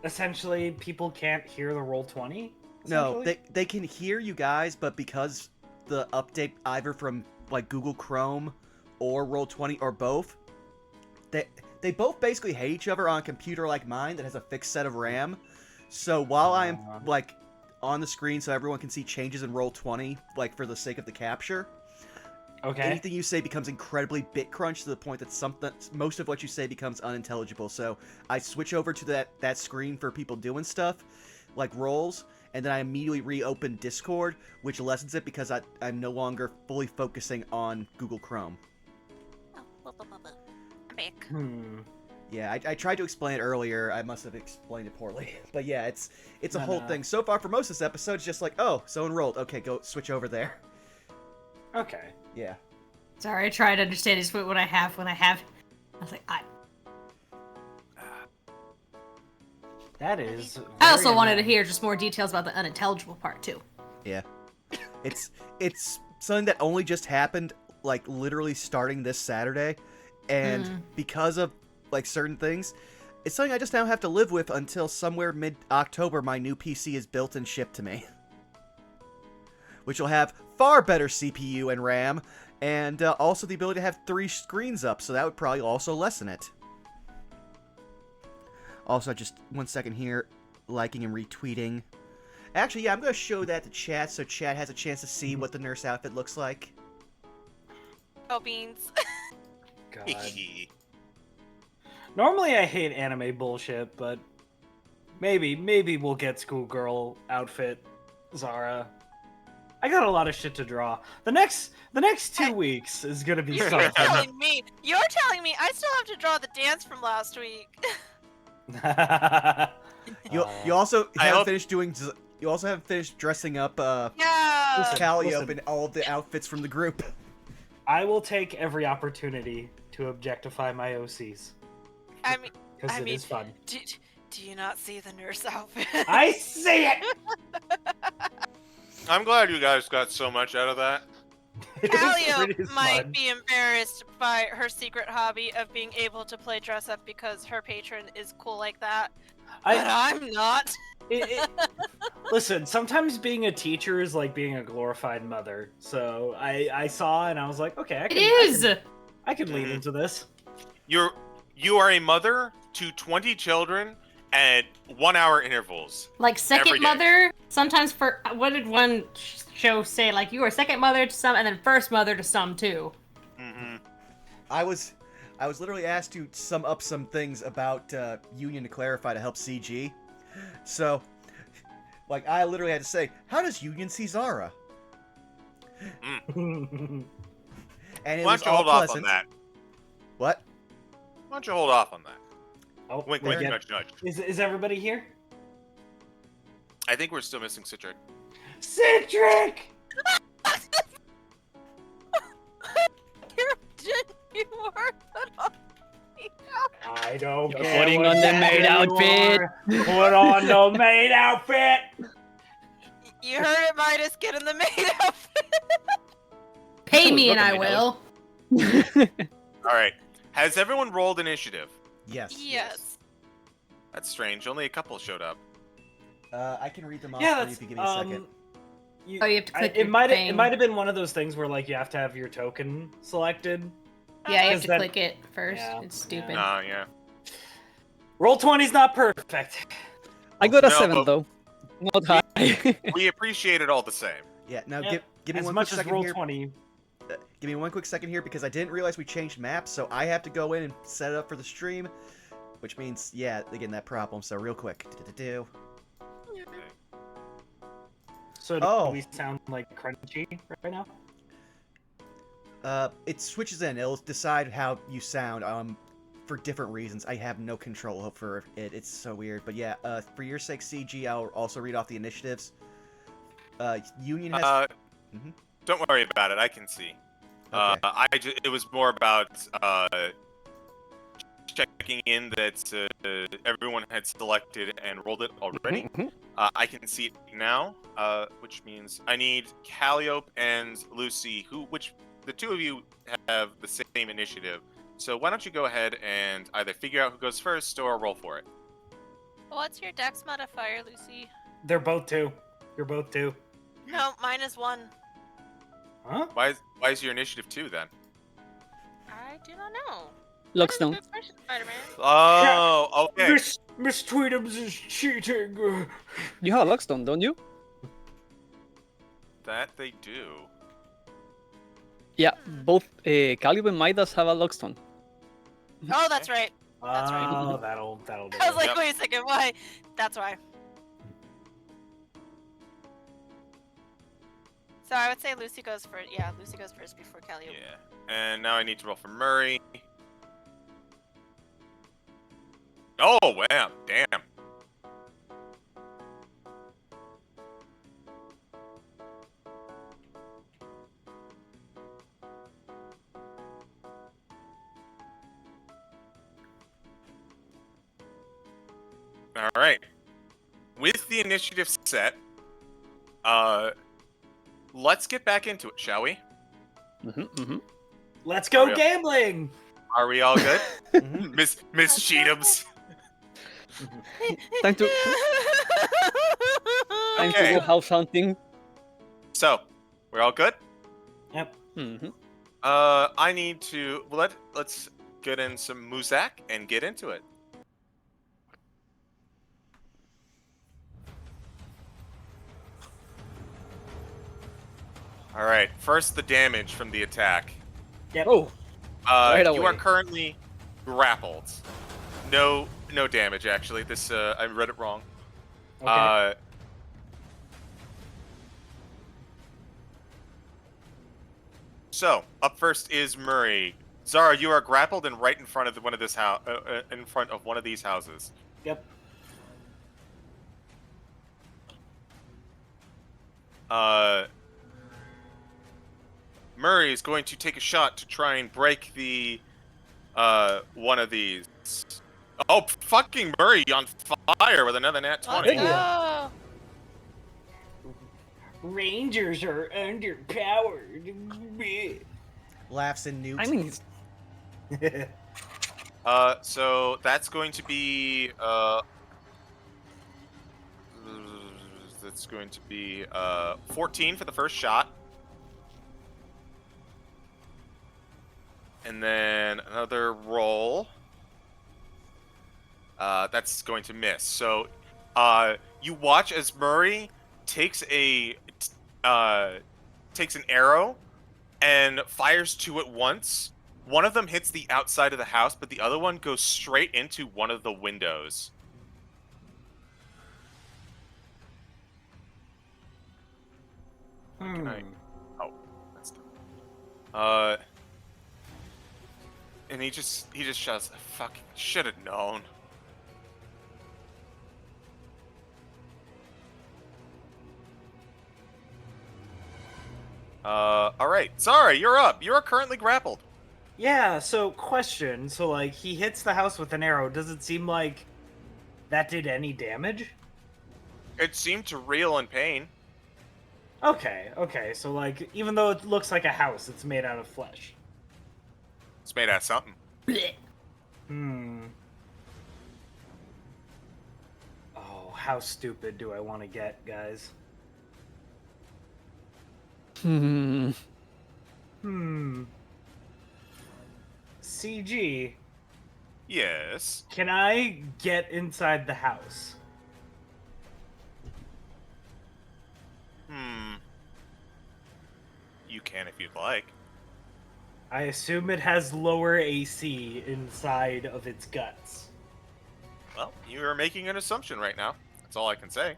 A: essentially people can't hear the roll 20?
B: No,
A: essentially?
B: they can hear you guys, but because the update either from like Google Chrome or Roll20 or both, they both basically hate each other on a computer like mine that has a fixed set of RAM. So while I'm like on the screen so everyone can see changes in Roll20, like for the sake of the capture,
A: Okay.
B: Anything you say becomes incredibly bit crunch to the point that most of what you say becomes unintelligible. So I switch over to that screen for people doing stuff, like roles, and then I immediately reopen Discord, which lessens it because I'm no longer fully focusing on Google Chrome.
D: I'm back.
B: Yeah, I tried to explain it earlier. I must have explained it poorly. But yeah, it's a
A: No,
B: whole
A: no.
B: thing. So far for most of this episode, it's just like, oh, so enrolled. Okay, go switch over there.
A: Okay.
B: Yeah.
F: Sorry, I try to understand just what I have. I was like,
A: That is.
F: I also
A: very
F: wanted to
A: annoying.
F: hear just more details about the unintelligible part too.
B: Yeah. It's something that only just happened, like, literally starting this Saturday. And because of, like, certain things, it's something I just now have to live with until somewhere mid-October my new PC is built and shipped to me. Which will have far better CPU and RAM, and also the ability to have 3 screens up, so that would probably also lessen it. Also, just 1 second here, liking and retweeting. Actually, yeah, I'm going to show that to chat, so chat has a chance to see what the nurse outfit looks like.
D: Oh, beans.
A: God. Normally I hate anime bullshit, but maybe we'll get schoolgirl outfit Zara. I got a lot of shit to draw. The next 2 weeks is gonna be
D: You're
A: something.
D: telling me I still have to draw the dance from last week.
B: You also
C: I
B: haven't
C: hope-
B: finished doing. You also haven't finished dressing up
D: Yeah.
B: Calliope
A: listen.
B: in all of the outfits from the group.
A: I will take every opportunity to objectify my OCs
D: I mean,
A: because it is fun.
D: do you not see the nurse outfit?
A: I see it.
C: I'm glad you guys got so much out of that.
A: It was
D: Calliope
A: pretty
D: might
A: fun.
D: be embarrassed by her secret hobby of being able to play dress up because her patron is cool like that. But I'm not.
A: Listen, sometimes being a teacher is like being a glorified mother. So I saw and I was like, okay, I can lean into this.
C: You are a mother to 20 children at 1 hour intervals.
F: Like
C: Every
F: second
C: day.
F: mother, sometimes for what did one show say? Like you were second mother to some, and then first mother to some too.
C: Mm-hmm.
B: I was literally asked to sum up some things about Union to clarify to help CG. So, like, I literally had to say, how does Union see Zara? And it
C: Why
B: was
C: don't you
B: all
C: hold off
B: pleasant.
C: on that?
B: What?
C: Why don't you hold off on that?
A: Oh,
C: Wink,
A: we
C: wink,
A: get-
C: nudge, nudge.
A: Is everybody here?
C: I think we're still missing Citric.
A: Citric!
D: You were put on me.
A: I don't
E: You're
A: care.
E: putting
A: what
E: on the maid
A: gender you
E: outfit.
A: are. Put on the maid outfit.
D: You heard it, Midas. Get in the maid outfit.
F: Pay
E: Oh,
F: me
E: look
F: and
E: at
F: I
E: me,
F: will.
C: All right. Has everyone rolled initiative?
B: Yes.
D: Yes.
C: That's strange. Only a couple showed up.
B: I can read them off
A: Yeah,
B: for you
A: that's
B: if you give me a second.
F: Oh, you have to click
A: it
F: your
A: might
F: thing.
A: it might have been one of those things where like you have to have your token selected.
F: Yeah, you have
A: Because
F: to
A: then-
F: click it first.
A: Yeah,
F: It's stupid.
C: Nah, yeah.
A: Roll-20's not perfect.
E: I got a
C: No,
E: 7
C: but-
E: though. Not high.
C: We appreciate it all the same.
B: Yeah, now
A: Yeah,
B: give me
A: as
B: one
A: much
B: quick
A: as
B: second here.
A: Roll-20.
B: Give me one quick second here because I didn't realize we changed maps, so I have to go in and set it up for the stream, which means, yeah, again, that problem. So real quick.
A: So
B: Oh.
A: do we sound like crunchy right now?
B: It switches in. It'll decide how you sound for different reasons. I have no control over it. It's so weird. But yeah, for your sake, CG, I'll also read off the initiatives. Union has... Mhm.
C: Don't worry about it. I can see.
B: Okay.
C: It was more about checking in that everyone had selected and rolled it already. I can see it now, which means I need Calliope and Lucy, which the two of you have the same initiative. So why don't you go ahead and either figure out who goes first or roll for it.
D: What's your dex modifier, Lucy?
A: They're both 2. You're both 2.
D: No, mine is 1.
A: Huh?
C: Why is your initiative 2 then?
D: I do not know.
E: Looks
D: That is a
E: down.
D: good question, Spider-Man.
C: Oh, okay.
A: Miss Tweedums is cheating.
E: You have a Luckstone, don't you?
C: That they do.
E: Yeah, both Caleb and Midas have a Lockstone.
D: Oh, that's right. That's right.
A: Oh, that'll do.
D: I was like,
C: Yep.
D: wait a second, why? That's why. So I would say Lucy goes first. Yeah, Lucy goes first before Callie.
C: Yeah. And now I need to roll for Murray. Oh, wow. Damn. All right. With the initiative set, let's get back into it, shall we?
A: Let's go
C: Real.
A: gambling.
C: Are we all good?
B: Mhm.
C: Miss Cheatums.
E: Time to
C: Okay.
E: go house hunting.
C: So, we're all good?
A: Yep.
C: I need to let's get in some Muzak and get into it. All right. First, the damage from the attack.
A: Yep.
E: Oh, right
C: You are
E: away.
C: currently grappled. No damage actually. This I read it wrong.
A: Okay.
C: So up first is Murray. Zara, you are grappled and right in front of one of these houses.
A: Yep.
C: Murray is going to take a shot to try and break the one of these. Oh, fucking Murray on fire with another nat 20.
D: Oh,
A: Rangers are underpowered.
B: Laughs and newt.
E: I mean,
C: So that's going to be that's going to be 14 for the first shot. And then another roll. That's going to miss. So you watch as Murray takes an arrow and fires two at once. One of them hits the outside of the house, but the other one goes straight into one of the windows. Right. Oh, that's done. And he just shouts, "Fucking should have known." All right, sorry, you're up. You are currently grappled.
A: Yeah, so question. So, like, he hits the house with an arrow. Does it seem like that did any damage?
C: It seemed to reel in pain.
A: Okay. So, like, even though it looks like a house, it's made out of flesh.
C: It's made out of something.
A: Oh, how stupid do I want to get, guys? CG,
C: Yes.
A: can I get inside the house?
C: You can if you'd like.
A: I assume it has lower AC inside of its guts.
C: Well, you are making an assumption right now. That's all I can say.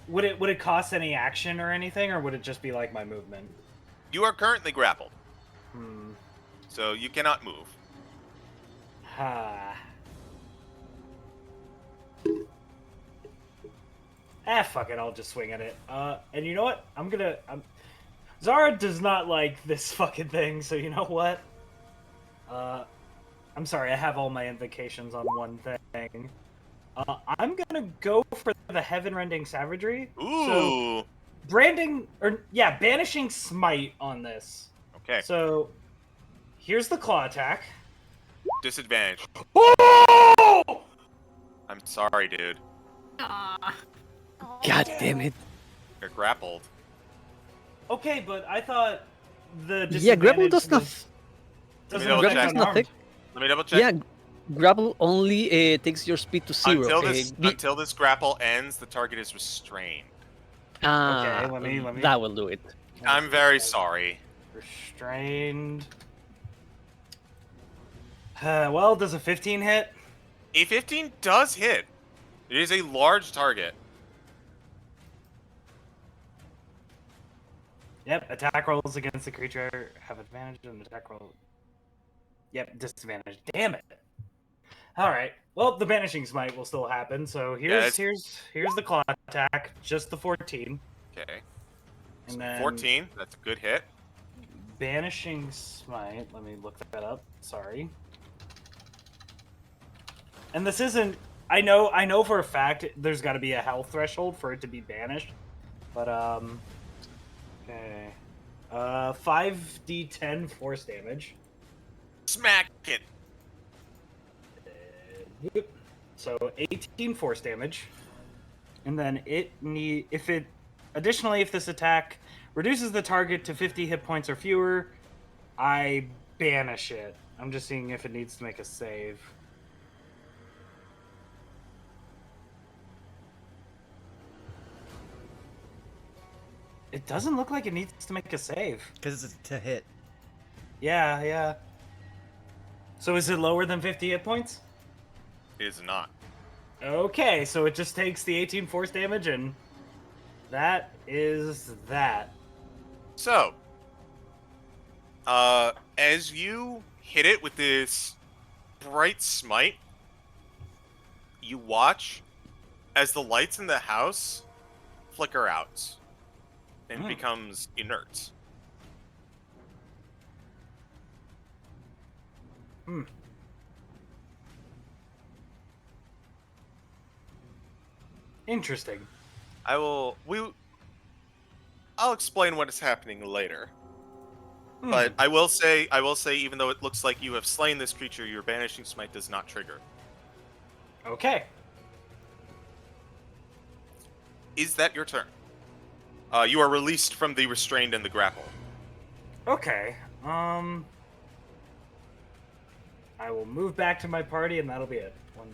A: Would it cost any action or anything, or would it just be like my movement?
C: You are currently grappled,
A: Hmm.
C: so you cannot move.
A: Ha. Fuck it, I'll just swing at it. And you know what? Zara does not like this fucking thing, so you know what? I'm sorry, I have all my invocations on one thing. I'm gonna go for the heaven-rending savagery.
C: Ooh.
A: So, banishing smite on this.
C: Okay.
A: So, here's the claw attack.
C: Disadvantage.
A: Oh!
C: I'm sorry, dude.
E: God damn it.
C: You're grappled.
A: Okay, but I thought the
E: Yeah, grapple
A: disadvantage
E: does not.
A: doesn't
C: double
A: affect
C: check.
E: Grapple does
A: unarmed.
E: nothing.
C: Let me double check.
E: Yeah, grapple only takes your speed to 0.
C: Until this grapple ends, the target is restrained.
A: Okay, let me-
E: That will do it.
C: I'm very sorry.
A: Restrained. Well, does a 15 hit?
C: A 15 does hit. It is a large target.
A: Yep, attack rolls against the creature have advantage on attack roll. Yep, disadvantage. Damn it. All right. Well, the banishing smite will still happen. So here's the claw attack, just the 14.
C: Okay.
A: And
C: So
A: then
C: 14, that's a good hit.
A: banishing smite. Let me look that up. Sorry. And this isn't. I know for a fact there's got to be a health threshold for it to be banished. But okay. 5d10 force damage.
C: Smack it.
A: Yep. So 18 force damage, and then if this attack reduces the target to 50 hit points or fewer, I banish it. I'm just seeing if it needs to make a save. It doesn't look like it needs to make a save.
B: Because it's to hit.
A: Yeah. So is it lower than 50 hit points?
C: It is not.
A: Okay, so it just takes the 18 force damage, and that is that.
C: So, as you hit it with this bright smite, you watch as the lights in the house flicker out and becomes inert.
A: Interesting.
C: I'll explain what is happening later. But I will say, even though it looks like you have slain this creature, your banishing smite does not trigger.
A: Okay.
C: Is that your turn? You are released from the restrained and the grapple.
A: Okay. I will move back to my party, and that'll be it. 1,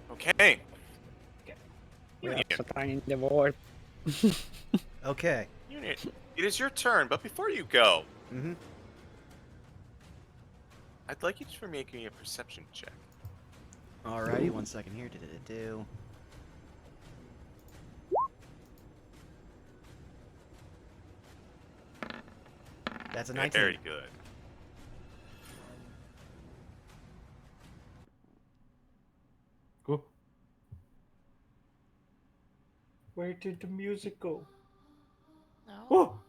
A: 2.
C: Okay.
E: We
C: Union.
E: are trying the board.
B: Okay.
C: Union. It is your turn, but before you go,
B: Mm-hmm.
C: I'd like you to make me a perception check.
B: Alrighty, 1 second here. Do. That's a 19.
C: Very good.
A: Cool. Where did the music go?
D: No.
A: Oh!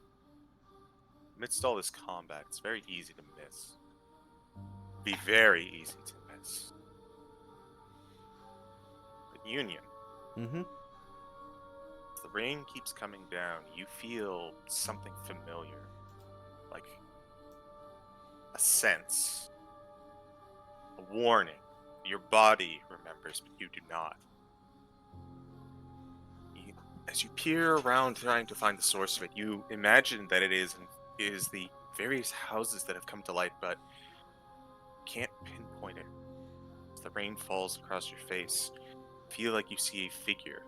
C: Amidst all this combat, it's very easy to miss. Be very easy to miss. But Union,
B: Mm-hmm.
C: as the rain keeps coming down, you feel something familiar. Like a sense. A warning. Your body remembers, but you do not. As you peer around trying to find the source of it, you imagine that it is the various houses that have come to light, but can't pinpoint it. As the rain falls across your face, feel like you see a figure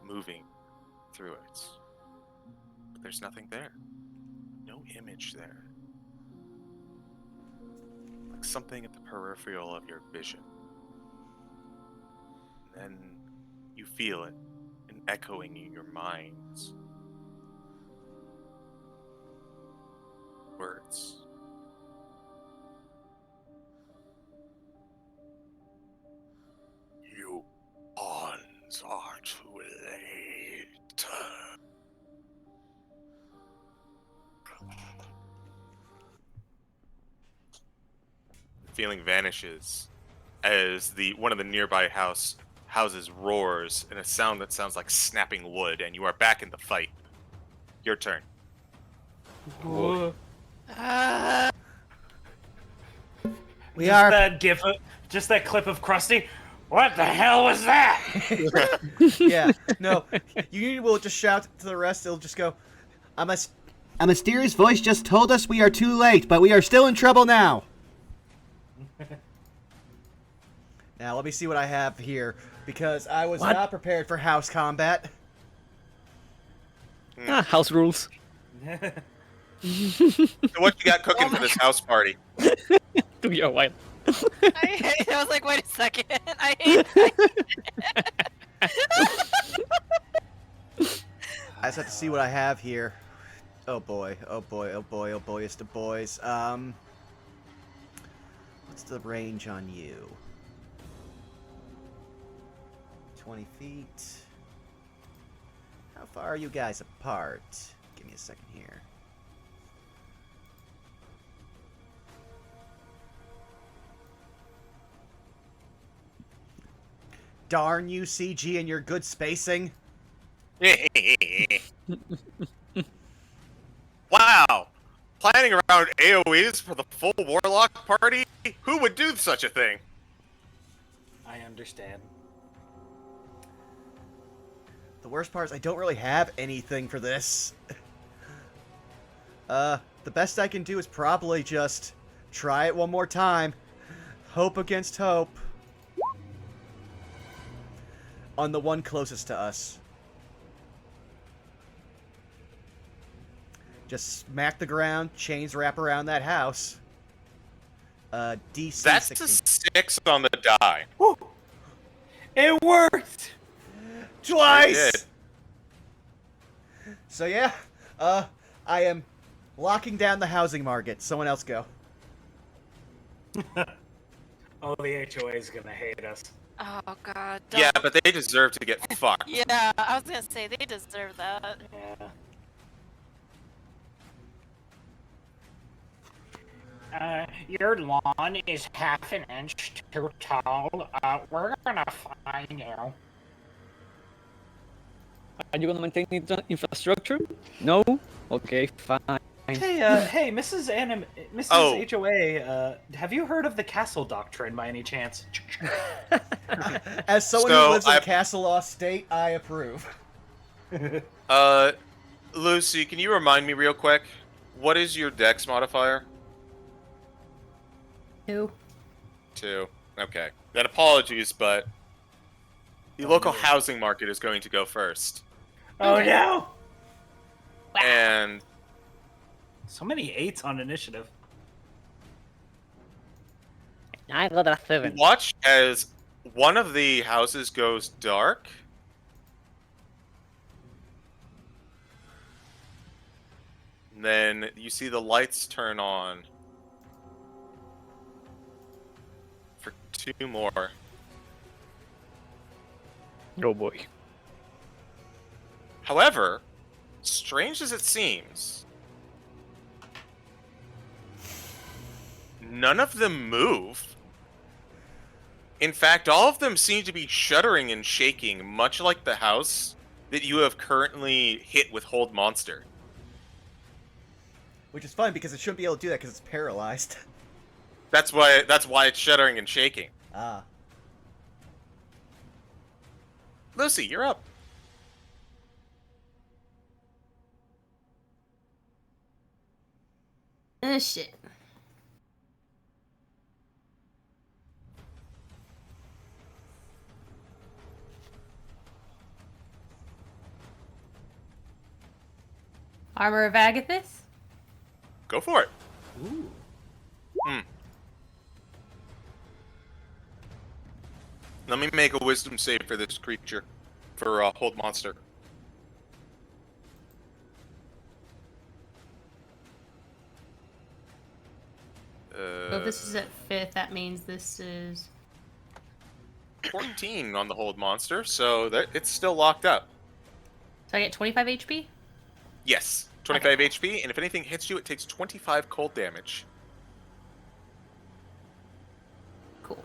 C: moving through it. But there's nothing there. No image there. Like something at the peripheral of your vision. And then you feel it, and echoing in your minds. Words. You pawns are too late. Feeling vanishes as one of the nearby houses roars in a sound that sounds like snapping wood, and you are back in the fight. Your turn.
B: We
A: Just
B: are.
A: that just that clip of Krusty. What the hell was that?
B: Yeah. No. Union will just shout to the rest. It'll just go. A mysterious voice just told us we are too late, but we are still in trouble now. Now let me see what I have here, because I was not prepared for house combat.
E: House rules.
C: So what you got cooking
D: Oh
C: for
D: my
C: this house party?
E: Took you a while.
D: I was like, wait a second. I hate
B: I just have to see what I have here. Oh boy, oh boy, oh boy, oh boy, it's the boys. What's the range on you? 20 feet. How far are you guys apart? Give me a second here. Darn you, CG, and your good spacing.
C: Wow! Planning around AoEs for the full Warlock party? Who would do such a thing?
A: I understand.
B: The worst part is I don't really have anything for this. The best I can do is probably just try it one more time. Hope against hope. On the one closest to us. Just smack the ground, chains wrap around that house. DC
C: That's
B: 16.
C: a 6 on the die.
A: Woo! It worked!
B: Twice!
C: did.
B: So yeah, I am locking down the housing market. Someone else go.
A: Oh, the HOA is gonna hate us.
D: Oh god.
C: Yeah,
D: don't.
C: but they deserve to get fucked.
D: Yeah, I was gonna say they deserve that.
A: Yeah. Your lawn is half an inch too tall. We're gonna fine you.
E: Are you gonna maintain infrastructure? No? Okay, fine.
A: Hey, Mrs.
C: Oh.
A: HOA, have you heard of the castle doctrine by any chance?
B: As someone
C: So,
B: who lives in a castle law state, I approve.
C: Lucy, can you remind me real quick? What is your dex modifier?
F: 2.
C: 2. Okay. Then apologies, but the local housing market is going to go first.
A: Oh
F: Okay.
A: no!
C: And
A: So many 8s on initiative.
E: I got a 7.
C: watch as one of the houses goes dark. And then you see the lights turn on for 2 more.
E: Oh boy.
C: However, strange as it seems, none of them move. In fact, all of them seem to be shuddering and shaking, much like the house that you have currently hit with Hold Monster.
B: Which is fun because it shouldn't be able to do that because it's paralyzed.
C: That's why it's shuddering and shaking.
B: Ah.
C: Lucy, you're up.
F: Shit. Armor of Agathis?
C: Go for it.
A: Ooh.
C: Let me make a wisdom save for this creature. For Hold Monster.
F: So if this is at 5th, that means this is...
C: 14 on the Hold Monster, so that it's still locked up.
F: So I get 25 HP?
C: Yes, 25 HP, and if anything hits you, it takes 25 cold damage.
F: Cool.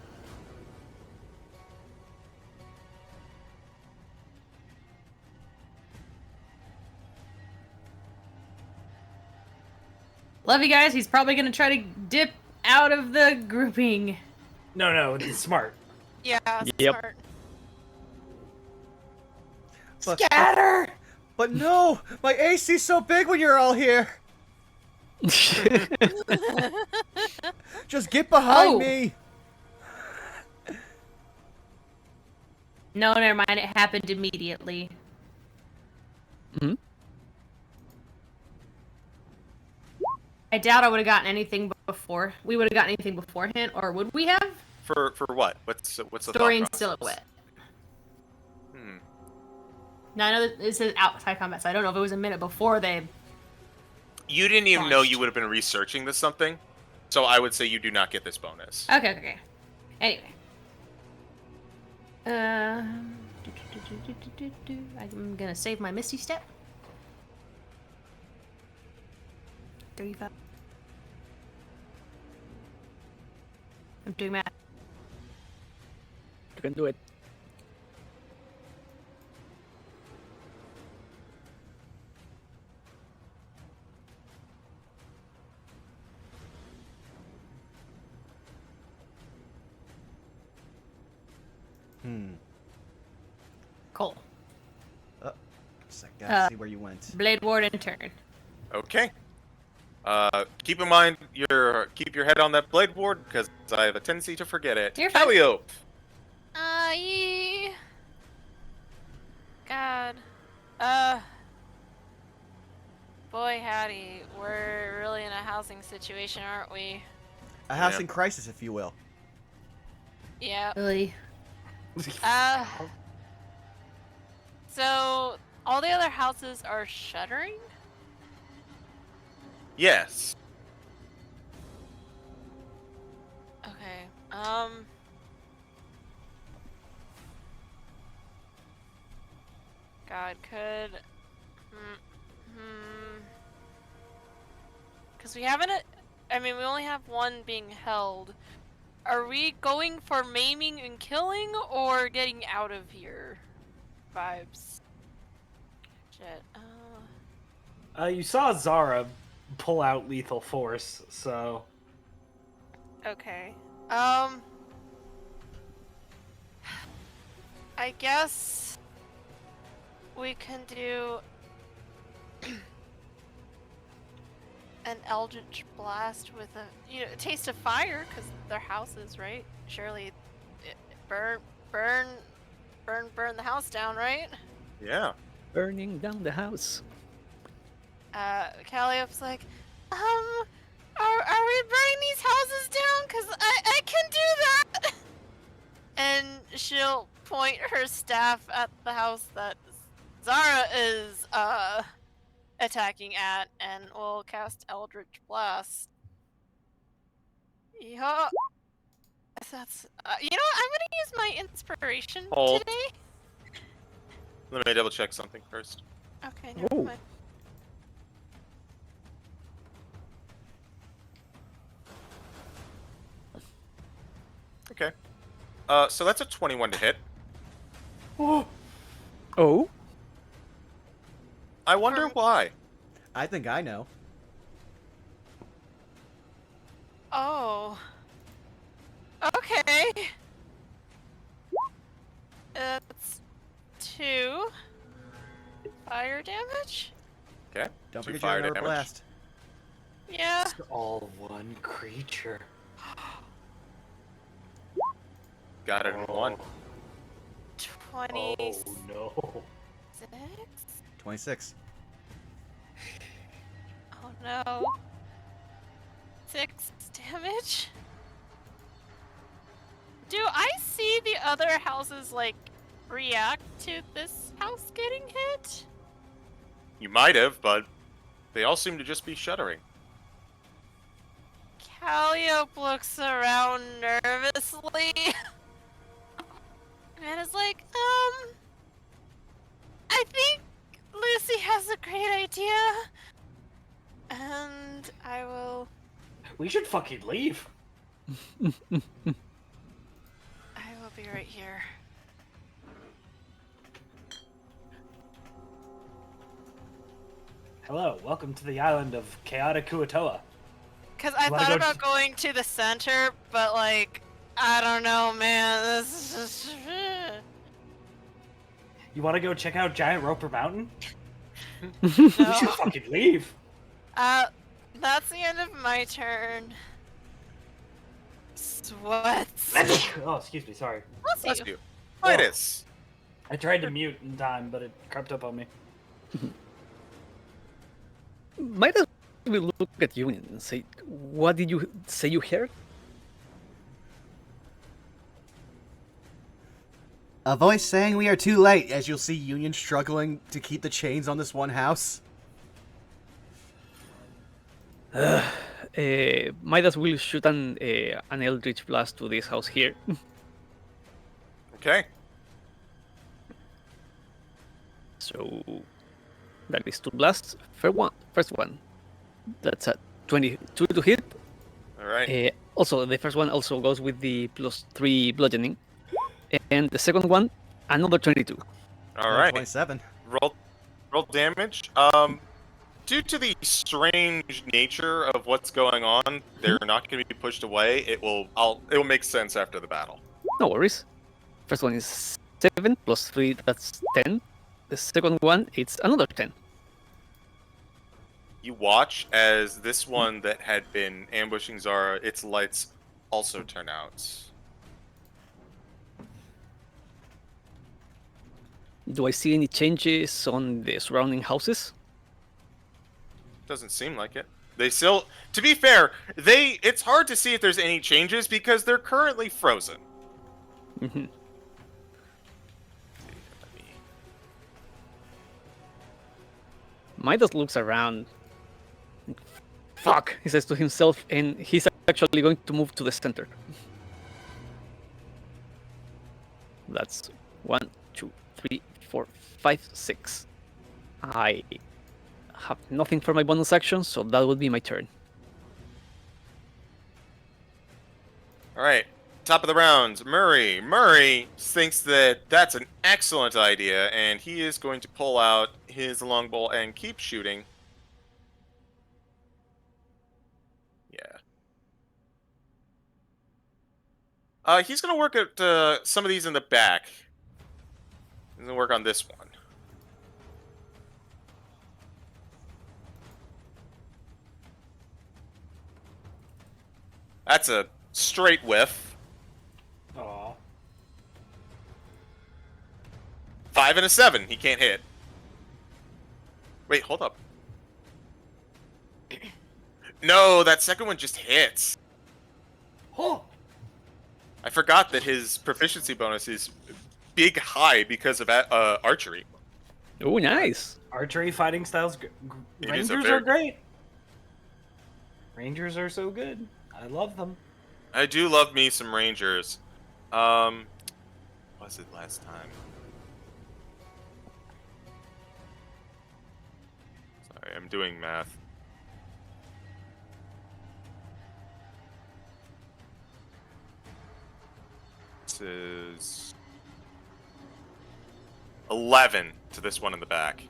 F: Love you guys. He's probably going to try to dip out of the grouping.
A: No, it's smart.
D: Yeah,
E: Yep.
D: smart.
B: But,
A: Scatter!
B: but no! My AC's so big when you're all here! Just get behind
F: Oh.
B: me!
F: No, never mind. It happened immediately.
E: Hmm?
F: I doubt I would have gotten anything before. We would have gotten anything beforehand, or would we have?
C: For what? What's the
F: Story
C: thought
F: and
C: process?
F: silhouette.
C: Hmm.
F: Now I know that it says outside combat, so I don't know if it was a minute before they.
C: You didn't even know
F: Launched.
C: you would have been researching this something, so I would say you do not get this bonus.
F: Okay. Anyway. I'm gonna save my Misty Step. 35. I'm doing math.
E: You can do it.
F: Cool.
B: Just I gotta
F: Uh,
B: see where you went.
F: Blade Warden turn.
C: Okay. Keep in mind keep your head on that blade board because I have a tendency to forget it.
F: You're fine.
C: Calliope.
D: God. Boy howdy, we're really in a housing situation, aren't we?
B: A housing crisis, if you will.
D: Yeah.
F: Really?
D: So all the other houses are shuttering?
C: Yes.
D: Okay. God, could... Because we haven't... I mean, we only have one being held. Are we going for maiming and killing, or getting out of here vibes? Shit.
A: You saw Zara pull out lethal force, so
D: Okay. I guess we can do an Eldritch blast with a a taste of fire, because they're houses, right? Surely, burn the house down, right?
C: Yeah.
E: Burning down the house.
D: Calliope's like, are we burning these houses down? Cause I can do that. And she'll point her staff at the house that Zara is attacking at, and will cast Eldritch Blast. Yeah. That's you know what? I'm gonna use my inspiration
C: Hold.
D: today.
C: Let me double check something first.
D: Okay, never
E: Whoa.
D: mind.
C: Okay. So that's a 21 to hit.
E: Oh?
C: I wonder why.
B: I think I know.
D: Oh. Okay. It's 2 fire damage?
C: Okay.
B: Don't
C: 2
B: forget
C: fire
B: your
C: damage.
B: blast.
D: Yeah.
A: it's all one creature.
C: Got it in 1.
D: 26?
A: Oh no.
B: 26.
D: Oh no. 6 damage? Do I see the other houses, like, react to this house getting hit?
C: You might have, but they all seem to just be shuddering.
D: Calliope looks around nervously. And is like, I think Lucy has a great idea. And I will...
A: We should fucking leave.
D: I will be right here.
A: Hello, welcome to the island of chaotic Kua-toa.
D: Because I
A: Wanna
D: thought
A: go
D: about going to the center, but like, I don't know, man. This is just...
A: You want to go check out Giant Roper Mountain?
D: No.
A: We should fucking leave.
D: That's the end of my turn. Sweats.
A: Oh, excuse me, sorry.
D: Bless
C: Bless
D: you.
C: you. Midas.
A: I tried to mute in time, but it crept up on me.
E: Might as will look at Union and say, "What did you say you heard?"
B: A voice saying we are too late, as you'll see Union struggling to keep the chains on this one house.
E: Midas will shoot an Eldritch blast to this house here.
C: Okay.
E: So that is 2 blasts. First one. That's a 22 to hit.
C: All right.
E: Also, the first one also goes with the +3 bludgeoning. And the second one, another 22.
C: All right.
B: 27.
C: Roll damage. Due to the strange nature of what's going on, they're not going to be pushed away. It will make sense after the battle.
E: No worries. First one is 7 plus 3, that's 10. The second one, it's another 10.
C: You watch as this one that had been ambushing Zara, its lights also turn out.
E: Do I see any changes on the surrounding houses?
C: Doesn't seem like it. They still, to be fair, it's hard to see if there's any changes because they're currently frozen.
E: Mm-hmm. Midas looks around. Fuck, he says to himself, and he's actually going to move to the center. That's 1, 2, 3, 4, 5, 6. I have nothing for my bonus action, so that would be my turn.
C: All right, top of the round, Murray. Murray thinks that that's an excellent idea, and he is going to pull out his longbow and keep shooting. Yeah. He's going to work at some of these in the back. He's going to work on this one. That's a straight whiff.
A: Aw.
C: 5 and a 7. He can't hit. Wait, hold up. No, that second one just hits.
A: Oh.
C: I forgot that his proficiency bonus is big high because of archery.
E: Oh, nice.
A: Archery fighting styles.
C: It is a
A: Rangers
C: very-
A: are great. Rangers are so good. I love them.
C: I do love me some Rangers. What was it last time? Sorry, I'm doing math. This is 11 to this one in the back.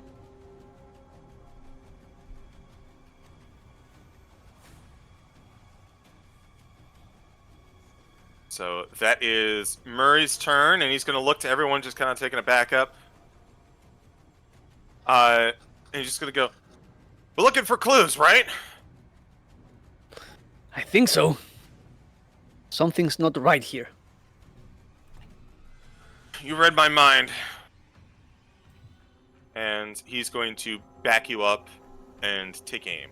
C: So that is Murray's turn, and he's going to look to everyone just kind of taking a back up. And he's just going to go, "We're looking for clues, right?"
E: I think so. Something's not right here.
C: You read my mind. And he's going to back you up and take aim.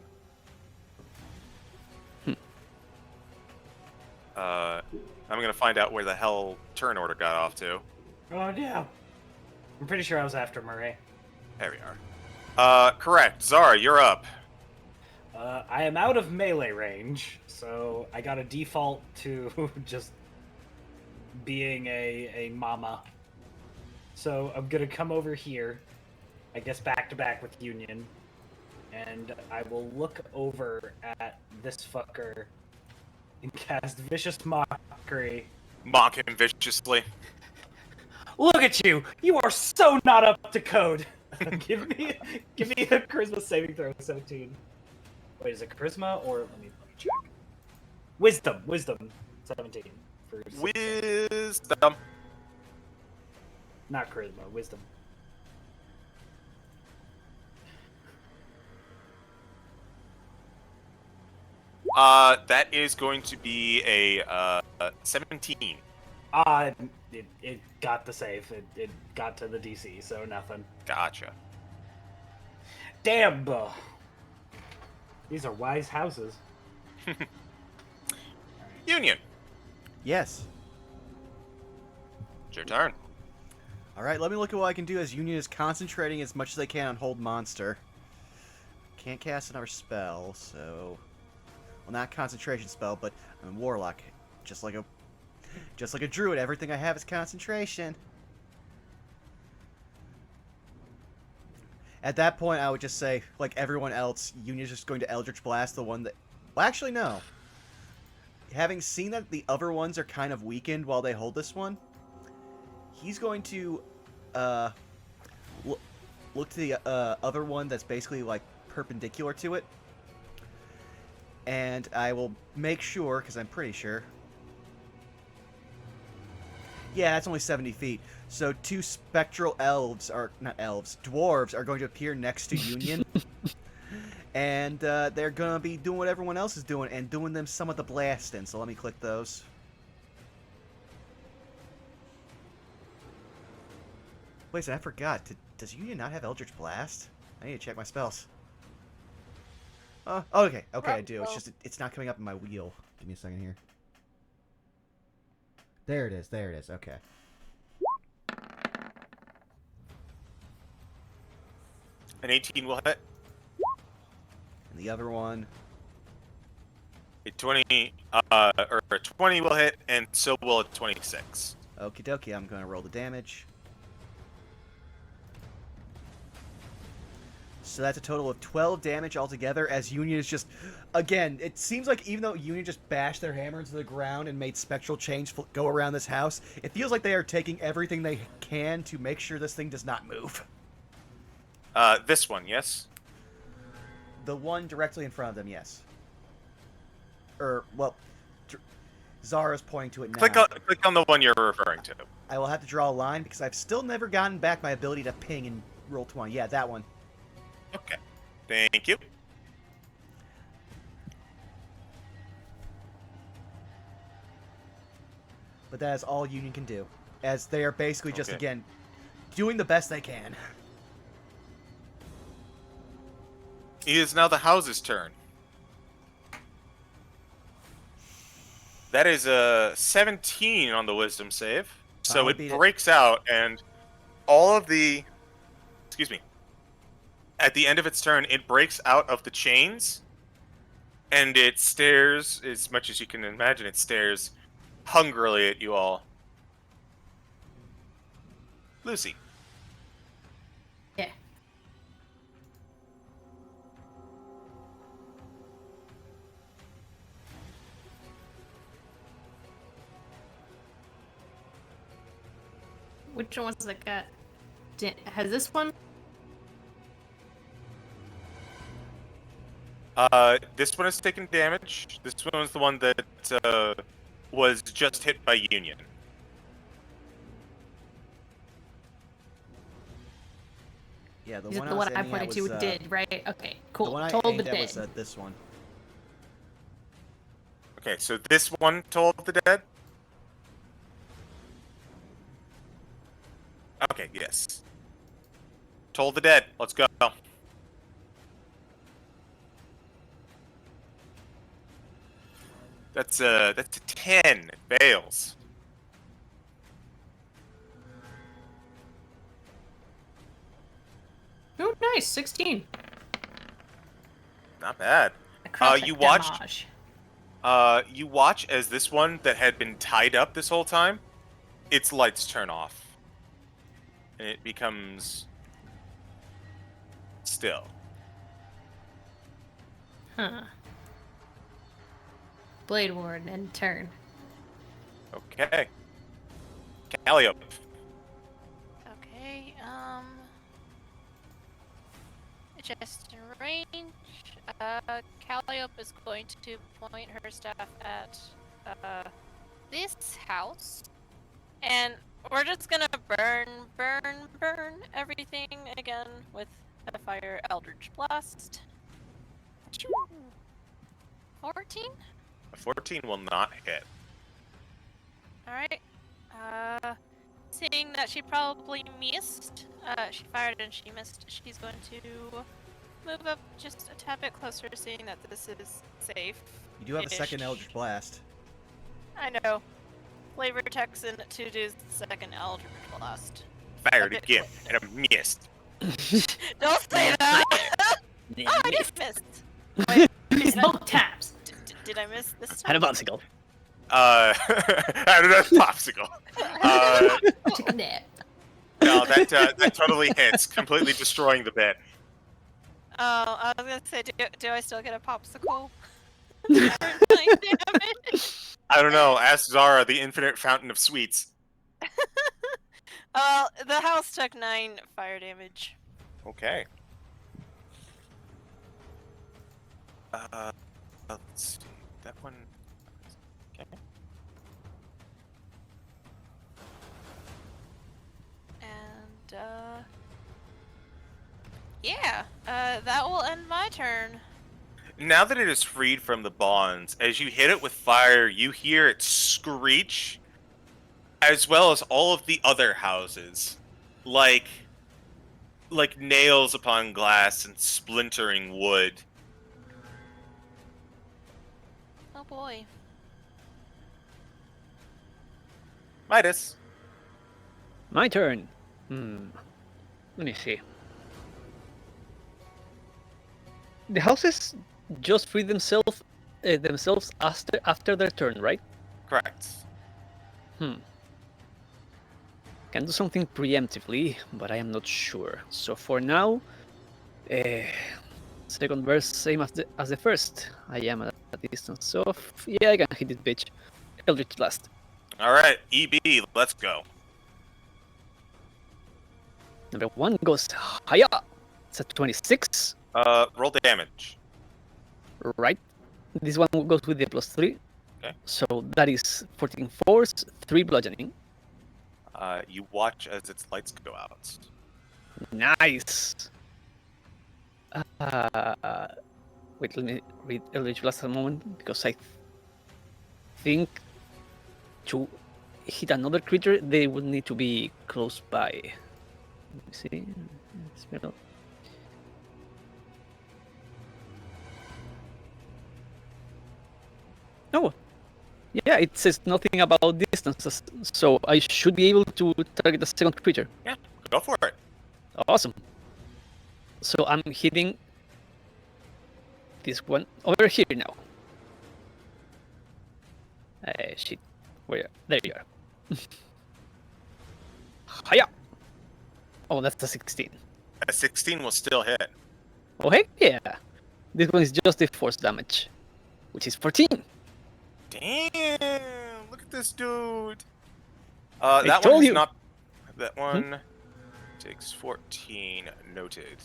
C: I'm going to find out where the hell turn order got off to.
A: Oh yeah. I'm pretty sure I was after Murray.
C: There we are. Correct. Zara, you're up.
A: I am out of melee range, so I got a default to just being a mama. So I'm gonna come over here, I guess back to back with Union, and I will look over at this fucker and cast Vicious Mockery.
C: Mock him viciously.
A: Look at you! You are so not up to code. give me a charisma saving throw, 17. Wait, is it charisma or let me check? Wisdom, 17 for
C: Wisdom.
A: not charisma, wisdom.
C: That is going to be a 17.
A: It got the save. It got to the DC, so nothing.
C: Gotcha.
A: Damn. These are wise houses.
C: Union,
B: Yes.
C: it's your turn.
B: All right, let me look at what I can do as Union is concentrating as much as they can on Hold Monster. Can't cast another spell, so... Well, not concentration spell, but I'm a Warlock. Just like a Druid, everything I have is concentration. At that point, I would just say, like everyone else, Union's just going to Eldritch Blast the one that... Well, actually, no. Having seen that the other ones are kind of weakened while they hold this one, he's going to look to the other one that's basically like perpendicular to it, and I will make sure, because I'm pretty sure. Yeah, that's only 70 feet. So 2 spectral elves, or not elves, dwarves are going to appear next to Union. And they're going to be doing what everyone else is doing and doing them some of the blasting. So let me click those. Wait a second, I forgot. Does Union not have Eldritch Blast? I need to check my spells. Oh, okay. Okay, I do. It's just, it's not coming up in my wheel. Give me a second here. There it is. There it is. Okay.
C: An 18 will hit.
B: And the other one.
C: A 20, or a 20 will hit, and so will a 26.
B: Okie dokie, I'm going to roll the damage. So that's a total of 12 damage altogether, as Union is just... Again, it seems like even though Union just bashed their hammer into the ground and made spectral chains go around this house, it feels like they are taking everything they can to make sure this thing does not move.
C: This one, yes?
B: The one directly in front of them, yes. Well, Zara's pointing to it now.
C: Click on the one you're referring to.
B: I will have to draw a line because I've still never gotten back my ability to ping and roll 20. Yeah, that one.
C: Okay. Thank you.
B: But that is all Union can do, as they are basically just, again, doing the best they can.
C: It is now the house's turn. That is a 17 on the wisdom save. So it breaks out, and all of the... Excuse me. At the end of its turn, it breaks out of the chains, and it stares, as much as you can imagine, it stares hungrily at you all. Lucy.
F: Yeah. Which one's that got? Has this one?
C: This one has taken damage. This one was the one that was just hit by Union.
B: Yeah, the
F: Is
B: one
F: it the one I
B: aiming at
F: pointed to
B: was,
F: did, right? Okay, cool.
B: The one I
F: Told
B: aimed
F: the
B: at
F: dead.
B: was this one.
C: Okay, so this one told the dead? Okay, yes. Told the dead. Let's go. That's a 10. It fails.
F: Oh, nice, 16.
C: Not bad.
F: Necrotic
C: You watched.
F: damage.
C: You watch as this one that had been tied up this whole time, its lights turn off, and it becomes still.
F: Huh. Blade Ward and turn.
C: Okay. Calliope.
D: Okay, just in range. Calliope is going to point her staff at this house, and we're just gonna burn everything again with a fire Eldritch Blast. 14?
C: A 14 will not hit.
D: Alright. Seeing that she probably missed, she fired and she missed, she's going to move up just a tad bit closer, seeing that this is safe.
B: You do have a second Eldritch Blast.
D: I know. Flavor Texan to do second Eldritch Blast.
C: Fired
D: bit
C: again,
D: quick.
C: and I missed.
D: Don't say that! Oh, I just missed. Wait,
F: It's both taps.
D: did I miss this
E: Had
D: time?
E: a popsicle.
C: I don't know, popsicle.
F: Take a nap.
C: No, that totally hits, completely destroying the bit.
D: Oh, I was gonna say, do I still get a popsicle? Like, damage.
C: I don't know. Ask Zara, the infinite fountain of sweets.
D: The house took 9 fire damage.
C: Okay. Let's see. That one. Okay.
D: And, yeah, that will end my turn.
C: Now that it is freed from the bonds, as you hit it with fire, you hear it screech, as well as all of the other houses, like nails upon glass and splintering wood.
D: Oh boy.
C: Midas.
E: My turn. Let me see. The houses just free themselves after their turn, right?
C: Correct.
E: Can do something preemptively, but I am not sure. So for now, second verse same as the first. I am at a distance of yeah, I can hit this bitch. Eldritch Blast.
C: All right, EB, let's go.
E: Number 1 goes higher. It's a 26.
C: Roll damage.
E: Right. This one goes with the +3.
C: Okay.
E: So that is 14 force, 3 bludgeoning.
C: You watch as its lights go out.
E: Nice. Wait, let me read Eldritch Blast a moment, because I think to hit another creature, they would need to be close by. Let me see. Spell. Oh, yeah, it says nothing about distances, so I should be able to target the second creature.
C: Yeah, go for it.
E: Awesome. So I'm hitting this one over here now. Shit. Where? There you are. Hiya! Oh, that's a 16.
C: A 16 will still hit.
E: Oh, heck yeah! This one is just the force damage, which is 14.
C: Damn! Look at this dude.
E: I
C: That
E: told
C: one is
E: you.
C: not. That one takes 14. Noted.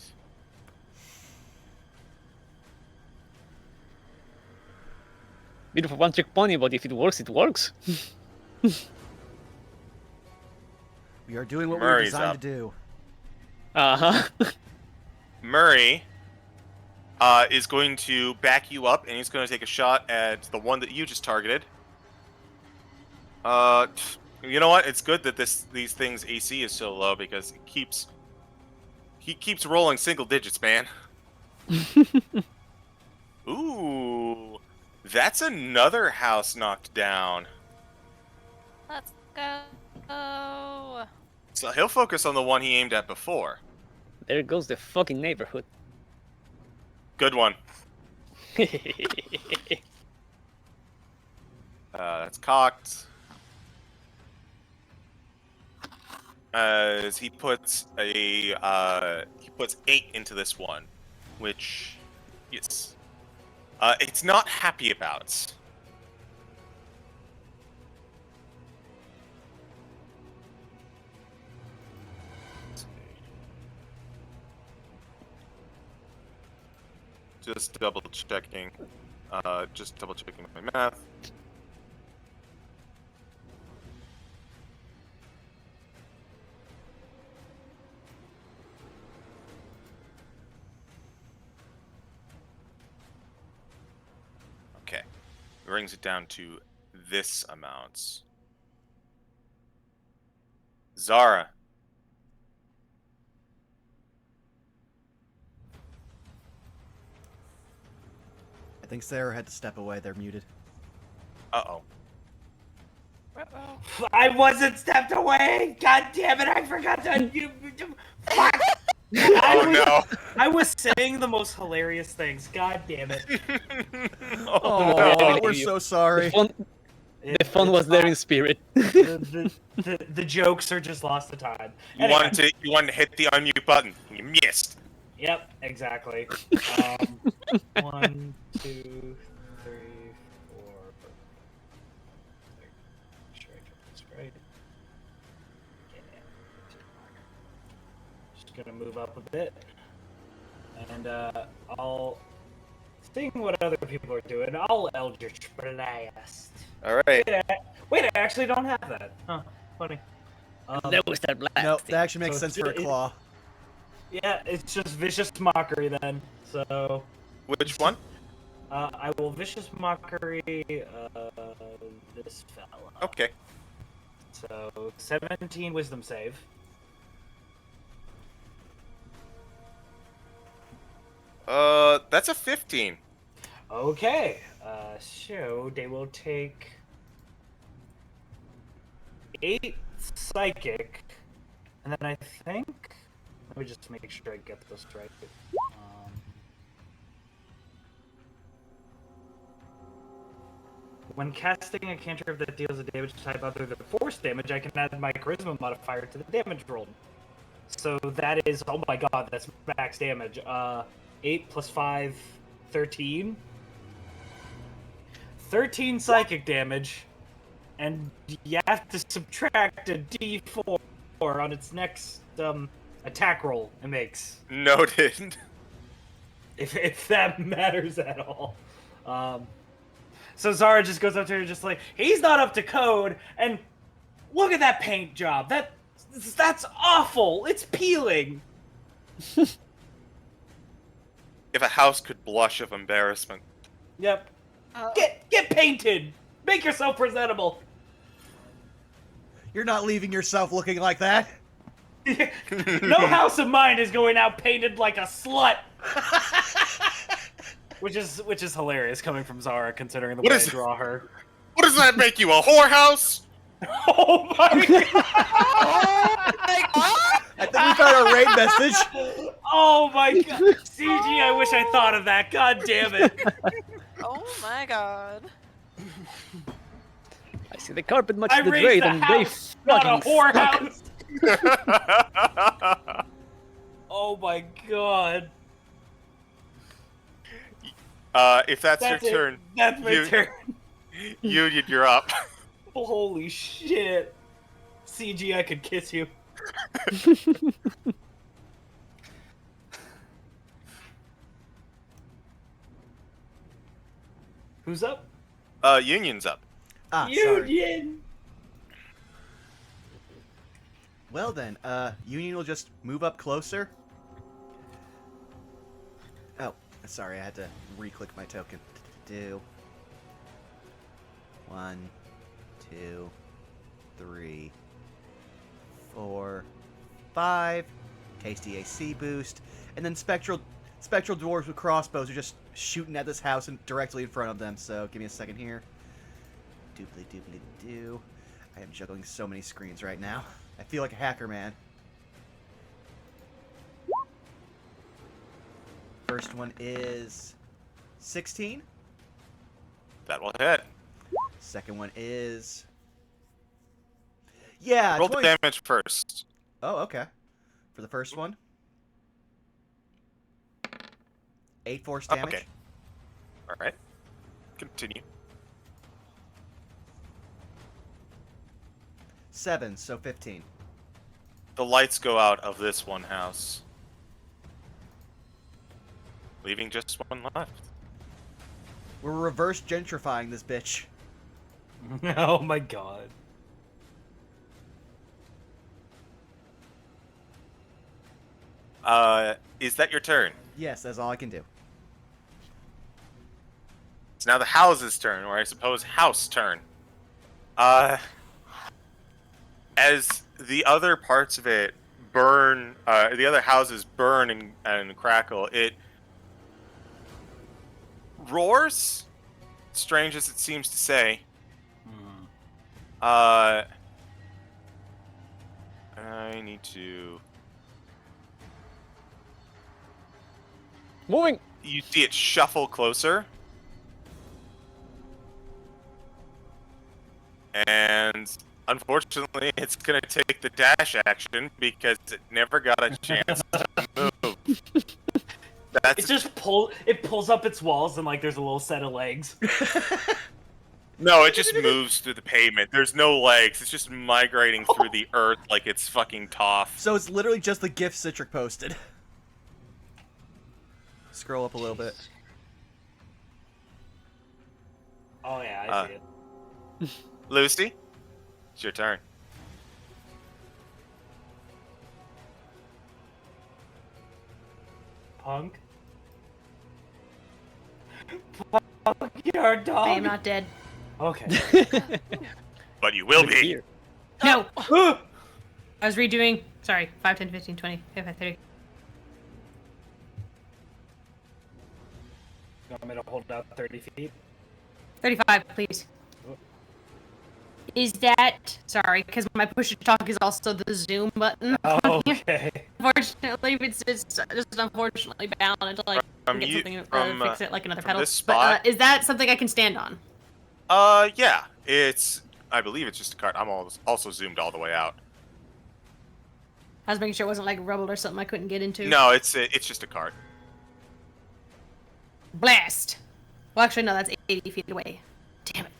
E: Bit of a one-trick pony, but if it works, it works.
B: We are doing what we were
C: Murray's
B: designed
C: up.
B: to do.
E: Uh-huh.
C: Murray is going to back you up, and he's going to take a shot at the one that you just targeted. You know what? It's good that these things AC is so low, because he keeps rolling single digits, man. Ooh, that's another house knocked down.
D: Let's go.
C: So he'll focus on the one he aimed at before.
E: There goes the fucking neighborhood.
C: Good one. That's cocked. As he puts 8 into this one, which, yes, it's not happy about. Just double checking. Just double checking my math. Okay, brings it down to this amount. Zara.
B: think Sarah had to step away. They're muted.
C: Uh-oh.
D: Uh-oh.
A: I wasn't stepped away. God damn it! I forgot to. Fuck. I was saying the most hilarious things. God damn it!
B: Oh,
E: no.
B: we're so sorry.
E: The fun was there in spirit.
A: The jokes are just lost to time.
C: You wanted to hit the unmute button. You missed.
A: Yep, exactly. 1, 2, 3, 4. Straight. Just gonna move up a bit, and I'll seeing what other people are doing. I'll Eldritch Blast.
C: All right.
A: Wait, I actually don't have that. Huh? Funny.
E: That was that blast.
B: No, that actually makes
A: So
B: sense for a claw.
A: Yeah, it's just Vicious Mockery then. So
C: Which one?
A: I will Vicious Mockery this fella.
C: Okay.
A: So 17 Wisdom save.
C: That's a 15.
A: Okay. So they will take 8 psychic, and then I think. Let me just make sure I get this right. When casting a cantrip that deals a damage type other than force damage, I can add my charisma modifier to the damage roll. So that is, oh my god, that's max damage. 8 plus 5, 13. 13 psychic damage, and you have to subtract a d4 on its next attack roll it makes.
C: Noted.
A: If that matters at all. So Zara just goes up to her just like, he's not up to code, and look at that paint job. That's awful. It's peeling.
C: If a house could blush of embarrassment.
A: Yep. Get painted. Make yourself presentable.
B: You're not leaving yourself looking like that.
A: No house of mine is going out painted like a slut. Which is hilarious coming from Zara, considering the way I draw her.
C: What does that make you, a whorehouse?
A: Oh my god!
B: I think we found our raid message.
A: Oh my god! CG, I wish I thought of that. God damn it!
D: Oh my god.
E: I see the carpet much
A: I
E: the
A: raised
E: trade,
A: a
E: and they
A: house, not a
E: fucking suck.
A: whorehouse. Oh my god!
C: If that's your
A: it.
C: turn,
A: That's my turn.
C: you're up.
A: Holy shit! CG, I could kiss you. Who's up?
C: Union's up.
B: Ah, sorry.
A: Union!
B: Well then, Union will just move up closer. Oh, sorry, I had to re-click my token. 1, 2, 3, 4, 5. Tasty AC boost, and then spectral dwarves with crossbows are just shooting at this house and directly in front of them. So give me a second here. Doobly doobly doo. I am juggling so many screens right now. I feel like a hacker, man. First one is 16.
C: That will hit.
B: Second one is... Yeah,
C: Roll the
B: 20...
C: damage first.
B: Oh, okay. For the first one. 8 force damage.
C: Okay. Alright. Continue.
B: 7, so 15.
C: The lights go out of this one house, leaving just one left.
B: We're reverse gentrifying this bitch.
A: Oh my god.
C: Is that your turn?
B: Yes, that's all I can do.
C: It's now the house's turn, or I suppose house turn. As the other parts of it burn, the other houses burn and crackle, it roars, strange as it seems to say.
A: Hmm.
C: I need to...
E: Moving.
C: You see it shuffle closer. And unfortunately, it's going to take the dash action because it never got a chance to move.
A: It just pulls up its walls and like there's a little set of legs.
C: No, it just moves through the pavement. There's no legs. It's just migrating through the earth like it's fucking Toph.
B: So it's literally just the GIF Citric posted. Scroll up a little bit.
A: Oh yeah, I see it.
C: Lucy, it's your turn.
A: Punk. Punk, you're a dog.
F: I am not dead.
A: Okay.
C: But you will be.
E: Here.
F: No! I was redoing. Sorry, 5, 10, 15, 20, 25, 30.
A: You want me to hold out 30 feet?
F: 35, please. Is that... Sorry, because my push to talk is also the zoom button.
A: Oh, okay.
F: Unfortunately, it's just unfortunately bound until I can get something to fix it, like another pedal.
C: this spot?
F: But is that something I can stand on?
C: Yeah. I believe it's just a cart. I'm also zoomed all the way out.
F: I was making sure it wasn't like rubble or something I couldn't get into.
C: No, it's just a cart.
F: Blast! Well, actually, no, that's 80 feet away. Damn it.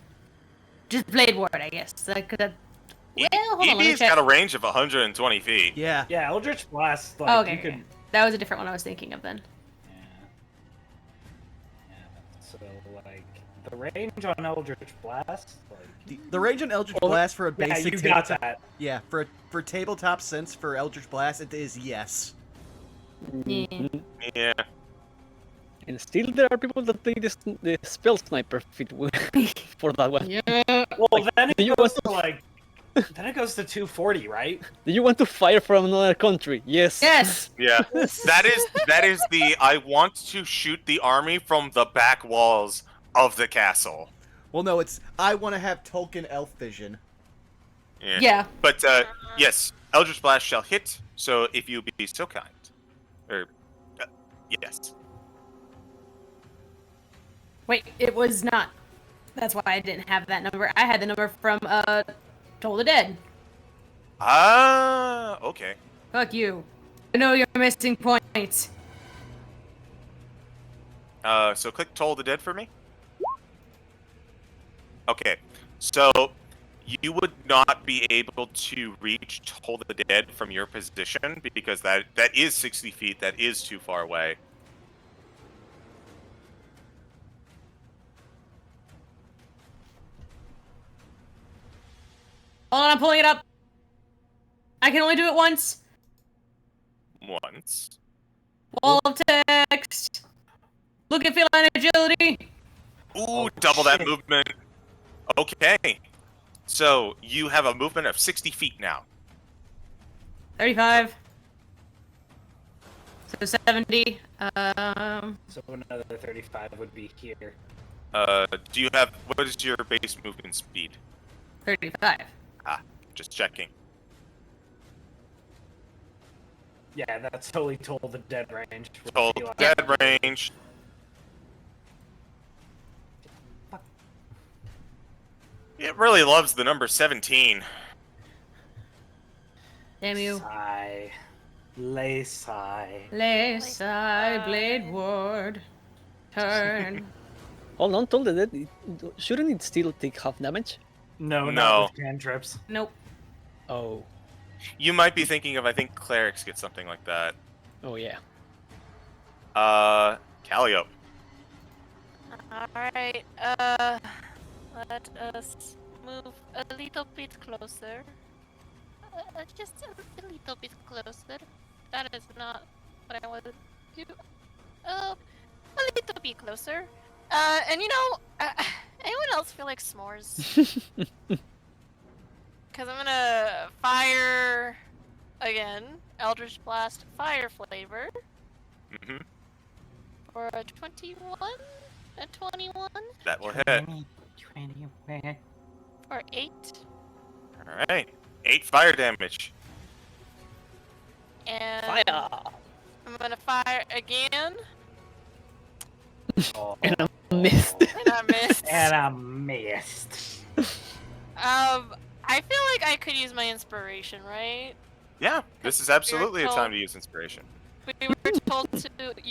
F: Just blade ward, I guess. Well, hold on, let me
C: EB's
F: check.
C: got a range of 120 feet.
B: Yeah.
A: Yeah, Eldritch Blast. Like,
F: Oh, okay,
A: you could.
F: okay. That was a different one I was thinking of then.
A: Yeah. So like the range on Eldritch Blast, like.
B: The range on Eldritch Blast for a
A: Yeah,
B: basic
A: you got
B: tabletop-
A: that.
B: Yeah, for tabletop sense for Eldritch Blast, it is yes.
F: Yeah.
C: Yeah.
E: And still, there are people that play the spell sniper fit for that one.
F: Yeah.
A: Well, then
E: do
A: it
E: you
A: goes
E: want
A: to like. Then it goes to 240, right?
E: Do you want to fire from another country? Yes.
F: Yes!
C: Yeah. That is the I want to shoot the army from the back walls of the castle.
B: Well, no, it's I want to have Tolkien elf vision.
F: Yeah.
C: But yes, Eldritch Blast shall hit. So if you be so kind, or yes.
F: Wait, it was not. That's why I didn't have that number. I had the number from, Toll the Dead.
C: Ah, okay.
F: Fuck you. I know you're missing points.
C: So click Toll the Dead for me. Okay, so you would not be able to reach Toll the Dead from your position because that is 60 feet. That is too far away.
F: Hold on, I'm pulling it up. I can only do it once.
C: Once.
F: Wall of text. Look at feline agility.
C: Ooh,
A: Oh,
C: double that
A: shit.
C: movement. Okay. So you have a movement of 60 feet now.
F: 35. So 70.
A: So another 35 would be here.
C: Do you have, what is your base movement speed?
F: 35.
C: Just checking.
A: Yeah, that's totally Toll the Dead range.
C: Toll
A: Feline.
C: dead range. It really loves the number 17.
F: Damn you.
A: Sigh. Lay sigh.
F: Lay side, blade ward. Turn.
E: Hold on, told that. Shouldn't it still take half damage?
A: No,
C: No.
A: not with cantrips.
F: Nope.
E: Oh.
C: You might be thinking of, I think clerics get something like that.
E: Oh yeah.
C: Calliope.
D: Alright, let us move a little bit closer. Just a little bit closer. That is not what I wanted to do. A little bit closer. And you know, anyone else feel like s'mores? Because I'm gonna fire again. Eldritch Blast Fire Flavor
C: Mm-hmm.
D: for a 21. A 21
C: That will hit.
A: 21.
D: or 8.
C: All right. 8 fire damage.
D: And
E: Fire!
D: I'm gonna fire again.
A: Oh,
E: And I missed.
D: And I missed.
A: and I missed.
D: I feel like I could use my inspiration, right?
C: Yeah, this is absolutely a time to use inspiration.
D: We were told to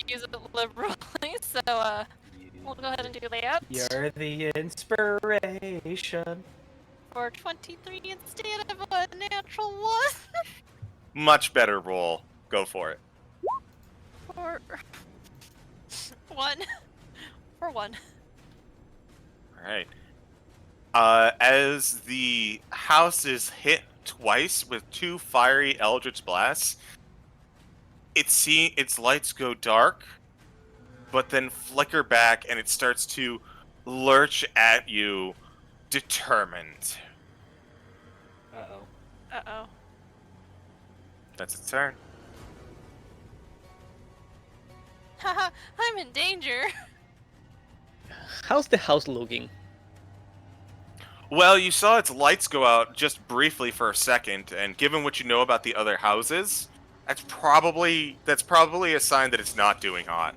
D: use it liberally, so we'll go ahead and do that.
A: You're the inspiration.
D: For 23 instead of a natural 1.
C: Much better roll. Go for it.
D: For 1. For 1.
C: All right. As the house is hit twice with 2 fiery Eldritch blasts, its lights go dark, but then flicker back, and it starts to lurch at you, determined.
A: Uh-oh.
D: Uh-oh.
C: That's its turn.
D: Haha, I'm in danger.
E: How's the house looking?
C: Well, you saw its lights go out just briefly for a second, and given what you know about the other houses, that's probably a sign that it's not doing hot.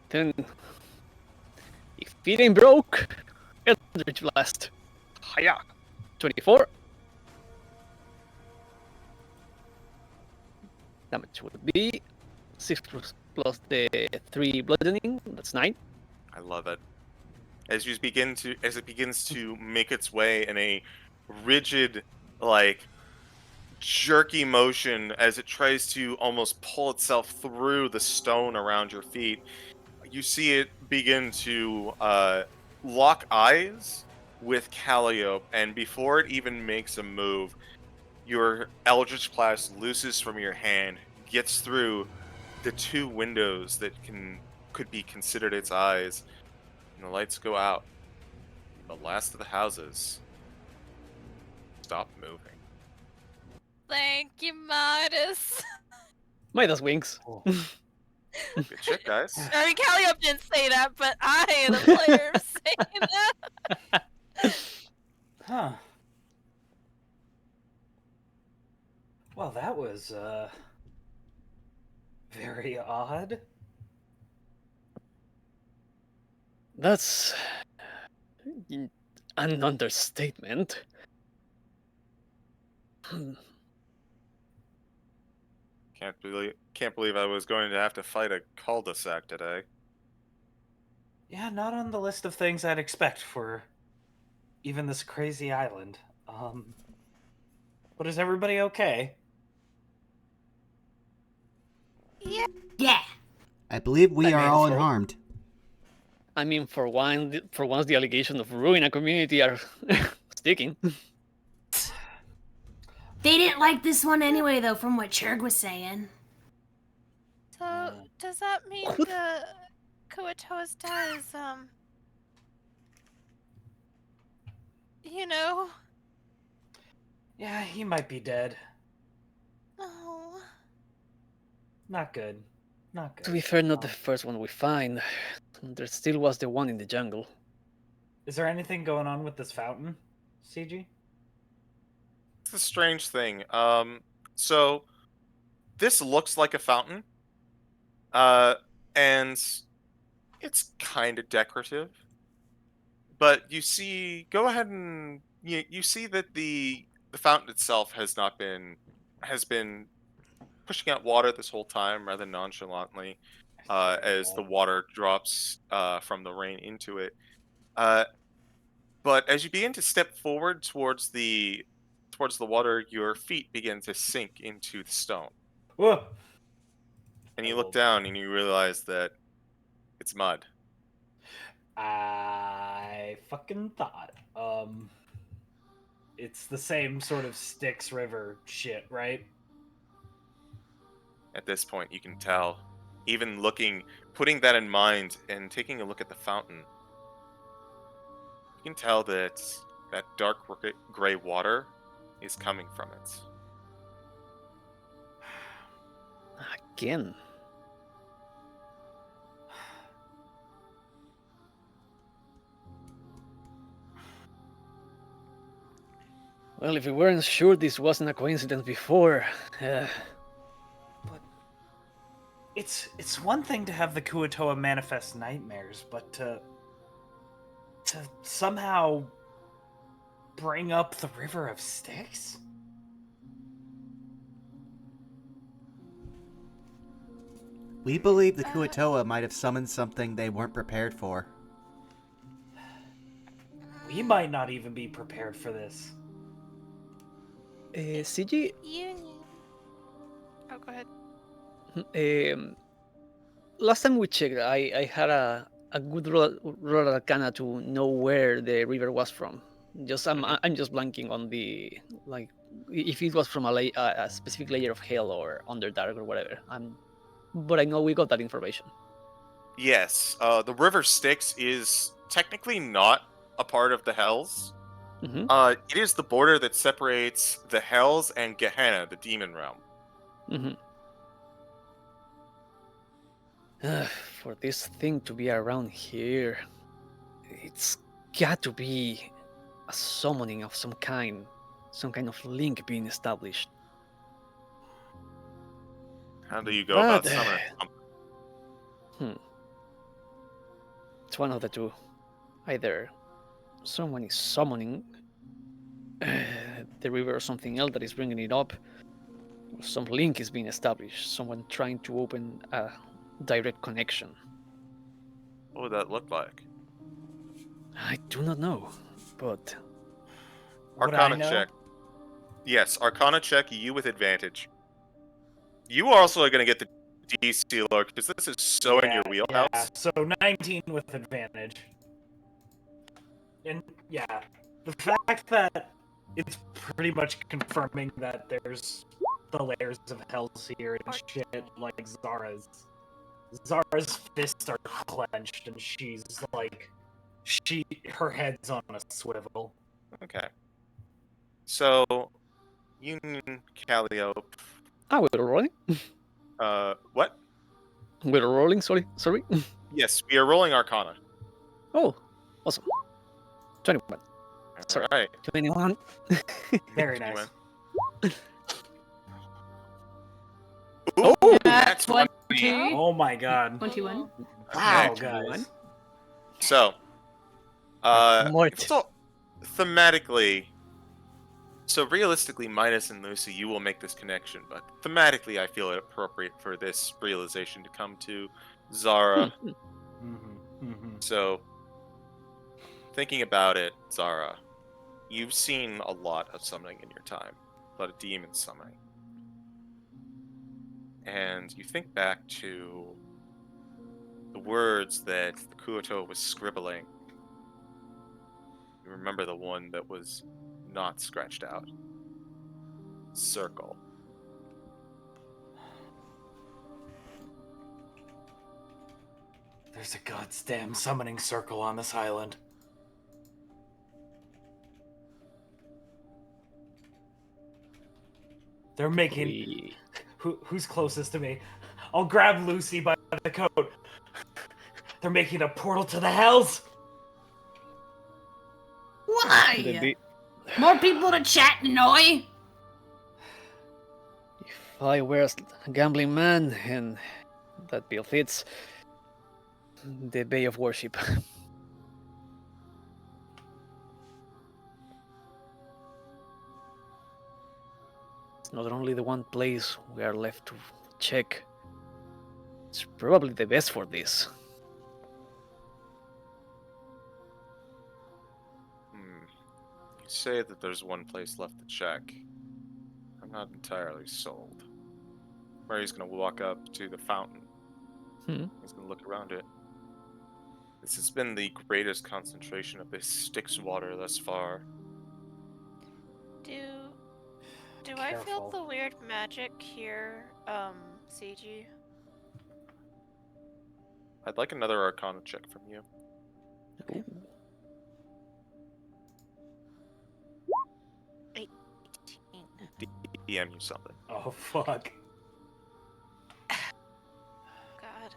E: Then, if it ain't broke, Eldritch Blast. Hiya! 24. Damage would be 6 plus the 3 bludgeoning. That's 9.
C: I love it. As it begins to make its way in a rigid, like, jerky motion as it tries to almost pull itself through the stone around your feet, you see it begin to lock eyes with Calliope, and before it even makes a move, your Eldritch Blast looses from your hand, gets through the 2 windows that could be considered its eyes, and the lights go out. The last of the houses stop moving.
D: Thank you, Midas.
E: Midas wings.
C: Good shit, guys.
D: I mean, Calliope didn't say that, but I, the player, am saying that.
A: Huh. Well, that was, very odd.
E: That's an understatement.
C: Can't believe I was going to have to fight a cul-de-sac today.
A: Yeah, not on the list of things I'd expect for even this crazy island. But is everybody okay?
D: Yeah.
F: Yeah.
H: I believe we
A: Hey,
H: are
A: man,
H: all
A: for-
H: unharmed.
E: I mean, for once, the allegation of ruining a community are sticking.
F: They didn't like this one anyway, though, from what Churg was saying.
D: So, does that mean
E: What?
D: the Kua-toa's dad is, you know?
A: Yeah, he might be dead.
D: Oh.
A: Not good. Not good.
E: To be fair, not the first one we find. There still was the one in the jungle.
A: Is there anything going on with this fountain, CG?
C: It's a strange thing. So this looks like a fountain, and it's kind of decorative. But you see, go ahead and you see that the fountain itself has been pushing out water this whole time rather nonchalantly, as the water drops from the rain into it. But as you begin to step forward towards the water, your feet begin to sink into the stone,
A: Whoa!
C: and you look down and you realize that it's mud.
A: I fucking thought. It's the same sort of Styx River shit, right?
C: At this point, you can tell, even putting that in mind and taking a look at the fountain, you can tell that that dark gray water is coming from it.
E: Again. Well, if we weren't sure this wasn't a coincidence before,
A: It's one thing to have the Kua-toa manifest nightmares, but to somehow bring up the River of Styx?
B: We believe the Kua-toa might have summoned something they weren't prepared for.
A: We might not even be prepared for this.
E: CG,
D: You. Oh, go ahead.
E: last time we checked, I had a good roll arcana to know where the river was from. I'm just blanking on the like if it was from a specific layer of hell or underdark or whatever. But I know we got that information.
C: Yes, the River Styx is technically not a part of the Hells.
E: Hmm.
C: It is the border that separates the Hells and Gehenna, the demon realm.
E: Hmm. For this thing to be around here, it's got to be a summoning of some kind of link being established.
C: How do you go
E: But
C: about summoning something?
E: It's one of the two. Either someone is summoning the river or something else that is bringing it up, or some link is being established, someone trying to open a direct connection.
C: What would that look like?
E: I do not know, but
A: Would I
C: Arcana
A: know?
C: check. Yes, Arcana check, you with advantage. You are also going to get the DC look, because this is so in your wheelhouse.
A: Yeah, so 19 with advantage. And yeah, the fact that it's pretty much confirming that there's the layers of hells here and shit, like Zara's fists are clenched and she's like, her head's on a swivel.
C: Okay. So, Union, Calliope,
E: we're rolling.
C: what?
E: We're rolling. Sorry.
C: Yes, we are rolling Arcana.
E: Oh, awesome. 21. Sorry.
C: Alright.
E: 21.
A: Very nice.
C: Ooh,
E: Oh,
C: that's
F: 20.
C: 20.
A: Oh my god.
F: 21.
A: Wow,
C: Okay.
A: guys.
C: So,
E: Mort.
C: so thematically, so realistically, Midas and Lucy, you will make this connection, but thematically, I feel it appropriate for this realization to come to Zara. So, thinking about it, Zara, you've seen a lot of summoning in your time, a lot of demon summoning. And you think back to the words that the Kua-toa was scribbling. You remember the one that was not scratched out. Circle.
A: There's a goddamn summoning circle on this island. They're making... Who's closest to me? I'll grab Lucy by the coat. They're making a portal to the hells!
F: Why? More people to chat, Noi?
E: If I were a gambling man, and that bill fits, the Bay of Worship. It's not only the one place we are left to check, it's probably the best for this.
C: You say that there's one place left to check. I'm not entirely sold. Murray's gonna walk up to the fountain. He's gonna look around it. This has been the greatest concentration of this Styx water thus far.
D: Do I feel the weird magic here, CG?
C: I'd like another Arcana check from you.
E: Ooh.
D: 18.
C: DM you something.
A: Oh, fuck.
D: God.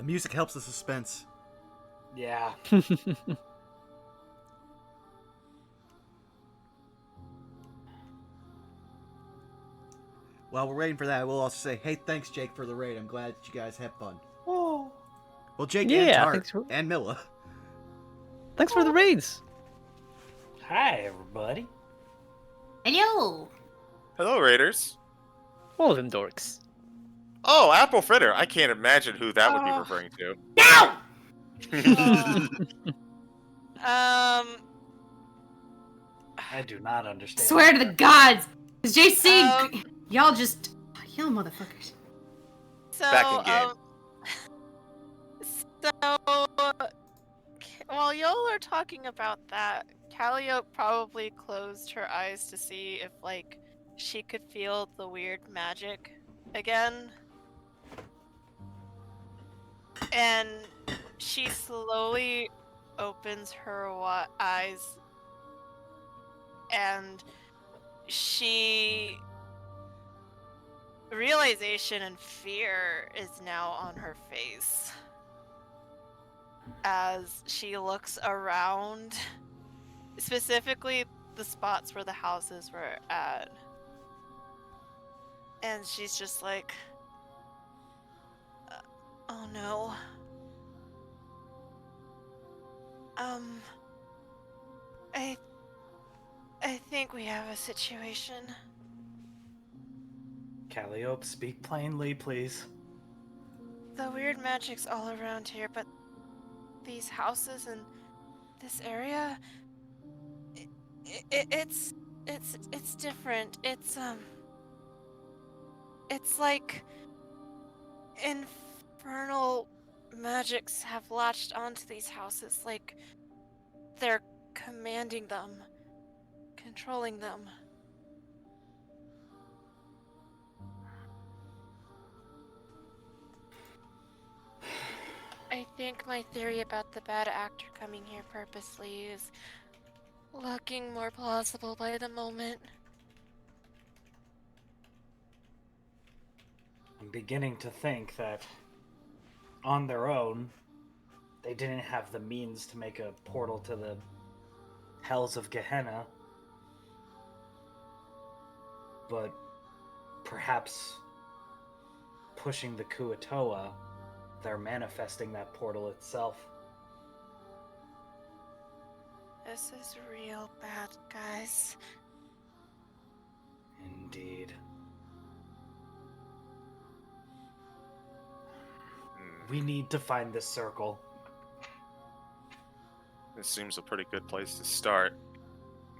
B: The music helps the suspense.
A: Yeah.
B: While we're waiting for that, we'll also say, hey, thanks, Jake, for the raid. I'm glad that you guys had fun.
A: Oh.
B: Well, Jake and
E: Yeah,
B: Tart
E: thanks for-
B: and Milla.
E: Thanks for the raids.
A: Hi, everybody.
F: Hello.
C: Hello, Raiders.
E: All of them dorks.
C: Oh, apple fritter. I can't imagine who that would be
D: Oh.
C: referring to.
F: No!
A: I do not understand.
F: Swear to the gods! Is JC,
D: Um,
F: y'all just, y'all motherfuckers.
D: So,
C: Back in game.
D: So, while y'all are talking about that, Calliope probably closed her eyes to see if, like, she could feel the weird magic again. And she slowly opens her eyes, and realization and fear is now on her face as she looks around, specifically the spots where the houses were at, and she's just like, oh no. I think we have a situation.
A: Calliope, speak plainly, please.
D: The weird magic's all around here, but these houses and this area, it's different. It's like infernal magics have latched onto these houses, like they're commanding them, controlling them. I think my theory about the bad actor coming here purposely is looking more plausible by the moment.
A: I'm beginning to think that on their own, they didn't have the means to make a portal to the hells of Gehenna. But perhaps pushing the Kua-toa, they're manifesting that portal itself.
D: This is real bad, guys.
A: Indeed. We need to find this circle.
C: This seems a pretty good place to start.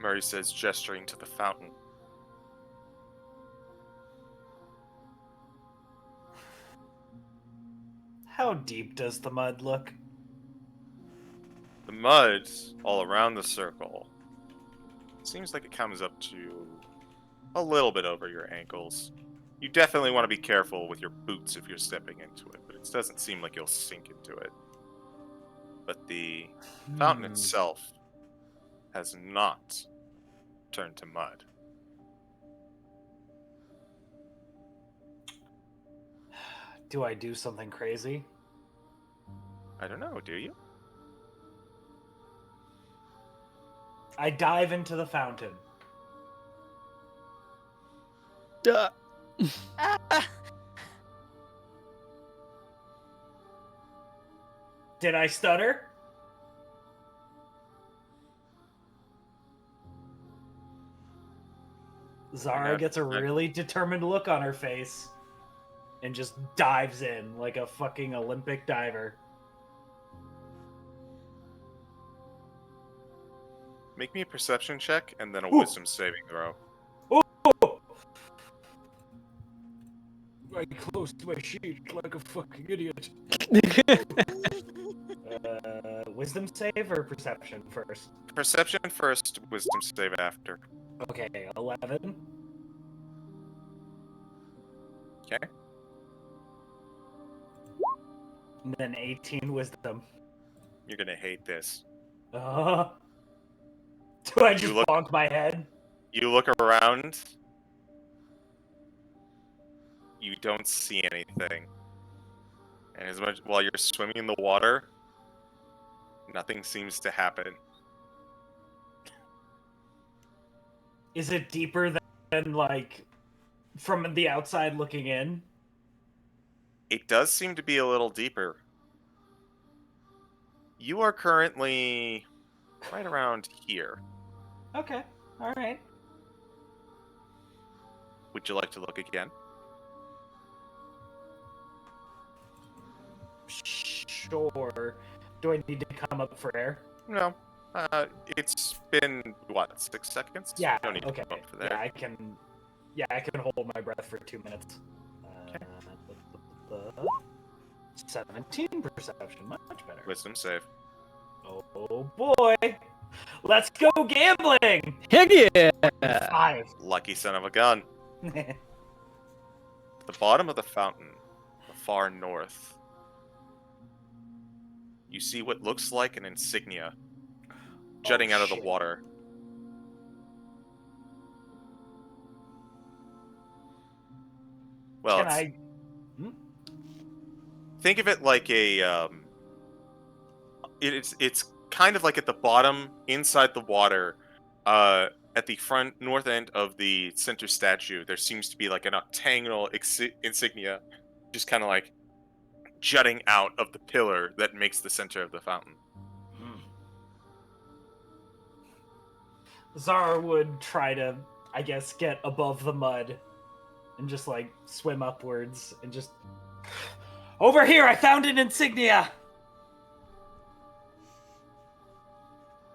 C: Murray says, gesturing to the fountain.
A: How deep does the mud look?
C: The mud all around the circle seems like it comes up to a little bit over your ankles. You definitely want to be careful with your boots if you're stepping into it, but it doesn't seem like you'll sink into it. But the fountain itself has not turned to mud.
A: Do I do something crazy?
C: I don't know, do you?
A: I dive into the fountain. Did I stutter? Zara gets a really determined look on her face and just dives in like a fucking Olympic diver.
C: Make me a perception check and then a wisdom saving throw.
A: I closed my sheet like a fucking idiot. Wisdom save or perception first?
C: Perception first, wisdom save after.
A: Okay, 11.
C: Okay.
A: And then 18 wisdom.
C: You're gonna hate this.
A: Do I just
C: look-
A: bonk my head?
C: You look around. You don't see anything. And as much while you're swimming in the water, nothing seems to happen.
A: Is it deeper than like from the outside looking in?
C: It does seem to be a little deeper. You are currently right around here.
A: Okay, all right.
C: Would you like to look again?
A: Sure. Do I need to come up for air?
C: No. It's been, what, 6 seconds?
A: Yeah.
C: You don't need
A: Okay.
C: to come up for there.
A: Yeah, I can. Yeah, I can hold my breath for 2 minutes. 17 perception, much better.
C: Wisdom save.
A: Oh boy, let's go gambling.
E: Heck yeah!
A: 5.
C: Lucky son of a gun. At the bottom of the fountain, the far north, you see what looks like an insignia jutting out of the
A: shit.
C: water. Well,
A: Can
C: it's-
A: I?
C: think of it like a it's kind of like at the bottom inside the water, at the front north end of the center statue there seems to be like an octagonal insignia just kind of like jutting out of the pillar that makes the center of the fountain.
A: Zara would try to, I guess, get above the mud and just like swim upwards and just. Over here, I found an insignia!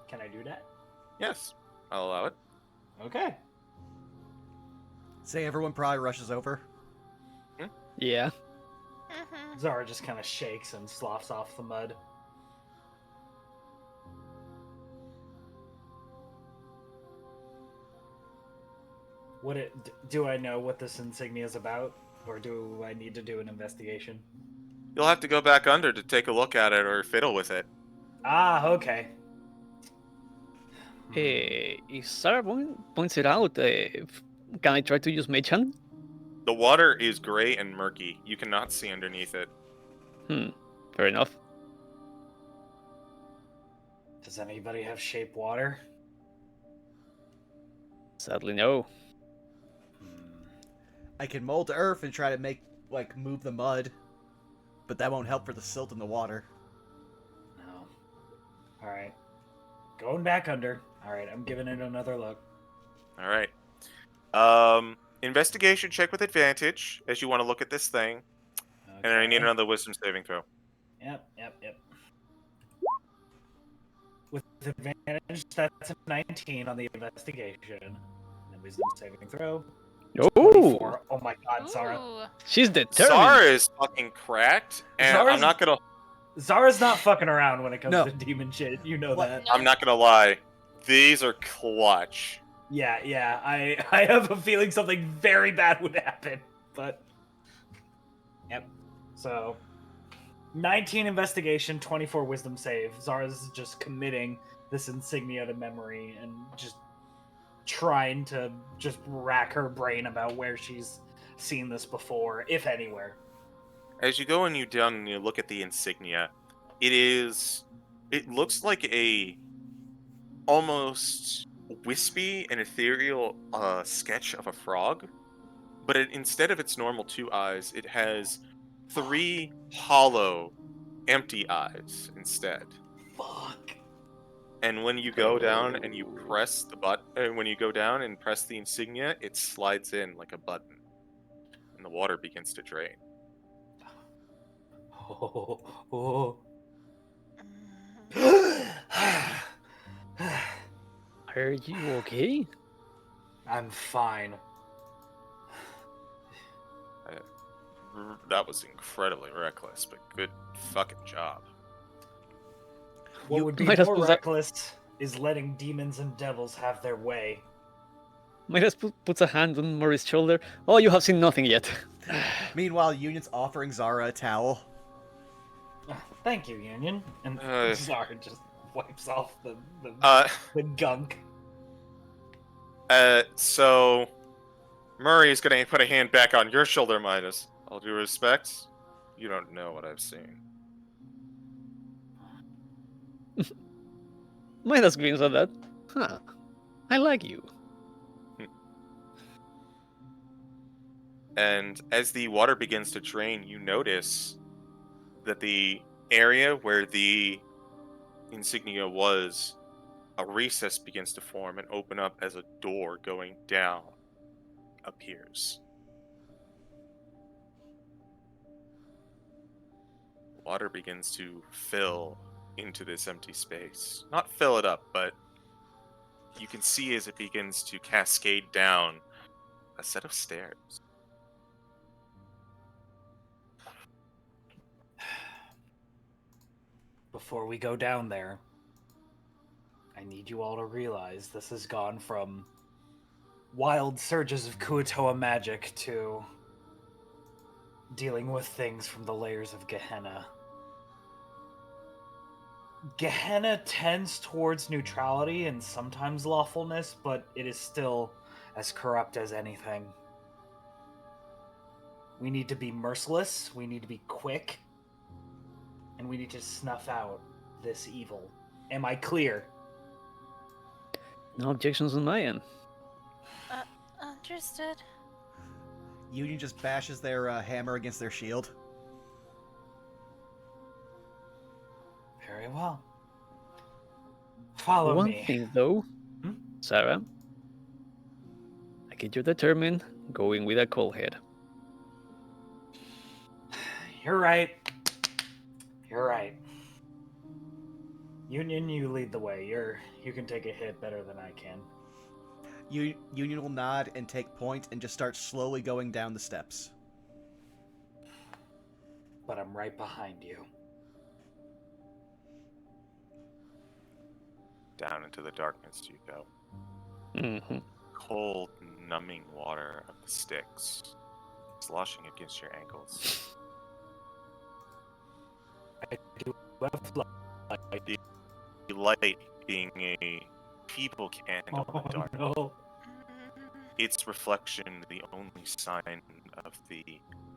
A: Can I do that?
C: Yes, I'll allow it.
A: Okay.
B: Say everyone probably rushes over.
E: Yeah.
D: Mhm.
A: Zara just kind of shakes and sloughs off the mud. Do I know what this insignia is about? Or do I need to do an investigation?
C: You'll have to go back under to take a look at it or fiddle with it.
A: Ah, okay.
E: If Sarah points it out, can I try to use Mage Hand?
C: The water is gray and murky. You cannot see underneath it.
E: Fair enough.
A: Does anybody have shape water?
E: Sadly, no.
B: I can mold earth and try to move the mud, but that won't help for the silt in the water.
A: No. Alright. Going back under. Alright, I'm giving it another look.
C: All right. Investigation check with advantage as you want to look at this thing. And I need
A: Okay.
C: another wisdom saving throw.
A: Yep. With advantage, that's a 19 on the investigation. And wisdom saving throw.
E: Oh,
A: 24. Oh my god, Zara.
D: Ooh.
E: she's determined.
C: Zara is fucking cracked, and
A: Zara's-
C: I'm not gonna.
A: Zara's not fucking around when it comes
B: No.
A: to demon shit. You know
B: What?
A: that.
C: I'm not gonna lie. These are clutch.
A: Yeah. I have a feeling something very bad would happen. But yep. So 19 investigation, 24 wisdom save. Zara's just committing this insignia to memory and just trying to just rack her brain about where she's seen this before, if anywhere.
C: As you go and you down and you look at the insignia, it looks like a almost wispy and ethereal sketch of a frog, but instead of its normal 2 eyes, it has 3 hollow, empty eyes instead.
A: Fuck.
C: And when you go down and you press the button, when you go down and press the insignia, it slides in like a button, and the water begins to drain.
A: Oh.
E: Are you okay?
A: I'm fine.
C: That was incredibly reckless, but good fucking job.
A: What
B: You
A: would be
E: might as
A: more
E: well-
A: reckless is letting demons and devils have their way.
E: Midas puts a hand on Murray's shoulder. Oh, you have seen nothing yet.
B: Meanwhile, Union's offering Zara a towel.
A: Thank you, Union. And Zara just wipes off the gunk.
C: So Murray is gonna put a hand back on your shoulder, Midas. All due respect, You don't know what I've seen.
E: Midas grins at that. Huh. I like you.
C: And as the water begins to drain, you notice that the area where the insignia was, a recess begins to form and open up as a door going down appears. Water begins to fill into this empty space. Not fill it up, but you can see as it begins to cascade down a set of stairs.
A: Before we go down there, I need you all to realize this has gone from wild surges of Kua-toa magic to dealing with things from the layers of Gehenna. Gehenna tends towards neutrality and sometimes lawfulness, but it is still as corrupt as anything. We need to be merciless, we need to be quick, and we need to snuff out this evil. Am I clear?
E: No objections on my end.
D: Understood.
B: Union just bashes their hammer against their shield.
A: Very well. Follow
E: One
A: me.
E: thing though,
A: Hmm?
E: Sarah, I get you're determined going with a cold head.
A: You're right. You're right. Union, you lead the way. You can take a hit better than I can.
B: Union will nod and take point and just start slowly going down the steps.
A: But I'm right behind you.
C: Down into the darkness you go.
E: Mm-hmm.
C: Cold, numbing water of the Styx sloshing against your ankles.
A: I do have light.
C: The light being a feeble candle in the dark.
A: No.
C: Its reflection, the only sign of the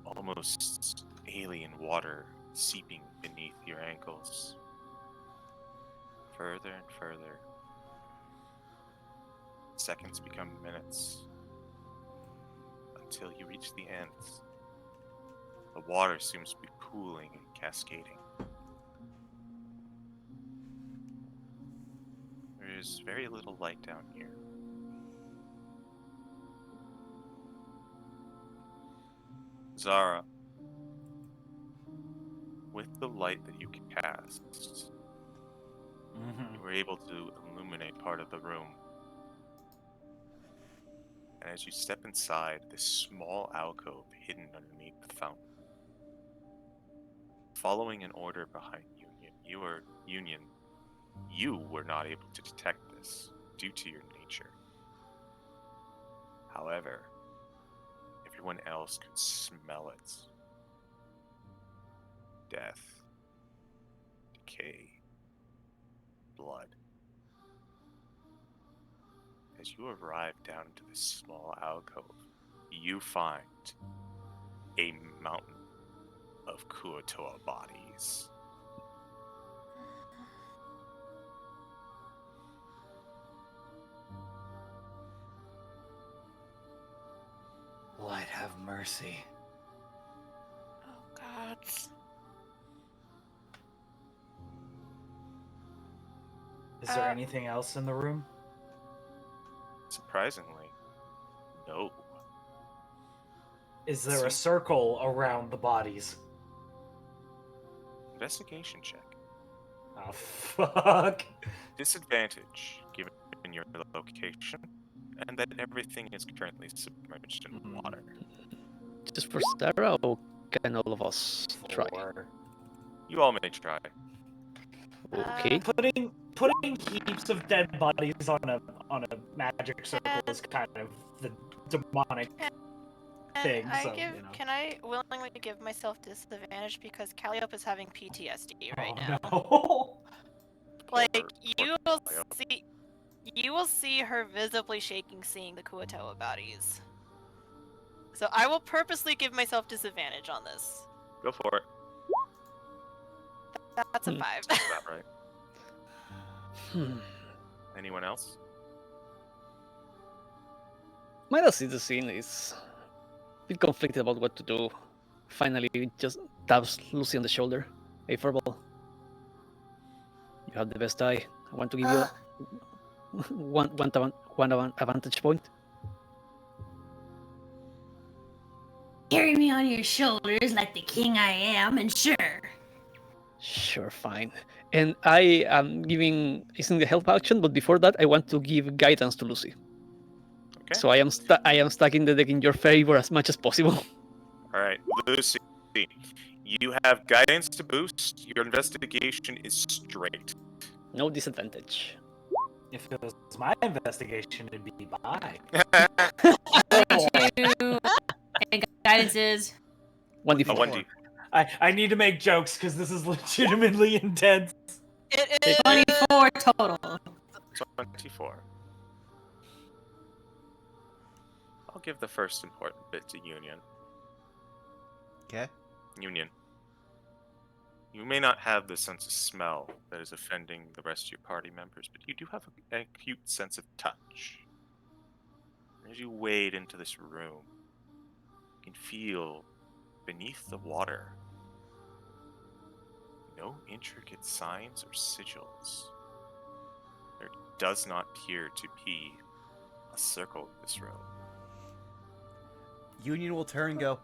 C: almost alien water seeping beneath your ankles. Further and further. Seconds become minutes. Until you reach the ends. The water seems to be pooling and cascading. There is very little light down here. Zara, with the light that you cast, you were able to illuminate part of the room. And as you step inside this small alcove hidden underneath the fountain, following an order behind Union, you were not able to detect this due to your nature. However, everyone else could smell it. Death, decay, blood. As you arrive down into this small alcove, you find a mountain of Kua-toa bodies.
A: Light have mercy.
D: Oh God.
A: Is there anything else in the room?
C: Surprisingly, no.
A: Is there a circle around the bodies?
C: Investigation check.
A: Oh, fuck.
C: Disadvantage, given your location, and that everything is currently submerged in water.
E: Just for Sarah, or can all of us try?
C: You all may try.
E: Okay.
A: Putting heaps of dead bodies on a magic circle is kind of the demonic thing. So, you know.
D: Can I willingly give myself disadvantage because Calliope is having PTSD right
A: Oh,
D: now?
A: no.
D: Like you will see her visibly shaking seeing the Kua-toa bodies. So I will purposely give myself disadvantage on this.
C: Go for it.
D: That's a 5.
C: Sounds about right.
E: Hmm.
C: Anyone else?
E: Might see the scene is a bit conflicted about what to do. Finally, just taps Lucy on the shoulder. Hey, Furball. You have the best eye. I want to give you one advantage point.
F: Carry me on your shoulders like the king I am, and sure.
E: Sure, fine. And I am isn't the help action, but before that, I want to give guidance to Lucy.
C: Okay.
E: So I am stacking the deck in your favor as much as possible.
C: All right, Lucy. You have guidance to boost. Your investigation is straight.
E: No disadvantage.
A: If it was my investigation, it'd be bye.
F: 22. And guidance is.
E: 1d4.
C: A 1d.
A: I need to make jokes because this is legitimately intense.
D: It is
F: 24 total.
C: 24. I'll give the first important bit to Union.
B: Okay.
C: Union. You may not have the sense of smell that is offending the rest of your party members, but you do have an acute sense of touch. As you wade into this room, you can feel beneath the water no intricate signs or sigils. There does not appear to be a circle in this room.
B: Union will turn and go,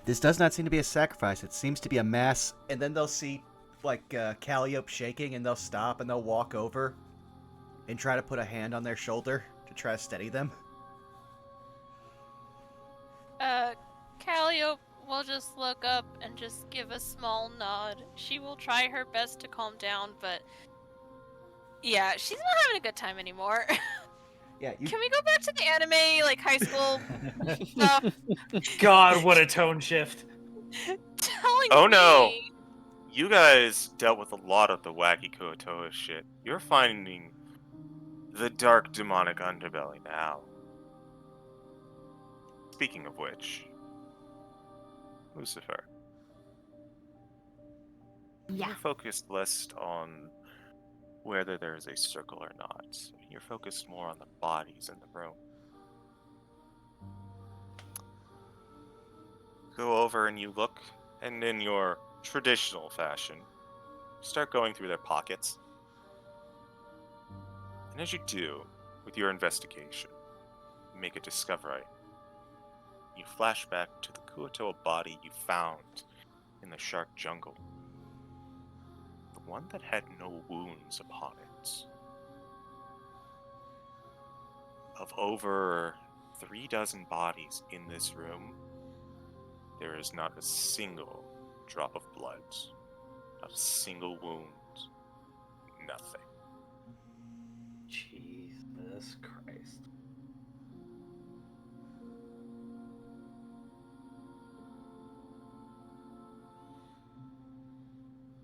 B: this does not seem to be a sacrifice. It seems to be a mass. And then they'll see, like, Calliope shaking, and they'll stop, and they'll walk over and try to put a hand on their shoulder to try to steady them.
D: Calliope will just look up and just give a small nod. She will try her best to calm down, but yeah, she's not having a good time anymore.
B: Yeah,
D: Can we go back to the anime, like high school stuff?
A: God, what a tone shift.
D: Telling
C: Oh, no.
D: me-
C: You guys dealt with a lot of the wacky Kua-toa shit. You're finding the dark demonic underbelly now. Speaking of which, Lucifer,
F: Yeah.
C: you're focused less on whether there's a circle or not. You're focused more on the bodies in the room. Go over and you look, and in your traditional fashion, start going through their pockets. And as you do, with your investigation, you make a discovery. You flash back to the Kua-toa body you found in the shark jungle. The one that had no wounds upon it. Of over 36 bodies in this room, there is not a single drop of blood, not a single wound, nothing.
A: Jesus Christ.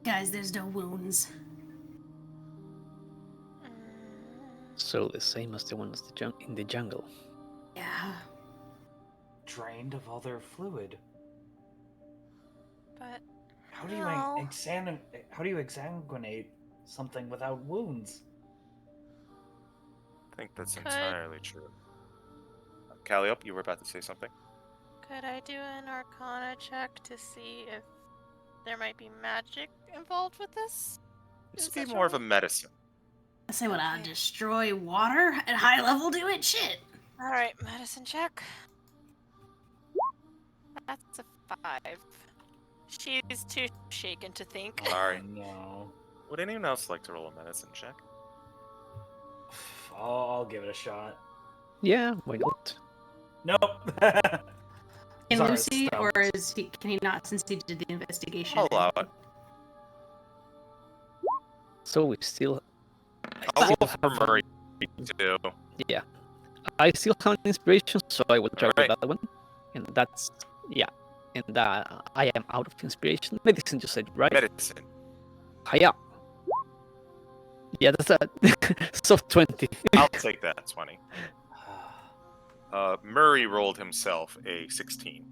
F: Guys, there's no wounds.
E: So the same as the ones in the jungle.
F: Yeah.
A: Drained of all their fluid.
D: But
A: How do you
D: No.
A: exsanguinate something without wounds?
C: I think that's
D: Could-
C: entirely true. Calliope, you were about to say something?
D: could I do an Arcana check to see if there might be magic involved with this?
C: This
D: Is
C: would be
D: that
C: more of a
D: true?
C: medicine.
F: I say what I
D: Okay.
F: destroy water at high level, do it? Shit.
D: Alright, medicine check. That's a 5. She's too shaken to think.
C: Sorry.
A: No.
C: Would anyone else like to roll a medicine check?
A: I'll give it a shot.
E: Yeah, why not?
A: Nope.
F: Can
A: Sorry,
F: Lucy,
A: stumped.
F: or can he not since he did the investigation?
C: I'll allow it.
E: So we still.
C: I'll
E: still
C: roll for
E: have-
C: Murray too.
E: Yeah. I still have an inspiration, so I will try
C: Alright.
E: with that one. And that's. Yeah. And I am out of inspiration. Medicine just said, right?
C: Medicine.
E: Hiya. Yeah, that's a. So 20.
C: I'll take that 20. Murray rolled himself a 16.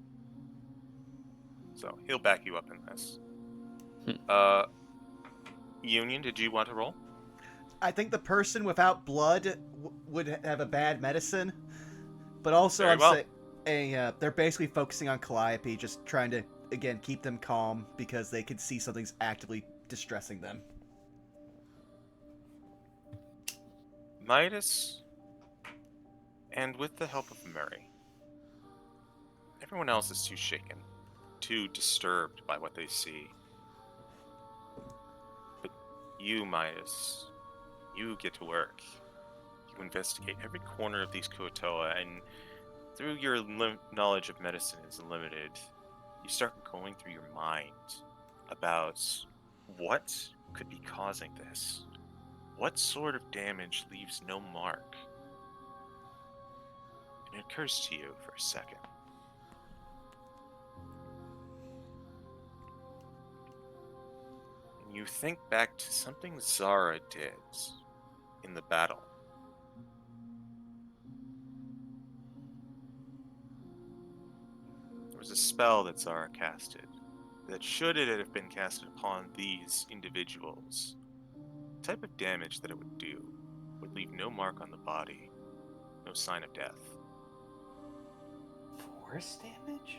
C: So he'll back you up in this. Union, did you want to roll?
B: I think the person without blood would have a bad medicine, but also
C: Very
B: I'm
C: well.
B: saying they're basically focusing on Calliope, just trying to again keep them calm because they can see something's actively distressing them.
C: Midas, and with the help of Murray, everyone else is too shaken, too disturbed by what they see. But you, Midas, you get to work. You investigate every corner of these Kua-toa, and through your knowledge of medicine is limited, you start going through your mind about what could be causing this. What sort of damage leaves no mark? And it occurs to you for a second. And you think back to something Zara did in the battle. There was a spell that Zara casted that, should it have been casted upon these individuals, the type of damage that it would do would leave no mark on the body, no sign of death.
A: Force damage?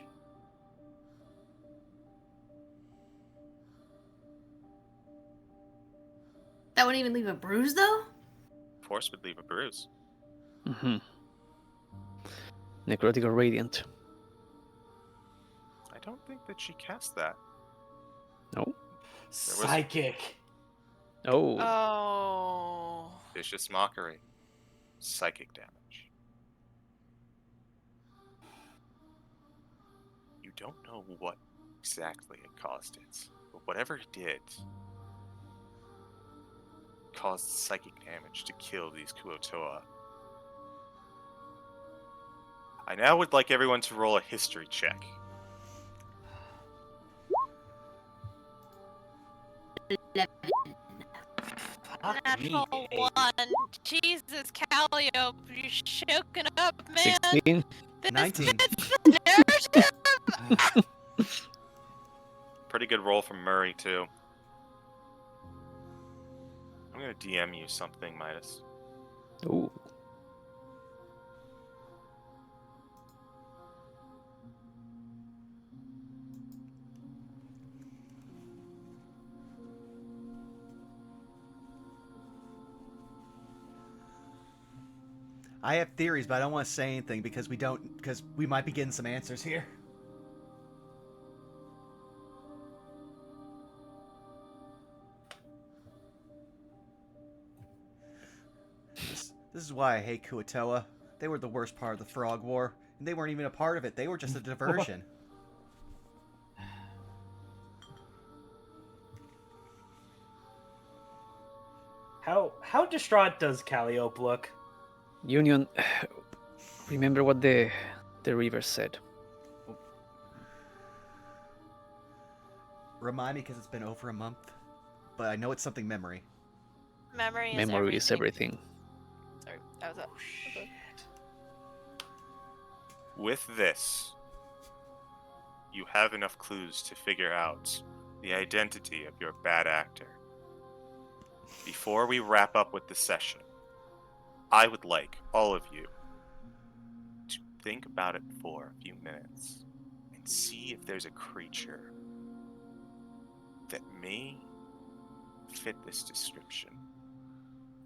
F: That wouldn't even leave a bruise, though?
C: Force would leave a bruise.
E: Mm-hmm. Necrotic or Radiant?
C: I don't think that she cast that.
E: No.
A: Psychic.
E: Oh.
D: Oh.
C: Vicious Mockery. Psychic damage. You don't know what exactly it caused it, but whatever it did caused psychic damage to kill these Kua-toa. I now would like everyone to roll a history check.
A: Fuck me,
D: Natural
A: eh?
D: 1. Jesus, Calliope, you're choking up, man.
E: 16.
D: This
B: 19.
D: fits the narrative.
C: Pretty good roll from Murray, too. I'm gonna DM you something, Midas.
E: Ooh.
B: I have theories, but I don't want to say anything because we might be getting some answers here. This is why I hate Kua-toa. They were the worst part of the Frog War, and they weren't even a part of it. They were just a diversion.
A: How distraught does Calliope look?
E: Union, remember what the river said.
B: Remind me because it's been over a month, but I know it's something memory.
D: Memory
E: Is everything.
D: Sorry, that was it. Okay.
C: With this, you have enough clues to figure out the identity of your bad actor. Before we wrap up with the session, I would like all of you to think about it for a few minutes and see if there's a creature that may fit this description.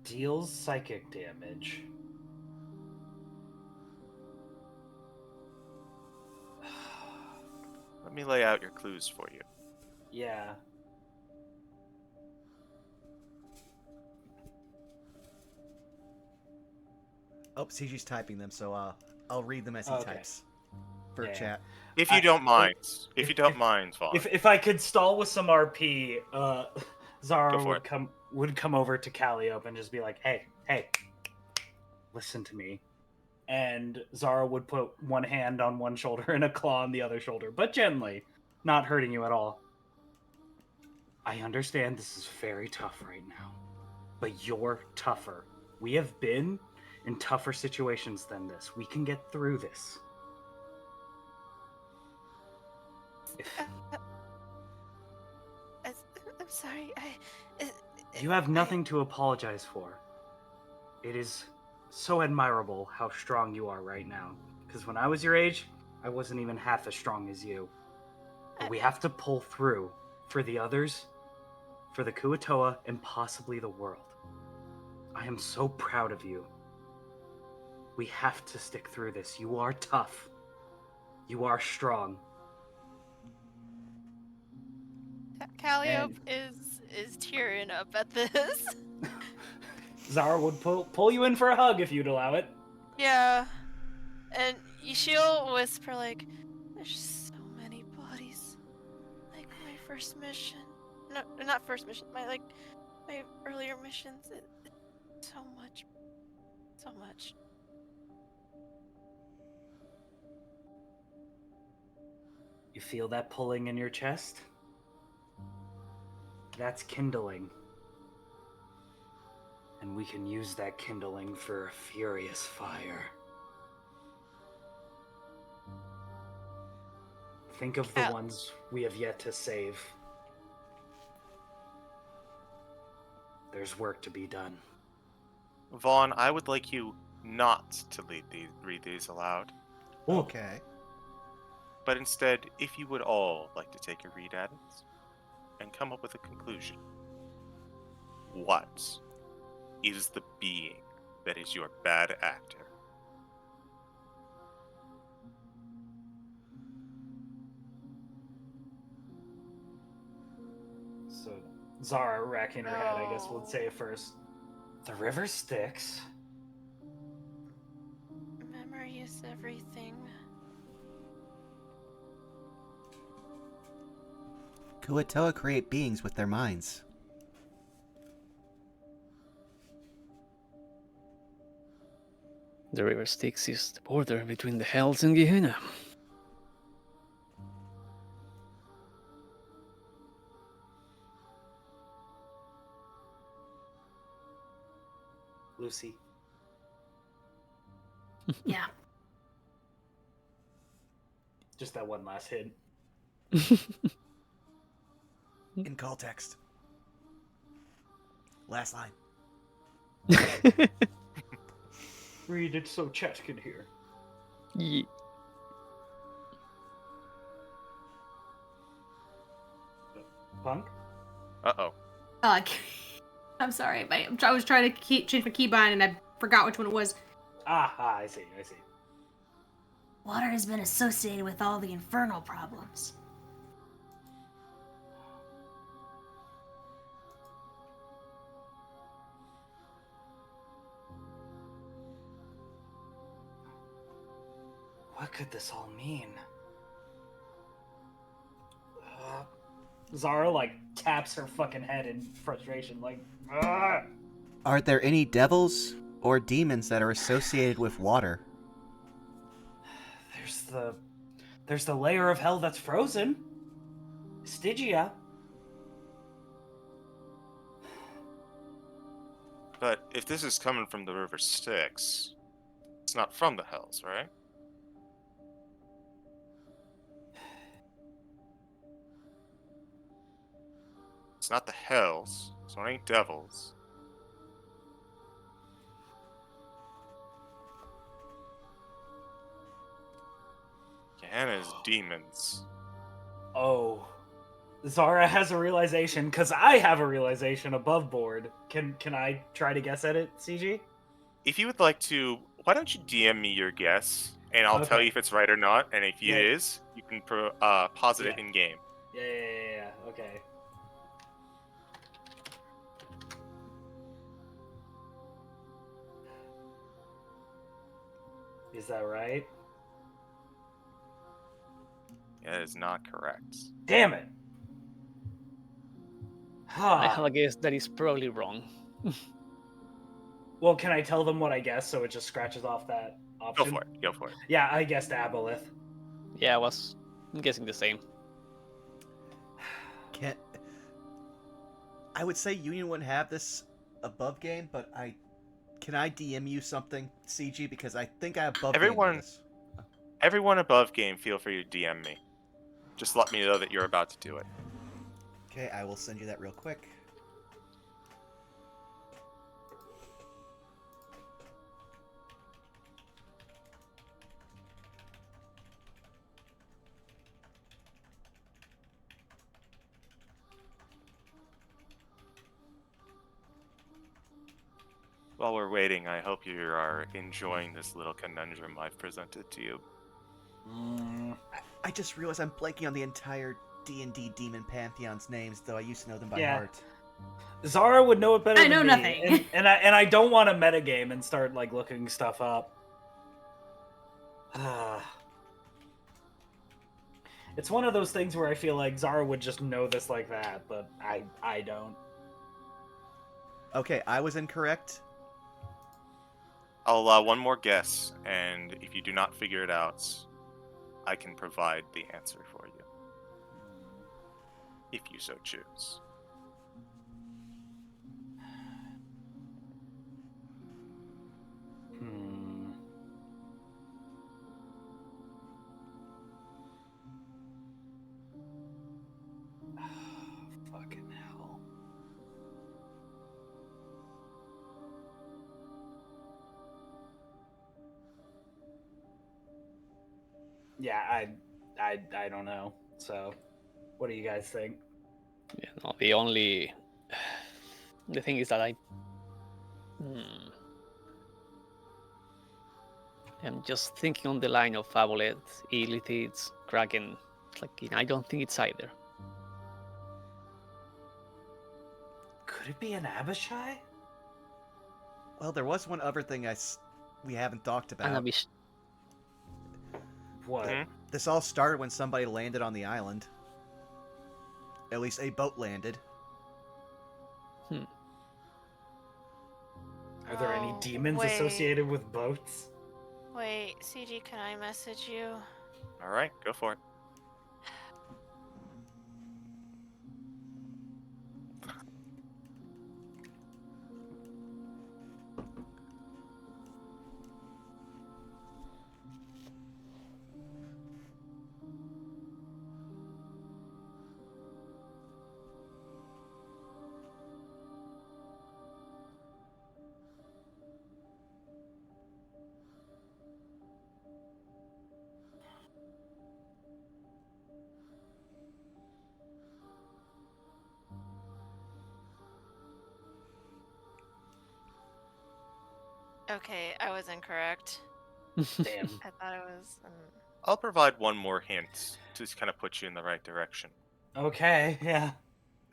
A: Deals psychic damage.
C: Let me lay out your clues for you.
A: Yeah.
B: Oh, CG's typing them, so I'll read them as he
A: Okay.
B: types for
A: Yeah.
B: chat.
C: If you don't mind. If you don't mind, Vaughn.
A: If I could stall with some RP, Zara
C: Go for
A: would come over to Calliope and just be like, "Hey, listen to me." And Zara would put one hand on one shoulder and a claw on the other shoulder, but gently, not hurting you at all. I understand this is very tough right now, but you're tougher. We have been in tougher situations than this. We can get through this.
D: I'm sorry.
A: You have nothing to apologize for. It is so admirable how strong you are right now. Because when I was your age, I wasn't even half as strong as you. But we have to pull through for the others, for the Kua-toa, and possibly the world. I am so proud of you. We have to stick through this. You are tough. You are strong.
D: Calliope is tearing up at this.
A: Zara would pull you in for a hug if you'd allow it.
D: Yeah. And she'll whisper like, there's so many bodies. Like my first mission. No, not first mission. My earlier missions. So much. So much.
A: You feel that pulling in your chest? That's kindling. And we can use that kindling for a furious fire. Think of the ones we have yet to save. There's work to be done.
C: Vaughn, I would like you not to read these aloud,
B: Okay.
C: but instead, if you would all like to take a read at it and come up with a conclusion. What is the being that is your bad actor?
A: So, Zara, racking her head, I guess would say it first. The river Styx.
D: Memory is everything.
H: Kua-toa create beings with their minds.
E: The river Styx is the border between the Hells and Gehenna.
A: Lucy.
F: Yeah.
A: Just that one last hint.
B: In context. Last line.
A: Read it so chat can hear.
E: Yeah.
A: Punk?
C: Uh-oh.
F: I'm sorry. I was trying to change my keybind and I forgot which one it was.
A: I see.
F: Water has been associated with all the infernal problems.
A: What could this all mean? Zara, taps her fucking head in frustration, Ugh!
H: Are there any devils or demons that are associated with water?
A: There's the layer of hell that's frozen. Stygia.
C: But if this is coming from the river Styx, it's not from the Hells, right? It's not the Hells, so it ain't devils. Gehenna is demons.
A: Oh. Zara has a realization, because I have a realization above board. Can I try to guess at it, CG?
C: If you would like to, why don't you DM me your guess, and I'll tell
A: Okay.
C: you if it's right or not, and if
A: Yeah.
C: it is, you can posit it
A: Yeah.
C: in game.
A: Yeah, okay. Is that right?
C: Yeah, that is not correct.
A: Damn it!
E: I have a guess that is probably wrong.
A: Well, can I tell them what I guess so it just scratches off that option?
C: Go for it.
A: Yeah, I guessed Aboleth.
E: Yeah, I was guessing the same.
B: I would say Union wouldn't have this above game, but can I DM you something, CG? Because I think I above game this.
C: Everyone above game, feel free to DM me. Just let me know that you're about to do it.
B: Okay, I will send you that real quick.
C: While we're waiting, I hope you are enjoying this little conundrum I've presented to you.
B: I just realized I'm blanking on the entire D&D Demon Pantheon's names, though I used to know them by
A: Yeah.
B: heart.
A: Zara would know it better
F: I
A: than
F: know
A: me,
F: nothing.
A: and I don't want to metagame and start like looking stuff up. It's one of those things where I feel like Zara would just know this like that, but I don't.
B: Okay, I was incorrect.
C: I'll one more guess, and if you do not figure it out, I can provide the answer for you. If you so choose.
A: Fucking hell. Yeah, I don't know. So, what do you guys think?
E: Yeah, no, the only the thing is that I'm just thinking on the line of Fabulet, Illithids, Kraken. It's like I don't think it's either.
A: Could it be an Abishai?
B: Well, there was one other thing we haven't talked
E: And
B: about.
A: What?
C: Hmm?
B: This all started when somebody landed on the island. At least a boat landed.
A: Are there any
D: Oh,
A: demons
D: wait.
A: associated with boats?
D: Wait, CG, can I message you?
C: Alright, go for it.
D: Okay, I was incorrect.
A: Damn.
D: I thought it was.
C: I'll provide one more hint to kind of put you in the right direction.
A: Okay, yeah.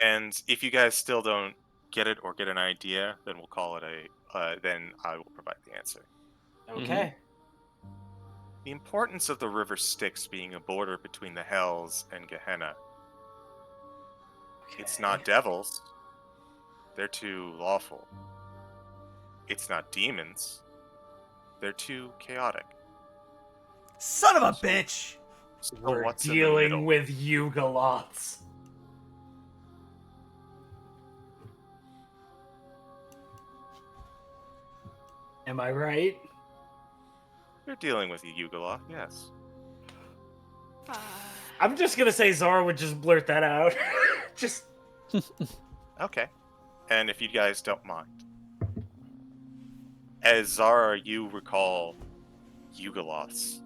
C: And if you guys still don't get it or get an idea, then we'll call it then I will provide the answer.
A: Okay.
C: The importance of the river Styx being a border between the Hells and Gehenna. It's not devils. They're too lawful. It's not demons. They're too chaotic.
B: Son of a bitch!
C: So
A: We're
C: what's in the
A: dealing
C: middle?
A: with Yugoloths. Am I right?
C: You're dealing with a Yugoloth, yes.
A: I'm just gonna say Zara would just blurt that out. Just
C: Okay. And if you guys don't mind. As Zara, you recall Yugoloths.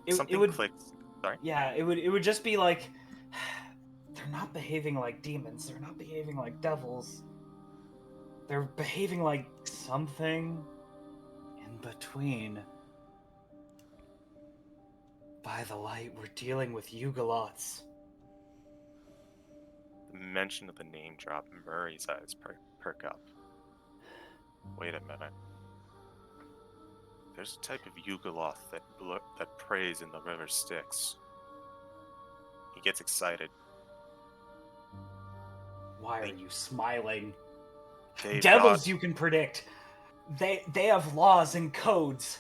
C: Something
A: would
C: clicks. Sorry?
A: Yeah, it would just be like they're not behaving like demons. They're not behaving like devils. They're behaving like something in between. By the light, we're dealing with Yugoloths.
C: The mention of the name drop, Murray's eyes perk up. Wait a minute. There's a type of Yugoloth that preys in the river Styx. He gets excited.
A: Why are you smiling?
C: They've
A: Devils
C: got-
A: you can predict. They have laws and codes.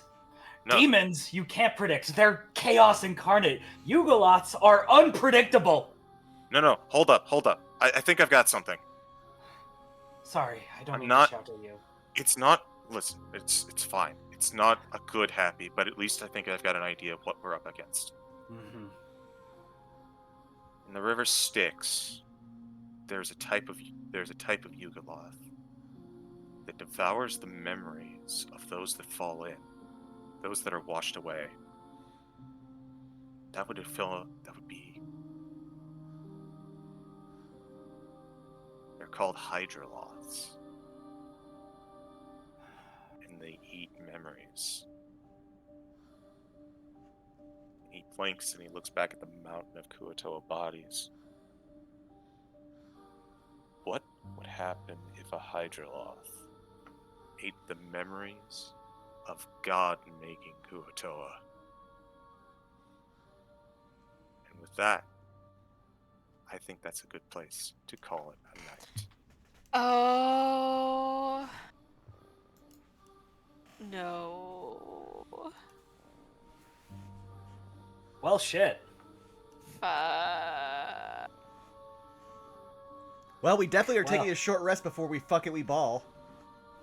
C: No.
A: Demons you can't predict. They're chaos incarnate. Yugoloths are unpredictable.
C: No, hold up. I think I've got something.
A: Sorry, I don't
C: I'm
A: mean
C: not-
A: to shout at you.
C: It's not. Listen, it's fine. It's not a good happy, but at least I think I've got an idea of what we're up against.
A: Mm-hmm.
C: In the river Styx, there's a type of Yugoloth that devours the memories of those that fall in, those that are washed away. That would be. They're called Hydroloths. And they eat memories. He blinks and he looks back at the mountain of Kua-toa bodies. What would happen if a Hydroloth ate the memories of God making Kua-toa? And with that, I think that's a good place to call it a night.
D: Oh. No.
A: Well, shit.
B: Well, we definitely are taking a short rest before we fuck it, we ball.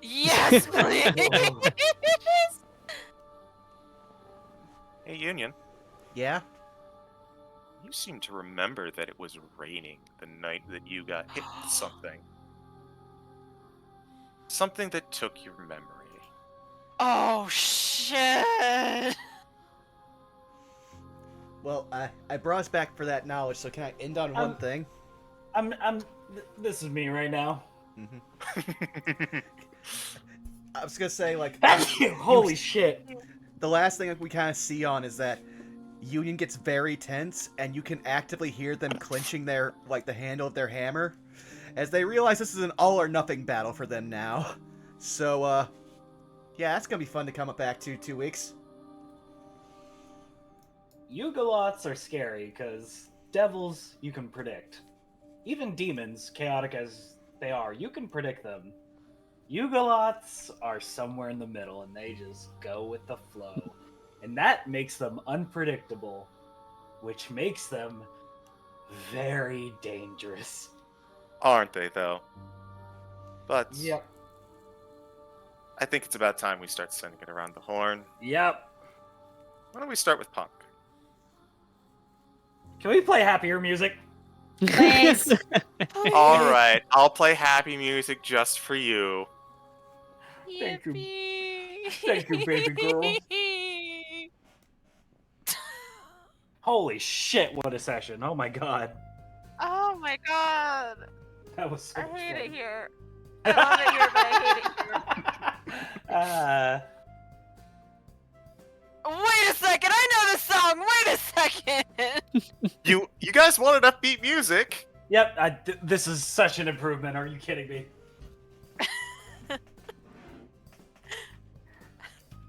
D: Yes, please.
C: Hey, Union.
B: Yeah?
C: You seem to remember that it was raining the night that you got hit with something. Something that took your memory.
D: Oh shit.
B: Well, I brought us back for that knowledge, so can I end on one thing?
A: This is me right now.
B: Mm-hmm. I was gonna say, like...
A: Holy shit.
B: The last thing we kind of see on is that Union gets very tense, and you can actively hear them clenching their, like, the handle of their hammer, as they realize this is an all-or-nothing battle for them now. So, yeah, that's gonna be fun to come back to 2 weeks.
A: Yugoloths are scary, because devils, you can predict. Even demons, chaotic as they are, you can predict them. Yugoloths are somewhere in the middle, and they just go with the flow. And that makes them unpredictable, which makes them very dangerous.
C: Aren't they, though? But
A: Yep.
C: I think it's about time we start sending it around the horn.
A: Yep.
C: Why don't we start with Punk?
A: Can we play happier music?
F: Thanks.
C: All right, I'll play happy music just for you.
A: Thank you.
D: Yippee.
A: Thank you, baby girl. Holy shit, what a session. Oh my god.
D: Oh my god.
A: That was so
D: I hate
A: fun.
D: it here. I love it here, but I hate it here. Wait a second, I know this song! Wait a second!
C: You guys wanted upbeat music.
A: Yep, this is such an improvement. Are you kidding me?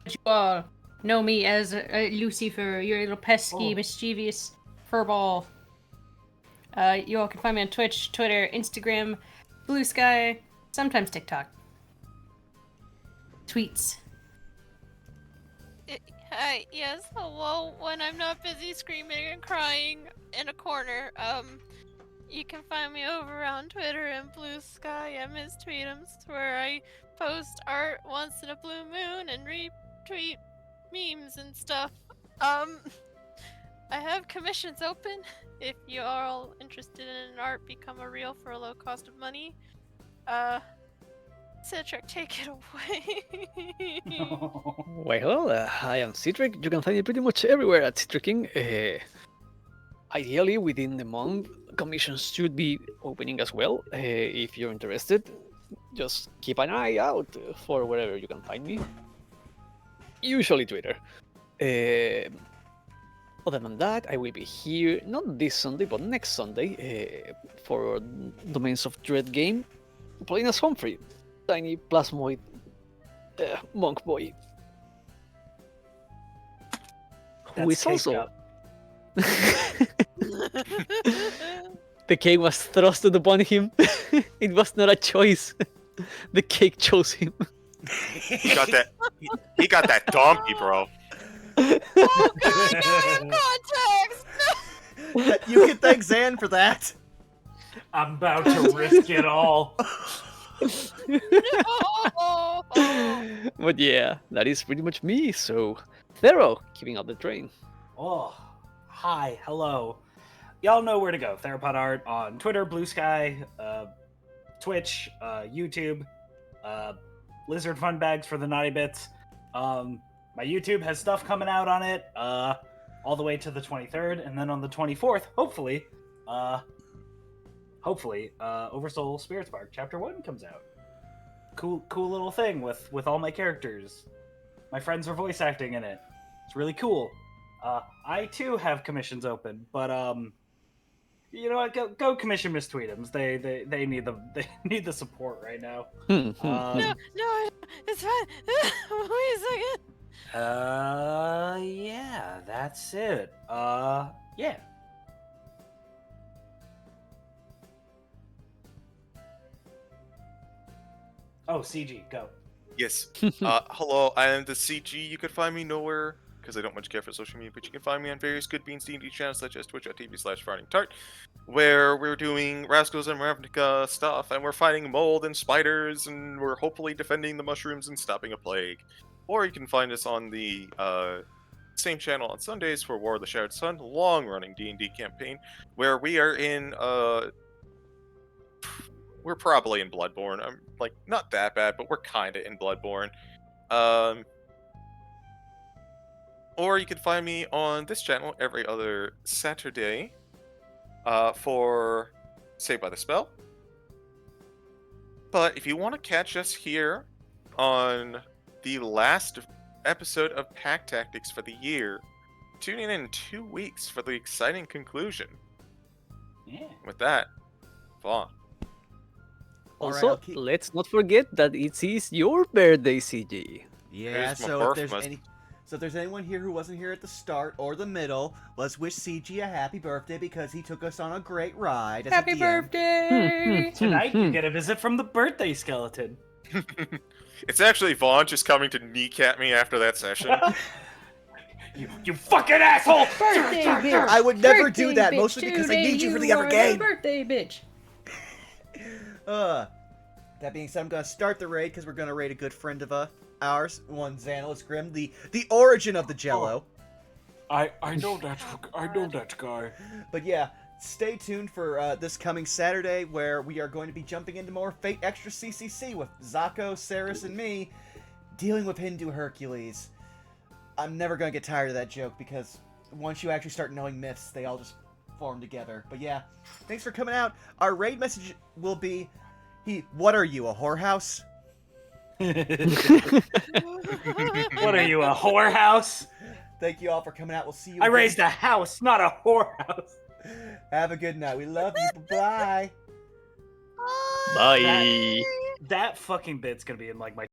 F: You all know me as Lucifer, your little pesky, mischievous furball. You all can find me on Twitch, Twitter, Instagram, Blue Sky, sometimes TikTok. Tweets.
D: Hi, yes, hello, when I'm not busy screaming and crying in a corner, you can find me over on Twitter and Blue Sky at Miss Tweetums, where I post art once in a blue moon and retweet memes and stuff. I have commissions open. If you are all interested in an art, become a reel for a low cost of money. Citric, take it away.
E: Well, I am Citric. You can find me pretty much everywhere at Citricking. Ideally, within the month, commissions should be opening as well. If you're interested, just keep an eye out for wherever you can find me. Usually Twitter. Other than that, I will be here, not this Sunday, but next Sunday, for Domains of Dread game, playing as Humphrey, tiny plasmoid monk boy. Who is
A: That's
E: also...
A: cake
E: The cake was thrusted upon him. It was not a choice. The cake chose him.
C: He got that. He got that donkey, bro.
D: Oh god, no context!
B: You can thank Zan for that.
A: I'm about to risk it all.
D: No!
E: But yeah, that is pretty much me. So, Thero, keeping up the train.
A: Oh, hi, hello. y'all know where to go. Therapod Art on Twitter, Blue Sky, Twitch, YouTube, Lizard Fun Bags for the naughty bits. My YouTube has stuff coming out on it all the way to the 23rd, and then on the 24th, hopefully, Oversoul Spirit Spark Chapter 1 comes out. Cool little thing with all my characters. My friends are voice acting in it. It's really cool. I too have commissions open, but you know what? Go commission Miss Tweetums. They need the support right now.
D: No, it's fine. Wait a second.
A: Yeah, that's it. Yeah. Oh, CG, go.
C: Yes. Hello, I am the CG. You can find me nowhere because I don't much care for social media, but you can find me on various Good Beans D&D channels such as twitch.tv/FrighteningsTart, where we're doing Rascals and Ravnica stuff, and we're fighting mold and spiders, and we're hopefully defending the mushrooms and stopping a plague. Or you can find us on the same channel on Sundays for War of the Shattered Sun, long-running D&D campaign, where we are in we're probably in Bloodborne. I'm like not that bad, but we're kind of in Bloodborne. Or you can find me on this channel every other Saturday for Saved by the Spell. But if you want to catch us here on the last episode of Pact Tactics for the year, tune in 2 weeks for the exciting conclusion.
A: Yeah.
C: With that, Vaughn.
E: Also,
B: I'll keep-
E: let's not forget that it is your birthday, CG.
B: Yeah,
C: Here's my
B: so if
C: birth
B: there's anyone here who wasn't here at the start or the middle, let's wish CG a happy birthday because he took us on a great ride. as a
F: Happy
B: DM.
F: birthday!
A: Tonight you get a visit from the birthday skeleton.
C: It's actually Vaughn just coming to kneecap me after that session.
A: You fucking asshole!
F: Birthday bitch!
B: I would never
F: Birthday
B: do that,
F: bitch.
B: mostly because I
F: Today
B: need you for the other
F: are
B: game.
F: Birthday bitch!
B: That being said, I'm gonna start the raid because we're gonna raid a good friend of ours, one Xanalis Grim, the origin of the Jello.
A: I know that guy.
B: But yeah, stay tuned for this coming Saturday where we are going to be jumping into more Fate Extra CCC with Zako, Saris, and me dealing with Hindu Hercules. I'm never gonna get tired of that joke because once you actually start knowing myths, they all just form together. But yeah, thanks for coming out. Our raid message will be, what are you, a whorehouse?
A: What are you, a whorehouse?
B: Thank you all for coming out. We'll see you
A: I
B: again.
A: raised a house, not a whorehouse.
B: Have a good night. We love you. Bye-bye.
E: Bye.
A: That fucking bit's gonna be in like my